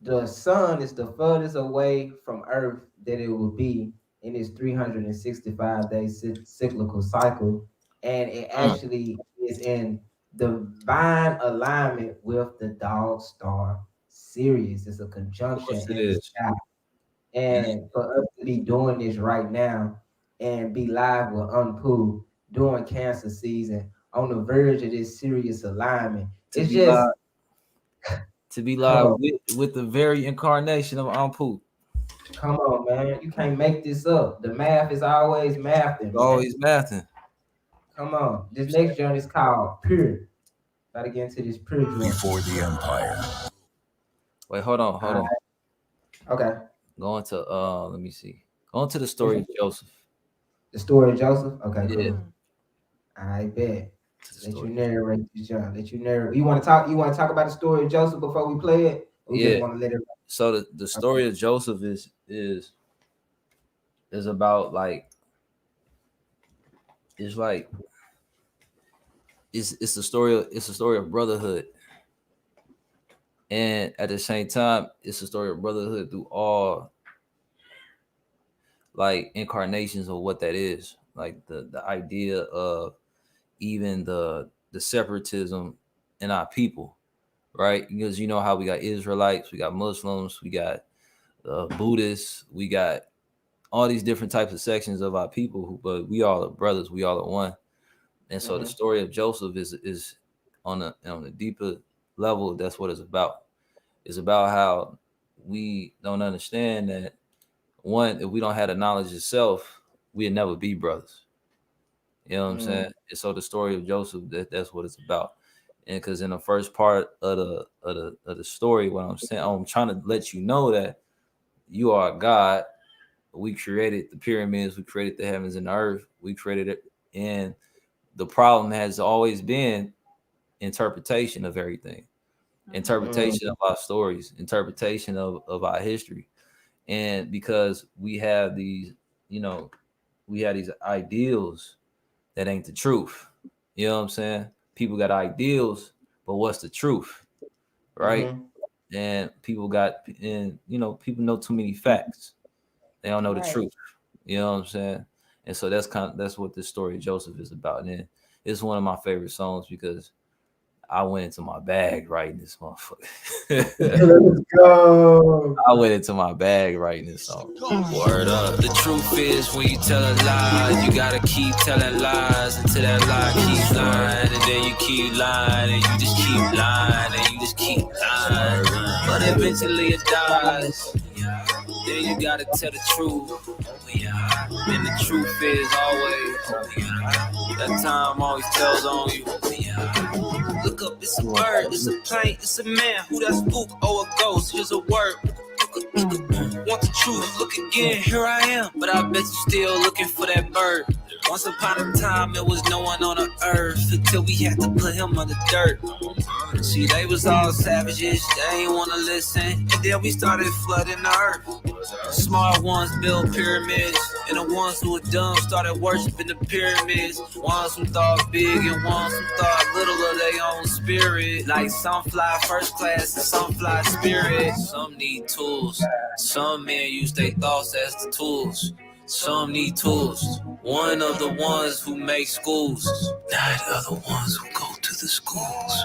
the sun is the furthest away from Earth that it will be in its 365-day cyclical cycle, and it actually is in divine alignment with the dog star serious. It's a conjunction Of course in it the is. sky. And for us to be doing this right now and be live with Anpu during cancer season on the verge of this serious alignment, it's just to be live with the very incarnation of Anpu. Come on, man. You can't make this up. The math is always mathing. Always mathing. Come on. This next journey is called Pure. Gotta get into this Pure journey. Before the Empire. Wait, hold on. Okay. Going to let me see. Going to the story of Joseph. The story of Joseph? Okay, yeah. Cool. I bet. Let you narrate this, John. You want to talk about the story of Joseph before we play it? We just want to let it. So the story of Joseph is about it's a story of brotherhood, and at the same time it's a story of brotherhood through all incarnations of what that is, the idea of even the separatism in our people, right? Because you know how we got Israelites, we got Muslims, we got Buddhists, we got all these different types of sections of our people, but we all are brothers, we all are one. And so the story of Joseph is on a deeper level. That's what it's about. It's about how we don't understand that, one, if we don't have the knowledge of self, we'd never be brothers. You know what I'm saying? And so the story of Joseph, that's what it's about. And because in the first part of the story, what I'm saying, I'm trying to let you know that you are God. We created the pyramids, we created the heavens and the earth, we created it. And the problem has always been interpretation of everything, interpretation of our stories, interpretation of our history. And because we have these ideals that ain't the truth. You know what I'm saying? People got ideals, but what's the truth? Right? And people know too many facts. They don't know the truth. You know what I'm saying? And so that's what this story of Joseph is about. And it's one of my favorite songs because I went into my bag writing this motherfucker. Let's go. I went into my bag writing this song. Word up. The truth is when you tell a lie, you gotta keep telling lies until that lie keeps lying. And then you keep lying and you just keep lying and you just keep lying. But eventually it dies. Then you gotta tell the truth. And the truth is always that time always tells on you. Look up, it's a bird, it's a plane, it's a man. Who that spook? Oh, a ghost, here's a word. Want the truth, look again, here I am. But I bet you still looking for that bird. Once upon a time, there was no one on the earth until we had to put him on the dirt. See, they was all savages, they ain't wanna listen. And then we started flooding the earth. The smart ones built pyramids, and the ones who were dumb started worshiping the pyramids. Ones who thought big and ones who thought little of their own spirit. Like some fly first class and some fly spirit. Some need tools, some men use their thoughts as the tools. Some need tools. One of the ones who make schools, not other ones who go to the schools.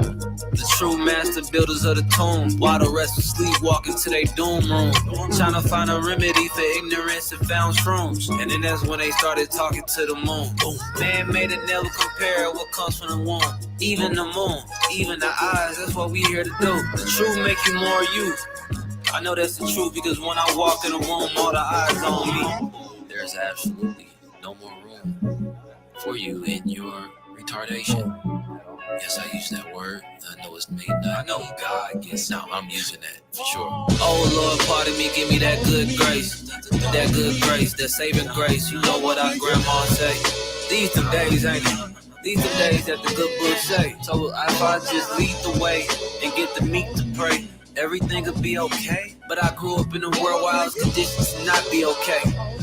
The true master builders of the tomb, while the rest was sleepwalking to their doom room, trying to find a remedy for ignorance and found shrooms. And then that's when they started talking to the moon. Man made it never compare what comes from the womb. Even the moon, even the eyes, that's what we here to do. The truth make you more you. I know that's the truth because when I walk in the room, all the eyes on me. There's absolutely no more room for you in your retardation. Yes, I use that word. I know it's made. I know God gets out. I'm using that for sure. Oh Lord, pardon me, give me that good grace. That good grace, that saving grace. You know what our grandma say? These them days, ain't it? These them days that the good book say. So if I just lead the way and get the meat to pray, everything will be okay. But I grew up in a world where I was conditioned to not be okay.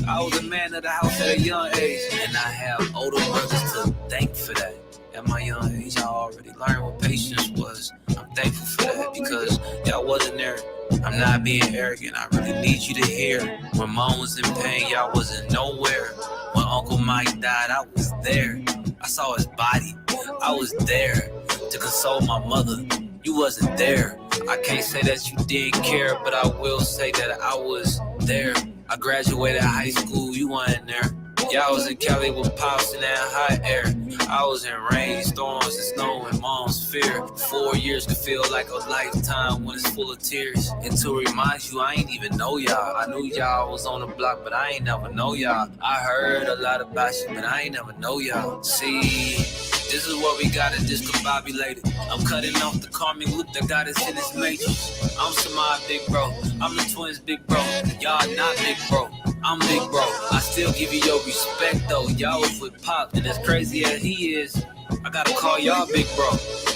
I was a man of the house at a young age, and I have older brothers to thank for that. At my young age, I already learned what patience was. I'm thankful for that because y'all wasn't there. I'm not being arrogant. I really need you to hear. When mom was in pain, y'all wasn't nowhere. When Uncle Mike died, I was there. I saw his body. I was there to console my mother. You wasn't there. I can't say that you didn't care, but I will say that I was there. I graduated high school, you weren't there. Yeah, I was in Cali with pops in that hot air. I was in rain, storms, and snow, and mom's fear. 4 years could feel like a lifetime when it's full of tears. And to remind you, I ain't even know y'all. I knew y'all was on the block, but I ain't never know y'all. I heard a lot about you, but I ain't never know y'all. See, this is what we got discombobulated. I'm cutting off the karmic loop that got us in this matrix. I'm Samad, big bro. I'm the twins, big bro. Y'all not big bro. I'm big bro. I still give you your respect though. Y'all was with Pop, and as crazy as he is, I gotta call y'all big bro.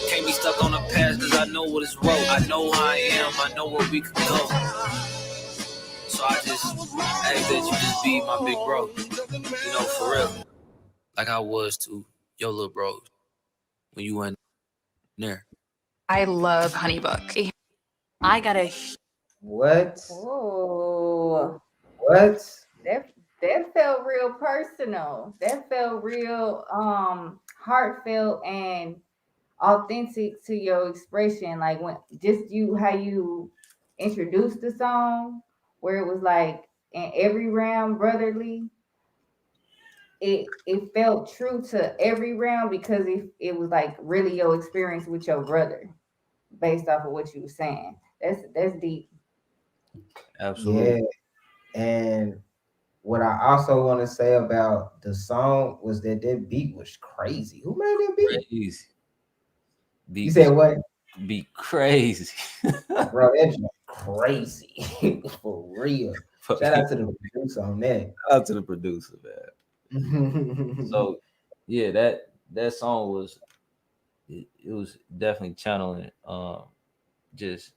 Can't be stuck on the past cause I know what is wrong. I know who I am, I know where we could go. So I just ask that you just be my big bro. You know, for real. Like I was to your little bro when you went there. I love HoneyBook. I got a What? Oh, What? that felt real personal. That felt real heartfelt and authentic to your expression. Like when just you how you introduced the song, where it was like in every round brotherly. It felt true to every round because it was like really your experience with your brother based off of what you were saying. That's deep. Absolutely. Yeah. And what I also want to say about the song was that beat was crazy. Who made that beat? Crazy. You said what? Be crazy. Bro, that's crazy. For real. Shout out to the producer on that. Shout out to the producer, man. So yeah, that song was it was definitely channeling just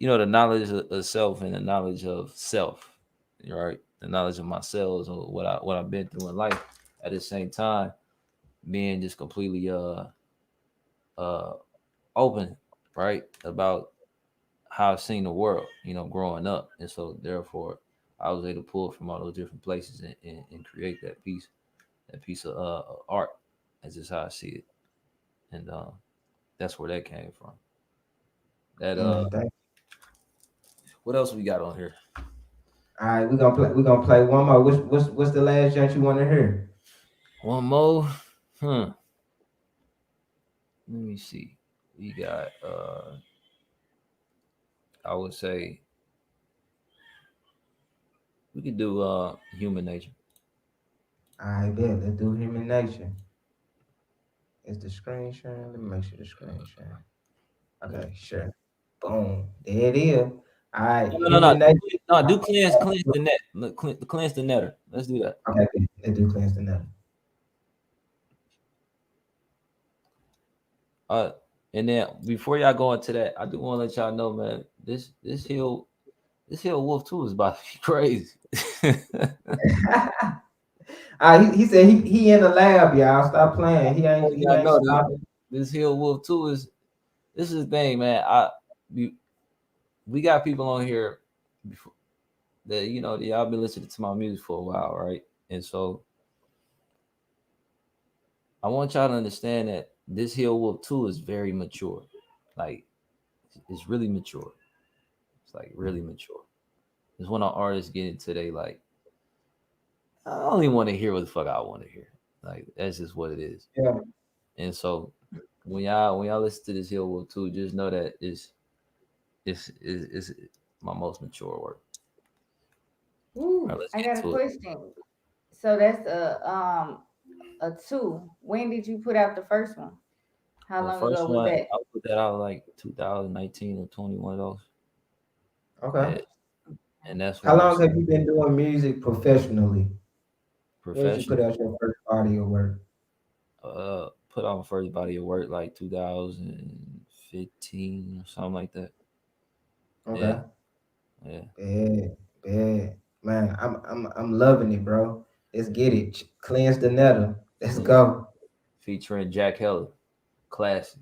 the knowledge of self and the knowledge of self, right? The knowledge of myself or what I've been through in life. At the same time, being just completely open, right, about how I've seen the world, growing up, and so therefore I was able to pull from all those different places and create that piece of art. That's just how I see it, and that's where that came from. That what else we got on here? All right, we're gonna play one more. What's the last joint you want to hear? One more, Let me see. We got I would say we could do Human Nature. All right, bet. Let's do Human Nature. Is the screen sharing? Let me make sure the screen sharing. Okay, sure. Boom. There it is. All right. No. Do cleanse the net. Look, cleanse the netter. Let's do that. Okay, let's do cleanse the netter. And then before y'all go into that, I do want to let y'all know, man, this Hill Wolf 2 is about to be crazy. He said he in the lab, y'all. Stop playing. He ain't stopping. This Hill Wolf 2 is the thing, man. We got people on here before that y'all been listening to my music for a while, right? And so I want y'all to understand that this Hill Wolf 2 is very mature. Like, it's really mature. It's like really mature. It's when our artists get into like, I only want to hear what the fuck I want to hear. Like, that's just what it is. Yeah. And so when y'all listen to this Hill Wolf 2, just know that it's my most mature work. Ooh, right, I got a question. So that's a 2. When did you put out the first one? How long ago was that? I put that out like 2019 or 21 of those. Okay. And that's how long have you been doing music professionally? When did you put out your first body of work? Put out my first body of work like 2015 or something like that. Okay. Yeah. Bad. Man, I'm loving it, bro. Let's get it. Cleanse the netter. Let's go. Featuring Jack Heller. Classic.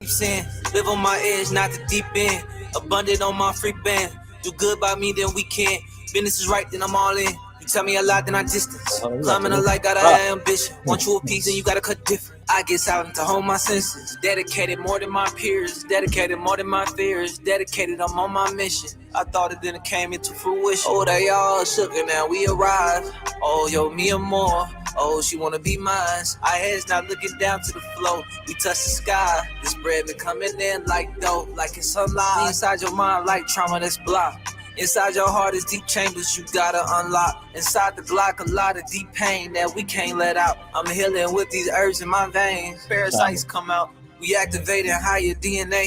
Saying, live on my edge, not the deep end. Abundant on my free band. Do good by me, then we can. Business is right, then I'm all in. You tell me a lot, then I distance. Climbing a light, got a ambition. Want you a piece, then you gotta cut different. I get silent to hold my senses. Dedicated more than my peers. Dedicated more than my fears. Dedicated, I'm on my mission. I thought it, then it came into fruition. Oh, they all shook and now we arrived. Oh, yo, me and more. Oh, she wanna be mine. Our heads not looking down to the floor. We touch the sky. This bread been coming in like dope, like it's sunlight. Inside your mind like trauma that's blocked. Inside your heart is deep chambers you gotta unlock. Inside the Glock, a lot of deep pain that we can't let out. I'm healing with these herbs in my veins. Parasites come out. We activating higher DNA.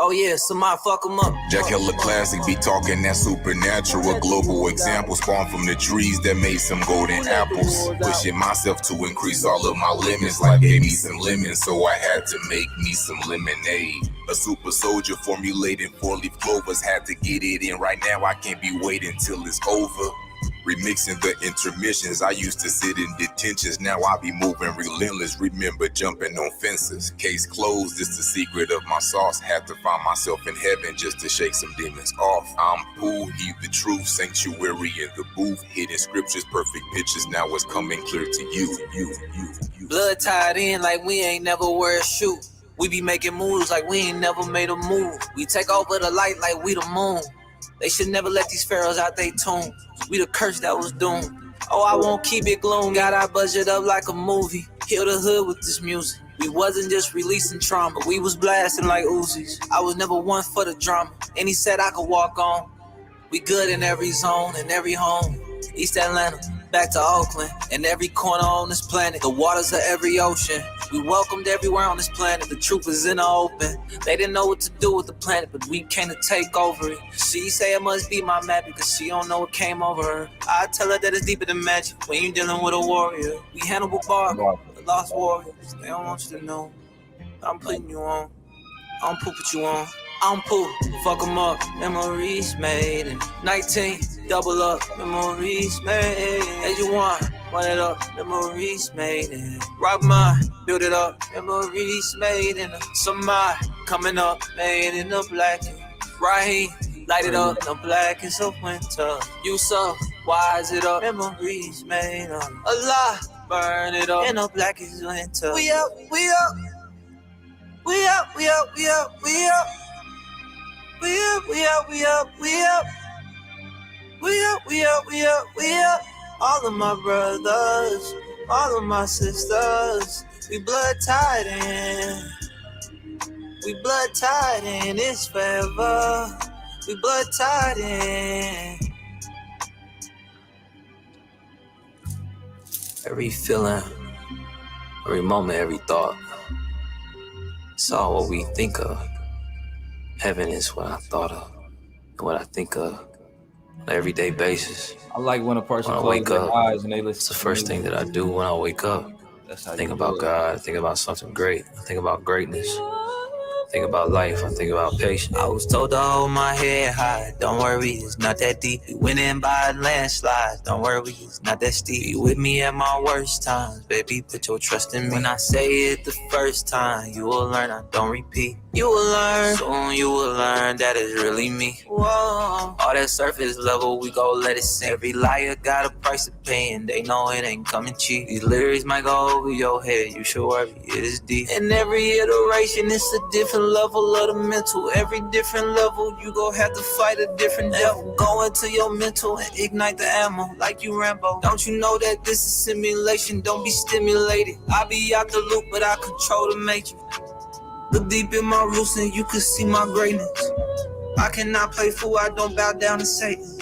Oh yeah, somebody fuck them up. Jack Hella Classic be talking that supernatural. A global example spawned from the trees that made some golden apples. Pushing myself to increase all of my limits. Life gave me some lemons, so I had to make me some lemonade. A super soldier formulating 4-leaf clovers. Had to get it in right now, I can't be waiting till it's over. Remixing the intermissions, I used to sit in detentions. Now I be moving relentless, remember jumping on fences. Case closed, it's the secret of my sauce. Had to find myself in heaven just to shake some demons off. Anpu, he the truth, sanctuary in the booth. Hidden scriptures, perfect pictures, now it's coming clear to you. Blood tied in like we ain't never wear a shoe. We be making moves like we ain't never made a move. We take over the light like we the moon. They should never let these pharaohs out they tomb. We the curse that was doomed. Oh, I won't keep it gloom. Got our budget up like a movie. Heal the hood with this music. We wasn't just releasing trauma. We was blasting like Uzis. I was never one for the drama. And he said I could walk on. We good in every zone, in every home. East Atlanta, back to Oakland. In every corner on this planet. The waters of every ocean. We welcomed everywhere on this planet. The truth is in the open. They didn't know what to do with the planet, but we came to take over it. She say it must be my map because she don't know what came over her. I tell her that it's deeper than magic when you're dealing with a warrior. We Hannibal Bar, the lost warriors. They don't want you to know. I'm putting you on. I don't poop what you on. I'm poop, fuck them up. Memories made in 19. Double up, memories made. As you want, run it up, memories made in. Rock mine, build it up, memories made in. Some mine, coming up, made in the black. Raheem, light it up, the black is of winter. You so, wise it up, memories made up. Allah, burn it up, and the black is winter. We up, we up. We up, we up, we up, we up. We up, we up, we up, we up. We up, we up, we up, we up. All of my brothers, all of my sisters, we blood tied in. We blood tied in, it's forever. We blood tied in. Every feeling, every moment, every thought. It's all what we think of. Heaven is what I thought of, what I think of on an everyday basis. I like when a person when I wake up, eyes and they listen. It's the first thing that I do when I wake up. I think about God, I think about something great, I think about greatness. I think about life, I think about patience. I was told to hold my head high. Don't worry, it's not that deep. We went in by a landslide. Don't worry, it's not that steep. Be with me at my worst times. Baby, put your trust in me. When I say it the first time, you will learn, I don't repeat. You will learn, soon you will learn that it's really me. Whoa. All that surface level, we gon' let it sink. Every liar got a price to pay, and they know it ain't coming cheap. These lyrics might go over your head, you should worry, it is deep. And every iteration, it's a different level of the mental. Every different level, you gon' have to fight a different devil. Go into your mental and ignite the ammo like you Rambo. Don't you know that this is simulation? Don't be stimulated. I be out the loop, but I control the matrix. Look deep in my roots and you can see my greatness. I cannot play fool, I don't bow down to Satan.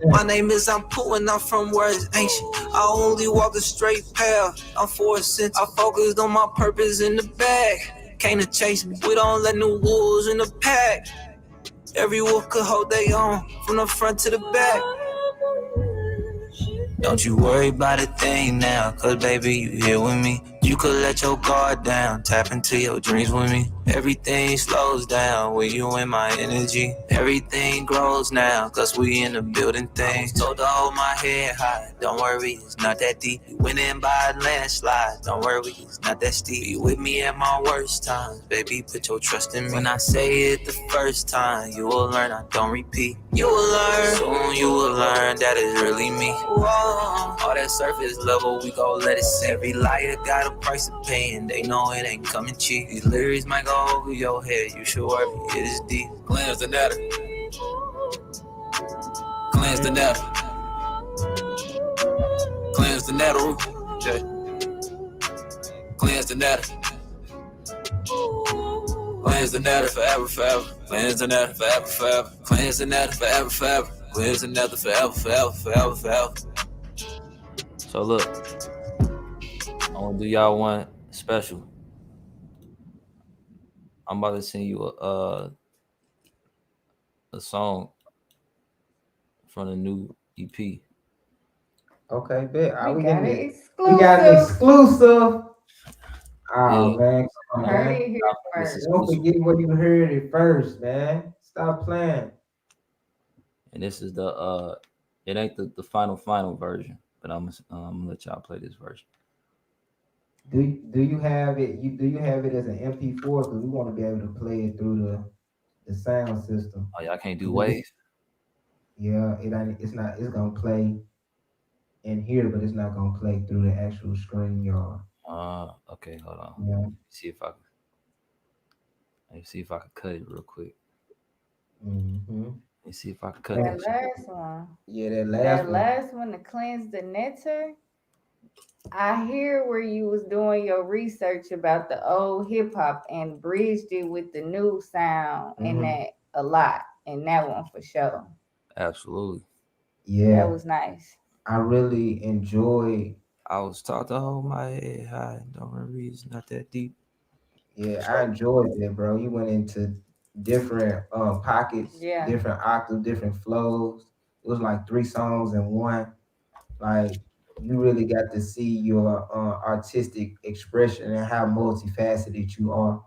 My name is Anpu and I'm from where it's ancient. I only walk a straight path, I'm for a sense. I focused on my purpose in the bag. Came to chase me, we don't let no wolves in the pack. Every wolf could hold their own, from the front to the back. Don't you worry about a thing now, cause baby, you here with me. You could let your guard down, tap into your dreams with me. Everything slows down when you in my energy. Everything grows now, cause we in the building things. Told to hold my head high, don't worry, it's not that deep. We went in by a landslide, don't worry, it's not that steep. Be with me at my worst times, baby, put your trust in me. When I say it the first time, you will learn, I don't repeat. You will learn, soon you will learn that it's really me. Whoa. All that surface level, we gon' let it sink. Every lighter got a price to pay, and they know it ain't coming cheap. These lyrics might go over your head, you should worry, it is deep. Cleanse the netter. Cleanse the netter. Cleanse the netter. Okay. Cleanse the netter. Cleanse the netter forever, forever. Cleanse the netter forever, forever. Cleanse the netter forever, forever. Cleanse the netter forever, forever, forever, forever. So look, I want to do y'all one special. I'm about to send you a song from the new EP. Okay, bet. We got it exclusive. We got an exclusive. Oh Yeah. man, come on, Heard man. it here first. Don't forget what you heard it first, man. Stop playing. And this is the it ain't the final version, but I'm gonna let y'all play this version. Do you have it? Do you have it as an MP4? Because we want to be able to play it through the sound system. Oh, y'all can't do wave? Yeah, it's not. It's gonna play in here, but it's not gonna play through the actual screen, y'all. Okay, hold on. Yeah. Let me see if I can cut it real quick. Mm-hmm. Let me see if I can cut That that. last one. Yeah, that last one to cleanse the netter. I hear where you was doing your research about the old hip hop and bridged it with the new sound and that a lot. And that one for sure. Absolutely. Yeah. That was nice. I really enjoyed. I was taught to hold my head high. Don't worry, it's not that deep. Yeah, I enjoyed that, bro. You went into different pockets, different octaves, different flows. It was like 3 songs in one. Like you really got to see your artistic expression and how multifaceted you are.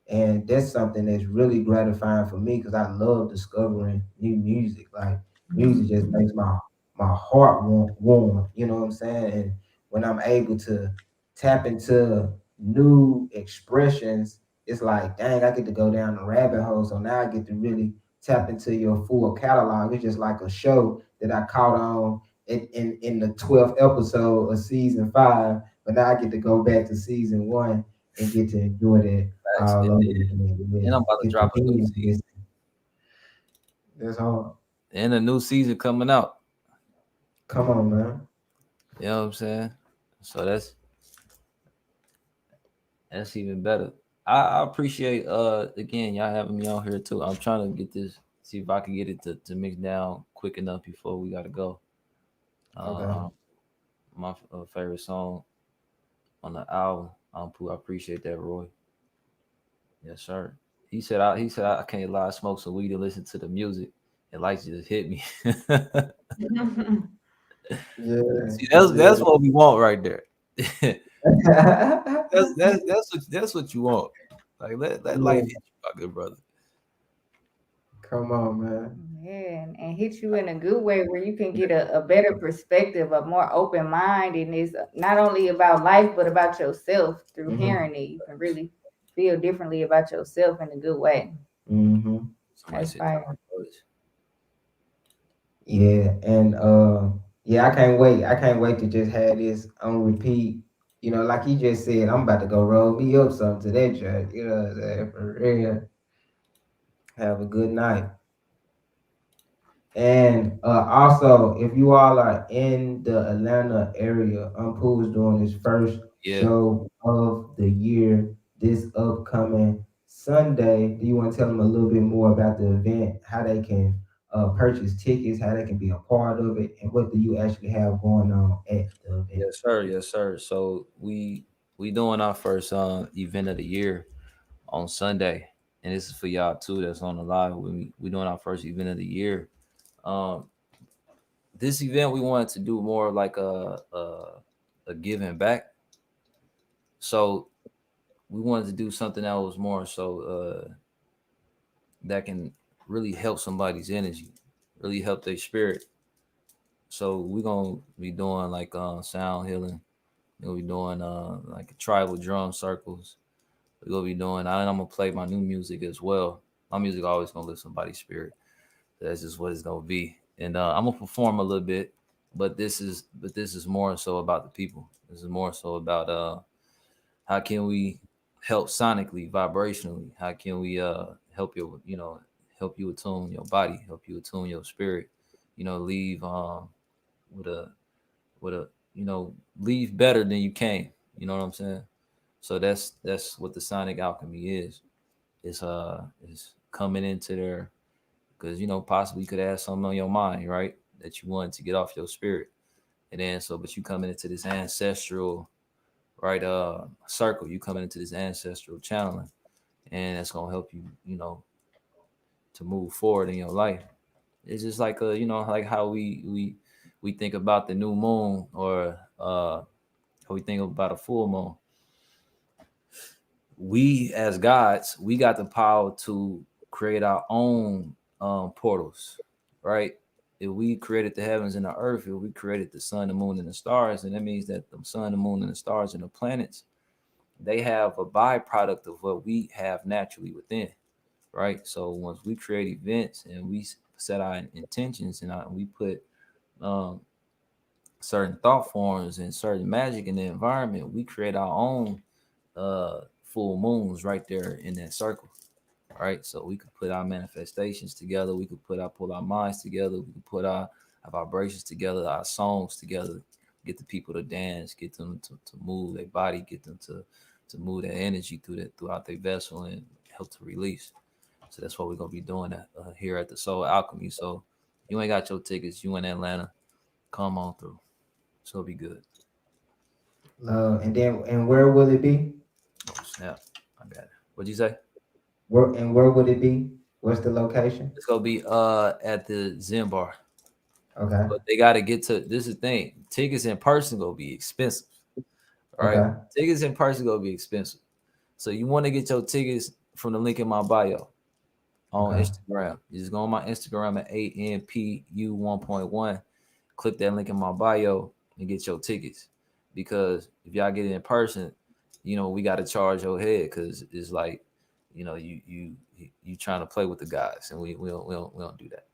And that's something that's really gratifying for me because I love discovering new music. Like music just makes my heart warm. You know what I'm saying? And when I'm able to tap into new expressions, it's like, dang, I get to go down the rabbit hole. So now I get to really tap into your full catalog. It's just like a show that I caught on in the 12th episode of season 5, but now I get to go back to season 1 and get to enjoy that all over again. And I'm about to drop a new season. That's hard. And a new season coming out. Come on, man. You know what I'm saying? So that's even better. I appreciate again y'all having me on here too. I'm trying to get this, see if I can get it to mix down quick enough before we gotta go. Okay. My favorite song on the album, Anpu. I appreciate that, Roy. Yes, sir. He said I can't lie, smoke some weed and listen to the music. And lights just hit me. Yeah. See, that's what we want right there. that's what you want. Like let life hit you, my good brother. Come on, man. Yeah, and hit you in a good way where you can get a better perspective, a more open mind, and it's not only about life but about yourself through hearing it. You can really feel differently about yourself in a good way. Mm-hmm. That's fire. Yeah, and yeah, I can't wait. I can't wait to just have this on repeat. You know, like he just said, I'm about to go roll me up something to that track. You know what I'm saying? For real. Have a good night. And also, if you all are in the Atlanta area, Anpu is doing his first show of the year this upcoming Sunday. Do you want to tell them a little bit more about the event, how they can purchase tickets, how they can be a part of it, and what do you actually have going on at the event? Yes, sir. Yes, sir. So we doing our first event of the year on Sunday, and this is for y'all too. That's on the live. We doing our first event of the year. This event we wanted to do more like a giving back. So we wanted to do something that was more so that can really help somebody's energy, really help their spirit. So we're gonna be doing like sound healing. We're gonna be doing like tribal drum circles. We're gonna be doing. I'm gonna play my new music as well. My music always gonna lift somebody's spirit. That's just what it's gonna be. And I'm gonna perform a little bit, but this is more so about the people. This is more so about how can we help sonically, vibrationally? How can we help you? Help you attune your body, help you attune your spirit. Leave with a leave better than you came. You know what I'm saying? So that's what the sonic alchemy is. It's coming into there because possibly you could have something on your mind, right? That you wanted to get off your spirit. And then but you coming into this ancestral, right, circle, you coming into this ancestral channeling, and that's gonna help you, to move forward in your life. It's just like like how we think about the new moon, or how we think about a full moon. We as gods, we got the power to create our own portals, right? If we created the heavens and the earth, if we created the sun, the moon, and the stars, and that means that the sun, the moon, and the stars and the planets, they have a byproduct of what we have naturally within, right? So once we create events and we set our intentions and we put certain thought forms and certain magic in the environment, we create our own full moons right there in that circle. Right, so we could put our manifestations together. We could pull our minds together. We could put our vibrations together, our songs together. Get the people to dance, get them to move their body, get them to move their energy throughout their vessel and help to release. So that's what we're gonna be doing here at the Soul Alchemy. So you ain't got your tickets, you in Atlanta, come on through. So it'll be good. And where will it be? Oh, snap, I got it. What'd you say? Where would it be? What's the location? It's gonna be at the Zen Bar. Okay. But they gotta get to this is the thing. Tickets in person gonna be expensive. All right. Okay. Tickets in person gonna be expensive. So you want to get your tickets from the link in my bio on Instagram. You just go on my Instagram at ANPU 1.1. Click that link in my bio and get your tickets. Because if y'all get it in person, we gotta charge your head because it's like, you trying to play with the guys, and we don't do that.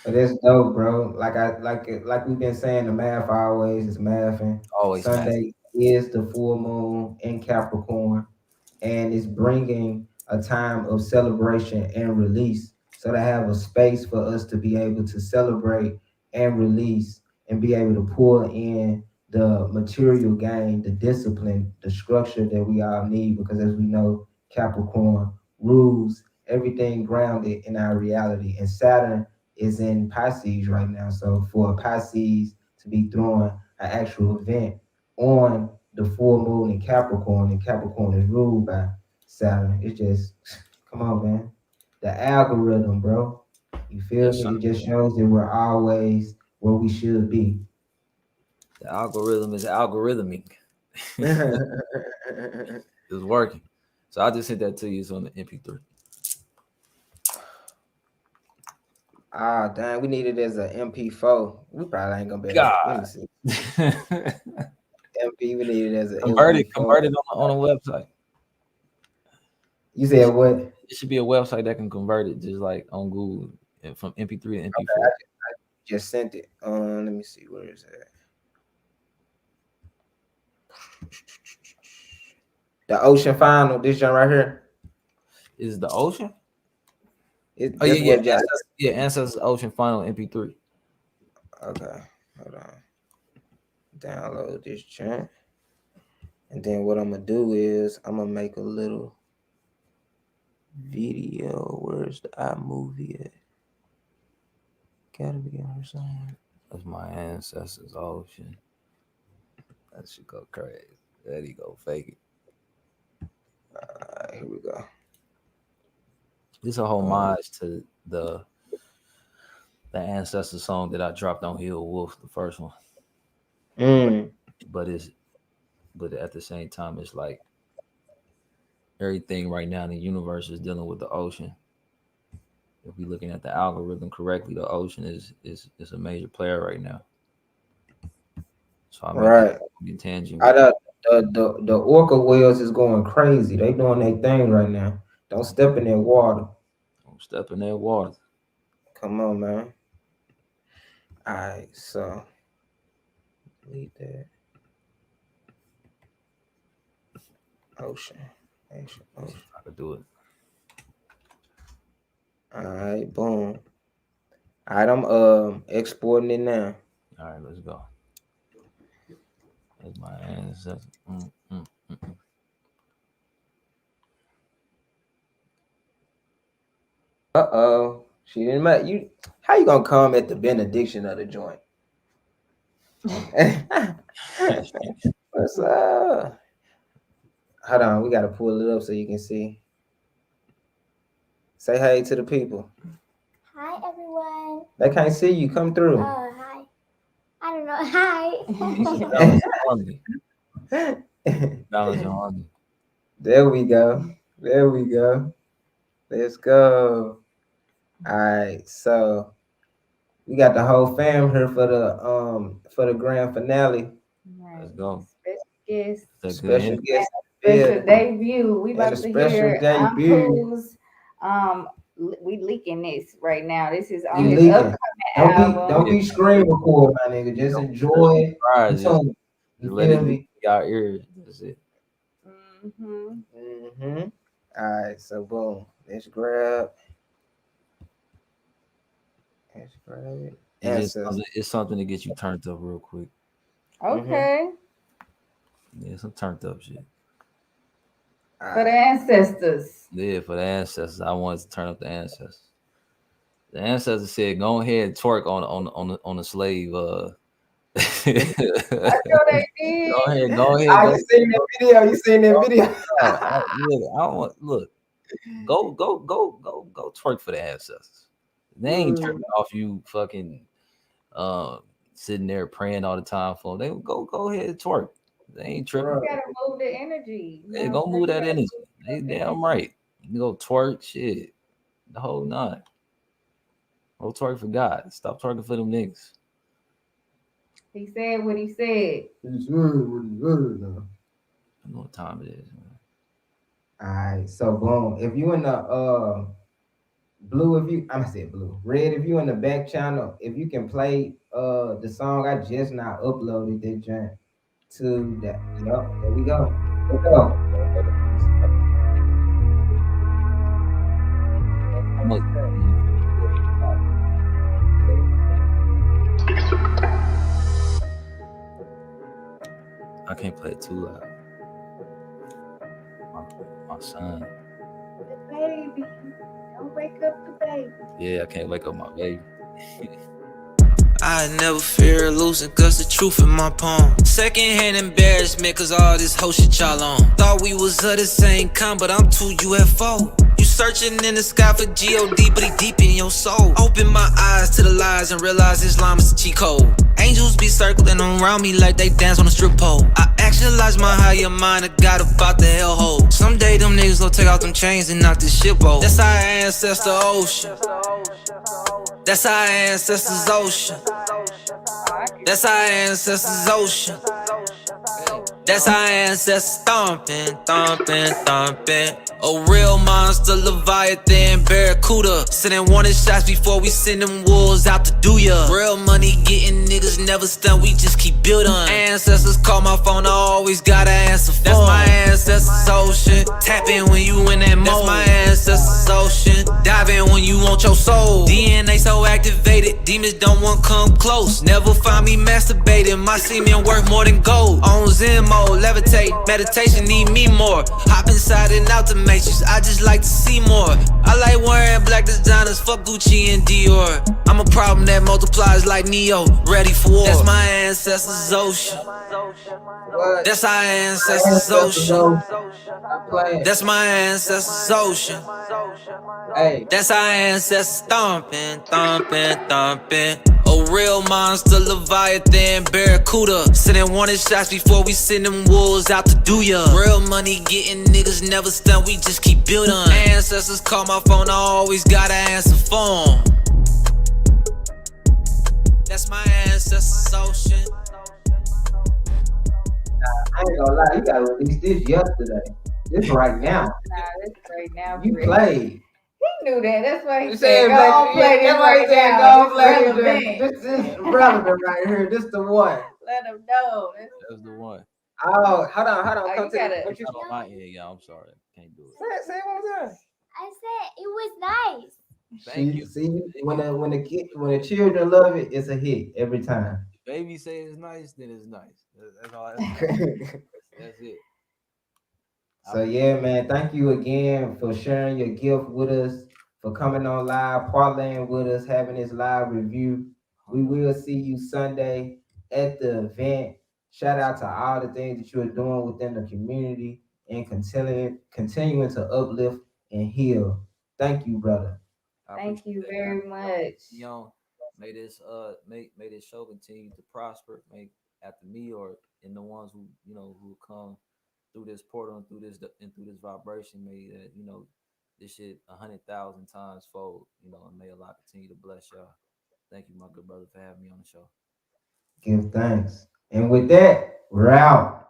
But that's dope, bro. Like we've been saying, the math always is mathing. Always Sunday is the full moon in Capricorn, and it's bringing a time of celebration and release. So to have a space for us to be able to celebrate and release and be able to pull in the material gain, the discipline, the structure that we all need, because as we know, Capricorn rules everything grounded in our reality. And Saturn is in Pisces right now. So for Pisces to be throwing an actual event on the full moon in Capricorn, and Capricorn is ruled by Saturn, it's just, come on, man. The algorithm, bro. You feel me? It just shows that we're always where we should be. The algorithm is algorithmic. It's working. So I just hit that to you. It's on the MP3. Ah, dang, we need it as an MP4. We probably ain't gonna be able to. Let me see. MP, we need it as a converted on a website. You said what? It should be a website that can convert it, just like on Google, from MP3 to MP4. Okay, I just sent it. Let me see, where is that? The Ocean Final, this one right here. Is the Ocean? Yeah. Ancestors Ocean Final MP3. Okay, hold on. Download this chant. And then what I'm gonna do is I'm gonna make a little video. Where's the iMovie at? Gotta be on her somewhere. That's my Ancestors Ocean. That should go crazy. There you go, fake it. Here we go. It's a homage to the Ancestor song that I dropped on Hill Wolf, the first one. But it's but at the same time, it's like everything right now in the universe is dealing with the ocean. If we're looking at the algorithm correctly, the ocean is a major player right now. So I Right. tangent. The orca whales is going crazy. They doing their thing right now. Don't step in their water. Don't step in their water. Come on, man. All right, so delete that. Ocean. I could do it. All right, boom. All right, I'm exporting it now. All right, let's go. That's my ancestor. Uh-oh. She didn't make you. How you gonna come at the benediction of the joint? What's up? Hold on, we gotta pull it up so you can see. Say hey to the people. Hi, everyone. They can't see you. Come through. Hi. I don't know. Hi. Balance your army. There we go. There we go. Let's go. All right, so we got the whole fam here for the grand finale. Let's go. Special guest. Special debut. We about to hear debut. Anpu's, we leaking this right now. This is on You his leaking. upcoming album. Don't be screen record, my nigga. Just enjoy it. Just let it be our ears. That's it. All right, so boom. Let's grab it. It's something to get you turned up real quick. Okay. Yeah, some turned up shit. For the ancestors. Yeah, for the ancestors. I wanted to turn up the ancestors. The ancestors said, "Go ahead and twerk on the slave." I know they did. Go ahead. You seen that video? You seen that video? I don't want look. Go twerk for the ancestors. They ain't tripping off you fucking sitting there praying all the time for them. They go ahead and twerk. They ain't tripping. You gotta move the energy. Yeah, go move that energy. They damn right. You go twerk shit. The whole nine. Go twerk for God. Stop twerking for them niggas. He said what he said. He said what he said now. I know what time it is, man. All right, so boom. If you in the blue, I'm gonna say blue, red. If you in the back channel, if you can play the song I just now uploaded that jam to that. Yup, there we go. Let's go. I can't play it too loud. My son. The baby. Don't wake up the baby. Yeah, I can't wake up my baby. I never fear losing, cause the truth in my palm. Secondhand embarrassment, cause all this whole shit y'all on. Thought we was of the same kind, but I'm too UFO. You searching in the sky for G.O.D., but he deep in your soul. Open my eyes to the lies and realize Islam is a cheat code. Angels be circling around me like they dance on a strip pole. I actualize my higher mind, I got about the hellhole. Someday them niggas gon' take out them chains and knock this shit roll. That's our ancestor ocean. That's our ancestors ocean. That's our ancestors ocean. That's our ancestors stomping, thumping, thumping. A real monster, Leviathan, Barracuda. Sending warning shots before we send them wolves out to do ya. Real money getting niggas never stun, we just keep building. Ancestors call my phone, I always gotta answer phone. That's my ancestors ocean. Tap in when you in that mode. That's my ancestors ocean. Dive in when you want your soul. DNA so activated, demons don't want come close. Never find me masturbating, my semen worth more than gold. On Zen mode, levitate, meditation need me more. Hop inside and out the matrix, I just like to see more. I like wearing black designers, fuck Gucci and Dior. I'm a problem that multiplies like Neo, ready for war. That's my ancestors ocean. That's our ancestors ocean. That's my ancestors ocean. That's our ancestors stomping, thumping, thumping. A real monster, Leviathan, Barracuda. Sending warning shots before we send them wolves out to do ya. Real money getting niggas never stun, we just keep building. Ancestors call my phone, I always gotta answer phone. That's my ancestors' ocean. I ain't gonna lie, you gotta release this yesterday. This right now. Nah, this right now. You Chris. played. He knew that. That's why he You said, said, "Go play this right now." This is relevant right here. This the one. Let him know. That's the one. Oh, hold on. Oh, Come you to gotta- what you Not on my end, y'all. I'm sorry. Can't do it. say it one more time. I said it was nice. Thank you. See, when the children love it, it's a hit every time. Baby say it's nice, then it's nice. That's all. That's it. So yeah, man, thank you again for sharing your gift with us, for coming on live, parlaying with us, having this live review. We will see you Sunday at the event. Shout out to all the things that you're doing within the community and continuing to uplift and heal. Thank you, brother. Thank you very much. Young, may this show continue to prosper. May after me or in the ones who who come through this portal and through this vibration, may that this shit 100,000 times fold. And may Allah continue to bless y'all. Thank you, my good brother, for having me on the show. Give thanks. And with that, we're out.